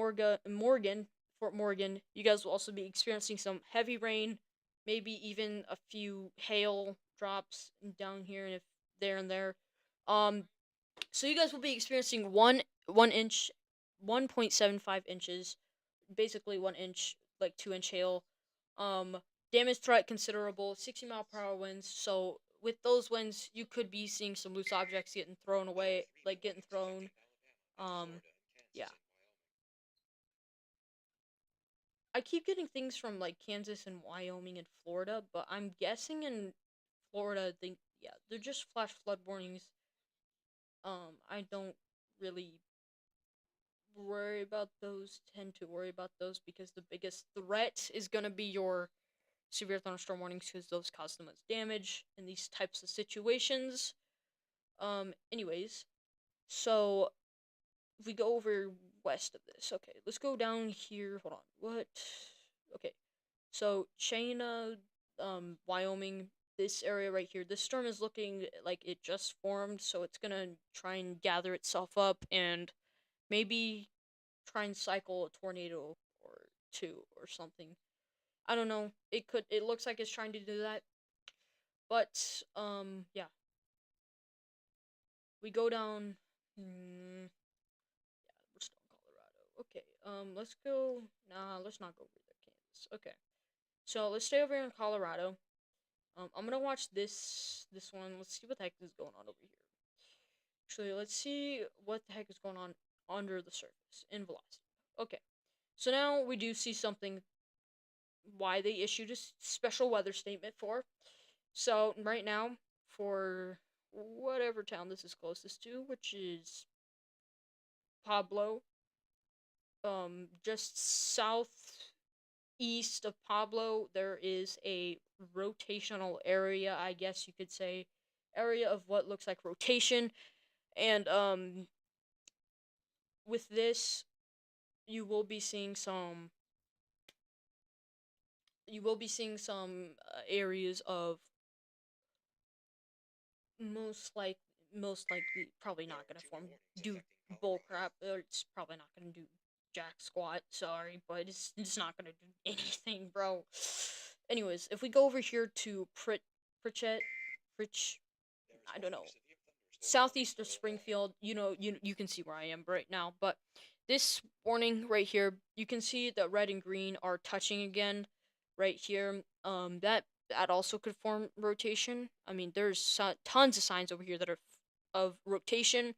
you guys will also be experiencing some heavy rain, maybe even a few hail drops down here and if there and there. Um, so you guys will be experiencing 1 inch, 1.75 inches, basically 1 inch, like 2 inch hail. Um, Damage threat considerable, 60-mile-per-hour winds. So with those winds, you could be seeing some loose objects getting thrown away, like getting thrown. Um, yeah. I keep getting things from like Kansas and Wyoming and Florida, but I'm guessing in Florida, yeah, they're just flash flood warnings. I don't really tend to worry about those because the biggest threat is gonna be your severe thunderstorm warnings because those cause the most damage in these types of situations. Anyways, so if we go over west of this, okay, let's go down here. Hold on, what? Okay, so China, Wyoming, this area right here, this storm is looking like it just formed, so it's gonna try and gather itself up and maybe try and cycle a tornado or two or something. I don't know. It looks like it's trying to do that. But yeah. We go down yeah, we're still in Colorado. Okay. Let's not go over there, Kansas. Okay. So, let's stay over here in Colorado. I'm going to watch this one. Let's see what the heck is going on over here. Actually, let's see what the heck is going on under the surface in velocity. Okay. So now we do see something why they issued a special weather statement for. So right now, for whatever town this is closest to, which is Pablo. Just southeast of Pablo, there is a rotational area, I guess you could say, area of what looks like rotation, and with this, you will be seeing some. You will be seeing some areas of most like most likely probably There not are gonna two new form warnings do affecting bull Colorado. crap. Or it's probably not gonna do jack squat. Sorry, but it's not gonna do anything, bro. Anyways, if we go over here to Pritchett, Pritch, There is I one don't new know, severe thunderstorm warning southeast for of Illinois. Springfield. You can see where I am right now. But this warning right here, you can see that red and green are touching again, right here. That also could form rotation. I mean, there's tons of signs over here that are of rotation,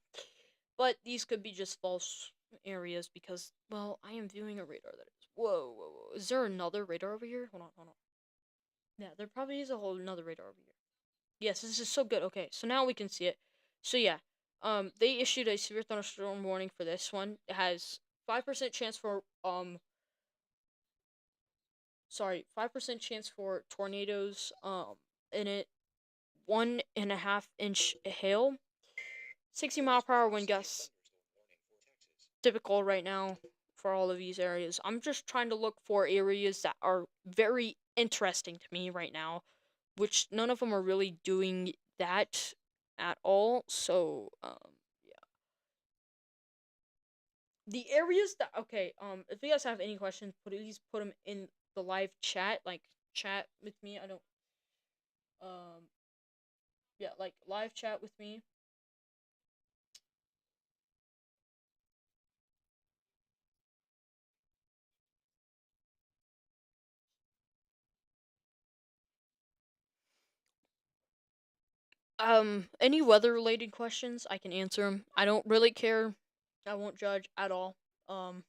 but these could be just false areas because, well, I am viewing a radar that is. Whoa, whoa, whoa! Is there another radar over here? Hold on, hold on. Yeah, there probably is a whole another radar over here. Yes, this is so good. Okay, so now we can see it. So yeah, they issued a severe thunderstorm warning for this one. It has 5% chance for 5% chance for tornadoes. In it, 1.5 inch hail, 60-mile-per-hour There is wind one new severe gusts. thunderstorm warning for Texas. Typical right now for all of these areas. I'm just trying to look for areas that are very interesting to me right now, which none of them are really doing that at all. So, yeah. The areas that okay, if you guys have any questions, please put them in the live chat, like chat with me. I don't um yeah, like live chat with me. Any weather related questions, I can answer them. I don't really care. I won't judge at all. Um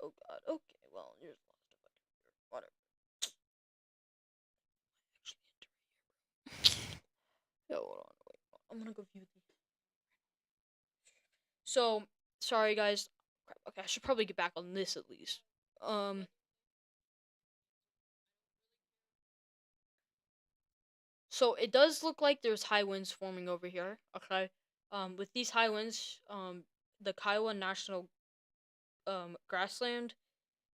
oh god. Okay, well, here's a lot of stuff I can do. Whatever. Actually enter. Yo, hold on. Wait. I'm gonna go view the. So, sorry guys. Crap, okay, I should probably get back on this at least. Um So it does look like there's high winds forming over here. Okay. With these high winds, the Kiowa National grassland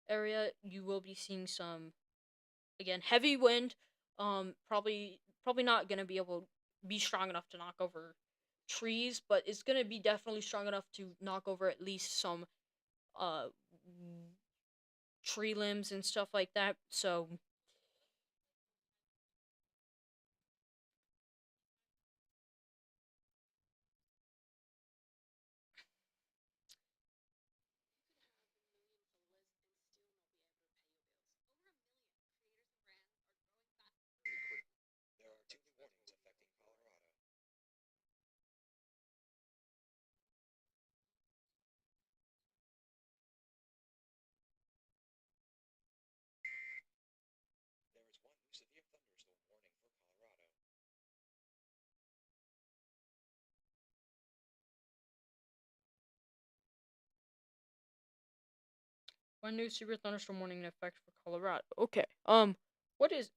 area, you will be seeing some again heavy wind. Probably not gonna be able to be strong enough to knock over trees, but it's gonna be definitely strong enough to knock over at least some uh tree limbs and stuff like that. So There are two new warnings affecting Colorado. There is one new severe thunderstorm warning for Colorado. one new severe thunderstorm warning in effect for Colorado. Okay. What is?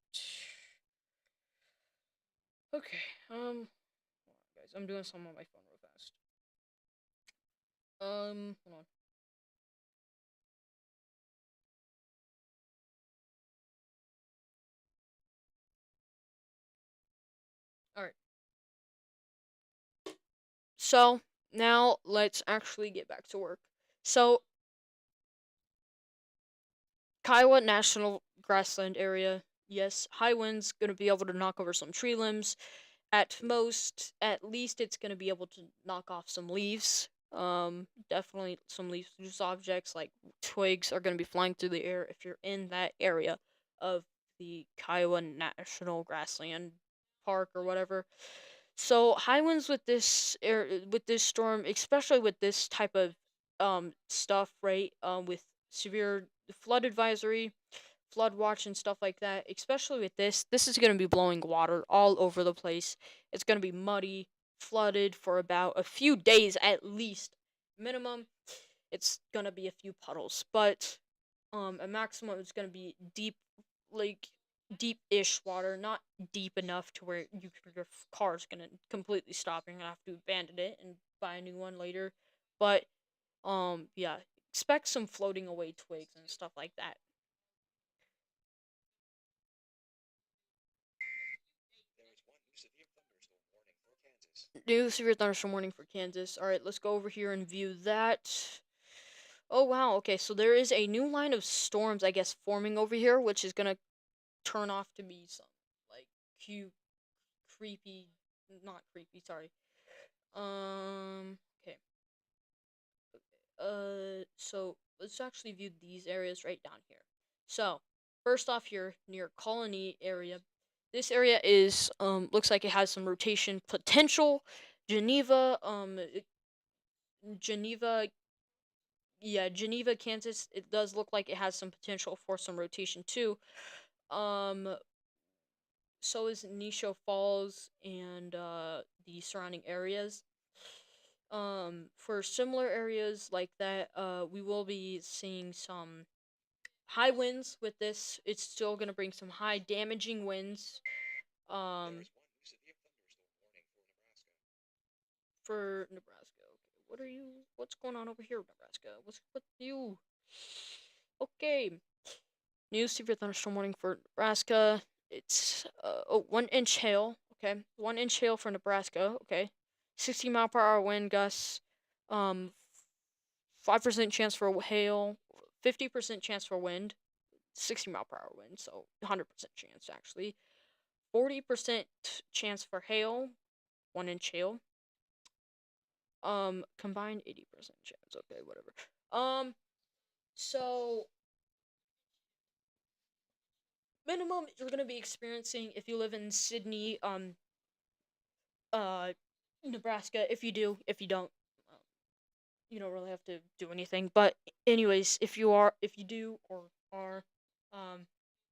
Okay. Hold on, guys. I'm doing something on my phone real fast. Hold on. All right. So now let's actually get back to work. So Kiowa National Grassland Area. Yes, high winds gonna be able to knock over some tree limbs. At least it's gonna be able to knock off some leaves. Definitely some leaves, loose objects like twigs are gonna be flying through the air if you're in that area of the Kiowa National Grassland Park or whatever. So high winds with with this storm, especially with this type of stuff, right? With severe flood advisory, flood watch and stuff like that, especially with this. This is going to be blowing water all over the place. It's going to be muddy, flooded for about a few days at least. Minimum, it's going to be a few puddles, but a maximum is going to be deep, like deep-ish water, not deep enough to where your car's going to completely stop and you're going to have to abandon it and buy a new one later. But yeah, expect some floating away twigs and stuff like that. There is one new severe thunderstorm warning for Kansas. New severe thunderstorm warning for Kansas. All right, let's go over here and view that. Oh wow, okay, so there is a new line of storms, I guess, forming over here, which is gonna turn off to be some like cute, creepy, not creepy. Sorry. Okay. So let's actually view these areas right down here. So first off, here near Colony area, this area is looks like it has some rotation potential. Geneva, Geneva, yeah, Geneva, Kansas. It does look like it has some potential for some rotation too. Um, so is Nisho Falls and the surrounding areas. For similar areas like that, we will be seeing some high winds with this. It's still gonna bring some high damaging winds. There Um, is one new severe thunderstorm warning for Nebraska. for Nebraska. Okay, what are you? What's going on over here, Nebraska? What's with you? Okay, new severe thunderstorm warning for Nebraska. It's 1 inch hail. Okay, 1 inch hail for Nebraska. Okay, 60 mile per hour wind gusts. 5% chance for hail. 50% chance for wind. 60 mile per hour wind. So 100% chance actually. 40% chance for hail. 1 inch hail. Combined 80% chance. Okay, whatever. So minimum you're gonna be experiencing if you live in Sydney, uh, Nebraska. If you do, if you don't, um, you don't really have to do anything. But anyways, if you do or are, um,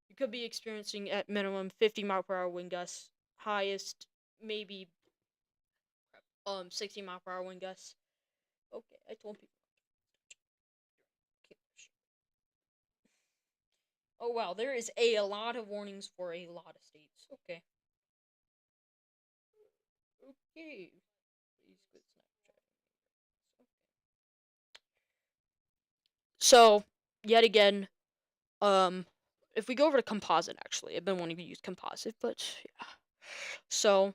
you could be experiencing at minimum 50 mile per hour wind gusts, highest maybe 60 mile per hour wind gusts. Okay, I told people. Oh wow, there is a lot of warnings for a lot of states. Okay. Okay. Please quit Snapchatting. Okay. So, yet again, um, if we go over to composite, actually, I've been wanting to use composite, but yeah. So,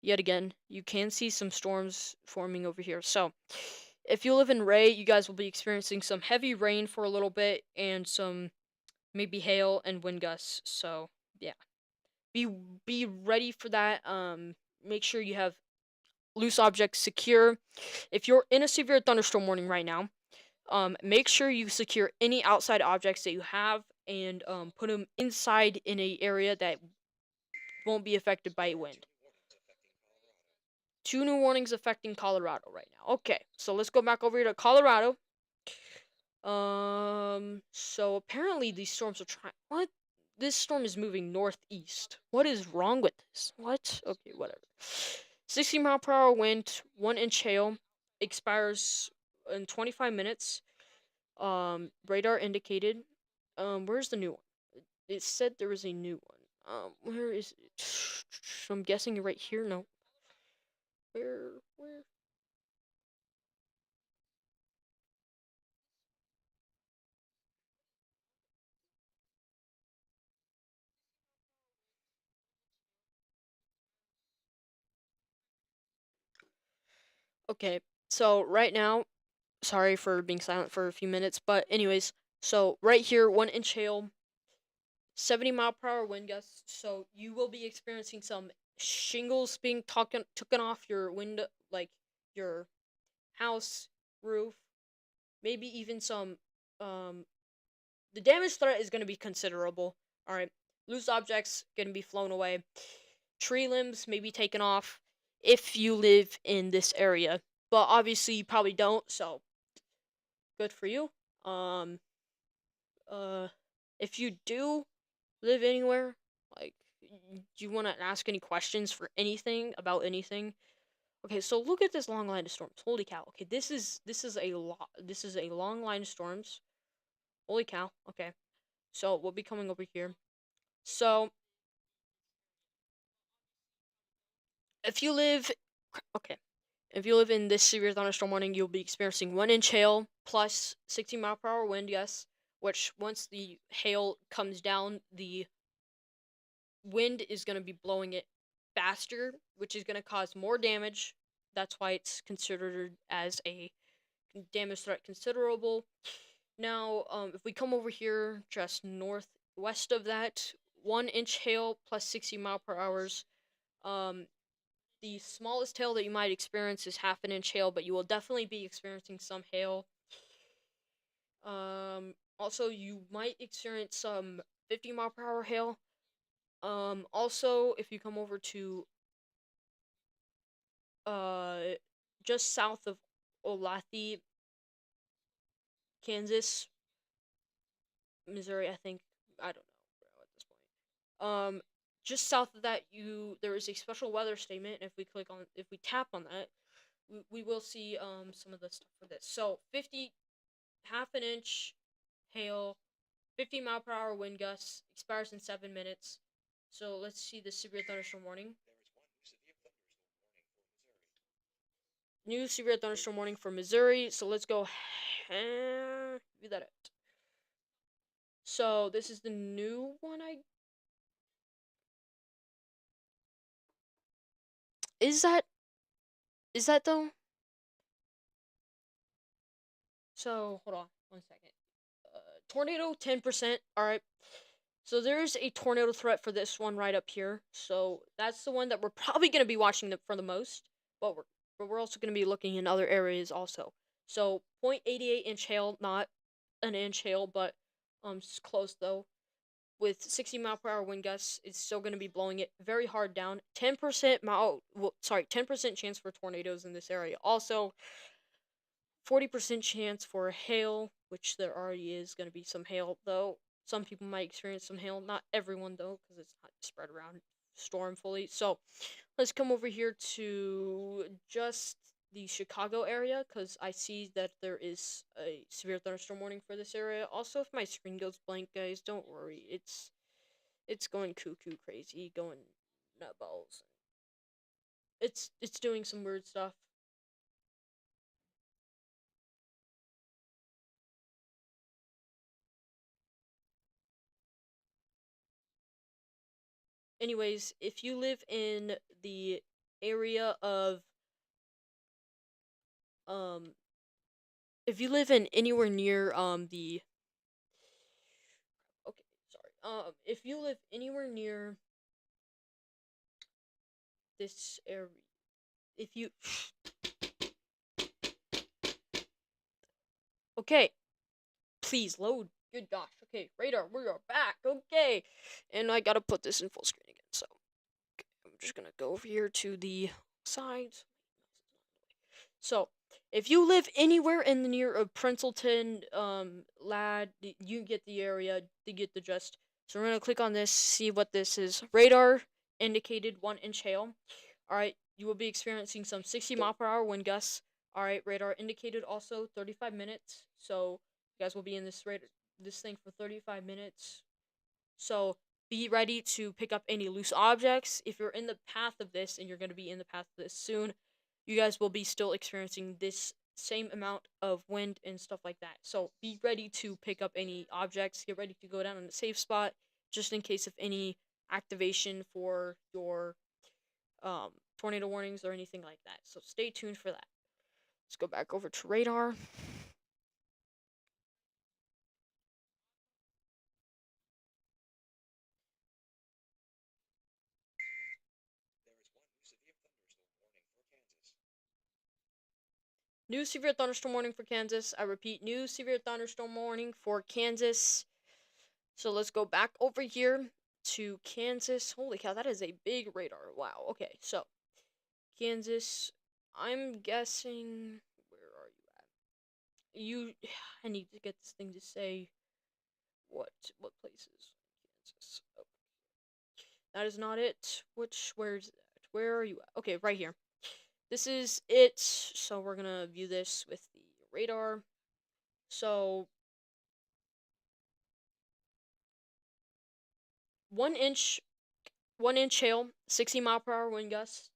yet again, you can see some storms forming over here. So, if you live in Ray, you guys will be experiencing some heavy rain for a little bit and some maybe hail and wind gusts. So, yeah. Be be ready for that. Make sure you have loose objects secure. If you're in a severe thunderstorm warning right now, make sure you secure any outside objects that you have and put them inside in a area that won't be affected by There are wind. two new warnings 2 new warnings affecting affecting Colorado. Colorado right now. Okay, so let's go back over here to Colorado. So apparently these storms are trying. What? This storm is moving northeast. What is wrong with this? What? Okay, whatever. 60 mile per hour wind, 1 inch hail, expires in 25 minutes. Radar indicated. Where's the new one? It said there was a new one. Where is it? I'm guessing right here. No. Where? Okay. So right now, sorry for being silent for a few minutes, but anyways, so right here, 1 inch hail, 70 mile per hour wind gusts. So you will be experiencing some shingles being taken off your window, like your house roof, maybe even some. Um, the damage threat is going to be considerable. All right, loose objects going to be flown away, tree limbs may be taken off if you live in this area. But obviously, you probably don't. So good for you. Um. Uh. If you do live anywhere, like, do you want to ask any questions for anything about anything? Okay, so look at this long line of storms. Holy cow. Okay, this is a long line of storms. Holy cow. Okay. So we'll be coming over here. So if you live okay, if you live in this severe thunderstorm warning, you'll be experiencing 1 inch hail plus 60-mile-per-hour wind, yes. Which once the hail comes down, the wind is going to be blowing it faster, which is going to cause more damage. That's why it's considered as a damage threat considerable. Now, if we come over here just northwest of that, 1 inch hail plus 60 mile per hours. Um, the smallest hail that you might experience is 1/2 inch hail, but you will definitely be experiencing some hail. Also, you might experience some 50-mile-per-hour hail. Also, if you come over to uh, just south of Olathe, Kansas, Missouri, I think. I don't know at this point. Just south of that, there is a special weather statement. If we tap on that, we will see some of the stuff for this. So 50, 1/2 inch hail, 50-mile-per-hour wind gusts, expires in 7 minutes. So let's see the severe thunderstorm warning. There is one new severe thunderstorm warning for Missouri. New severe thunderstorm warning for Missouri. So let's go view that out. So this is the new one. Is that though? So hold on 1 second. Tornado 10%. All right. So there's a tornado threat for this one right up here. So that's the one that we're probably going to be watching for the most. But we're also going to be looking in other areas also. So 0.88 inch hail, not an inch hail, but it's close though. With 60-mile-per-hour wind gusts, it's still going to be blowing it very hard down. 10% chance for tornadoes in this area. Also, 40% chance for hail, which there already is going to be some hail, though. Some people might experience some hail. Not everyone, though, because it's not spread around storm fully. So let's come over here to just the Chicago area, because I see that there is a severe thunderstorm warning for this area. Also, if my screen goes blank, guys, don't worry. It's going cuckoo crazy, going nutballs. It's doing some weird stuff. Anyways, if you live in the area of um if you live in anywhere near the okay, sorry. If you live anywhere near this area, if you okay, please load. Good gosh. Okay, radar, we are back. Okay. And I got to put this in full screen again. So, okay, I'm just going to go over here to the sides. So, if you live anywhere in the near of Princeton, Lad, you get the area, you get the gist. So we're gonna click on this, see what this is. Radar indicated 1 inch hail. All right, you will be experiencing some 60-mile-per-hour wind gusts. All right, radar indicated also 35 minutes. So you guys will be in this thing for 35 minutes. So be ready to pick up any loose objects. If you're in the path of this, and you're gonna be in the path of this soon, you guys will be still experiencing this same amount of wind and stuff like that. So be ready to pick up any objects. Get ready to go down in a safe spot just in case of any activation for your tornado warnings or anything like that. So stay tuned for that. Let's go back over to radar. There is one new severe thunderstorm warning for Kansas. New severe thunderstorm warning for Kansas. I repeat, new severe thunderstorm warning for Kansas. So let's go back over here to Kansas. Holy cow, that is a big radar. Wow. Okay, so Kansas. I'm guessing. Where are you at? I need to get this thing to say what places in Kansas? Oh, that is not it. Where's that? Where are you at? Okay, right here. This is it. So we're gonna view this with the radar. So 1 inch 1 inch hail, 60 mile per hour wind gusts.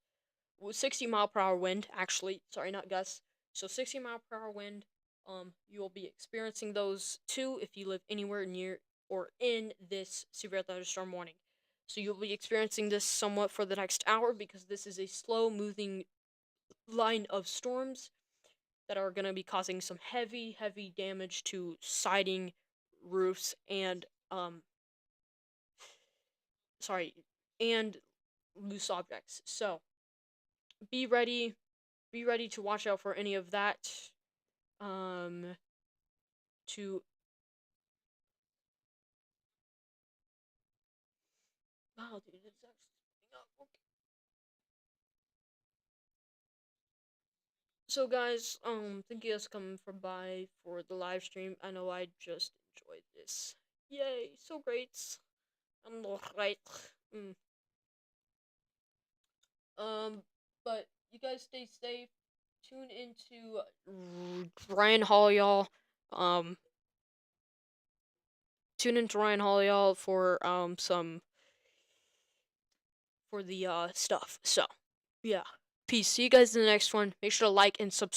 60 mile per hour wind, actually. Sorry, not gusts. So 60 mile per hour wind. You will be experiencing those too if you live anywhere near or in this severe thunderstorm warning. So you'll be experiencing this somewhat for the next hour because this is a slow moving line of storms that are going to be causing some heavy damage to siding, roofs, and sorry, and loose objects. So be ready, to watch out for any of that. To wow, dude, it's actually spinning up. Okay. So guys, thank you guys for coming for by for the live stream. I know I just enjoyed this. Yay, so great. I'm right. Mm. But you guys stay safe. Tune into Ryan Hall, y'all. Um, Tune into Ryan Hall, y'all, for some for the stuff. So yeah, peace. See you guys in the next one. Make sure to like and subscribe.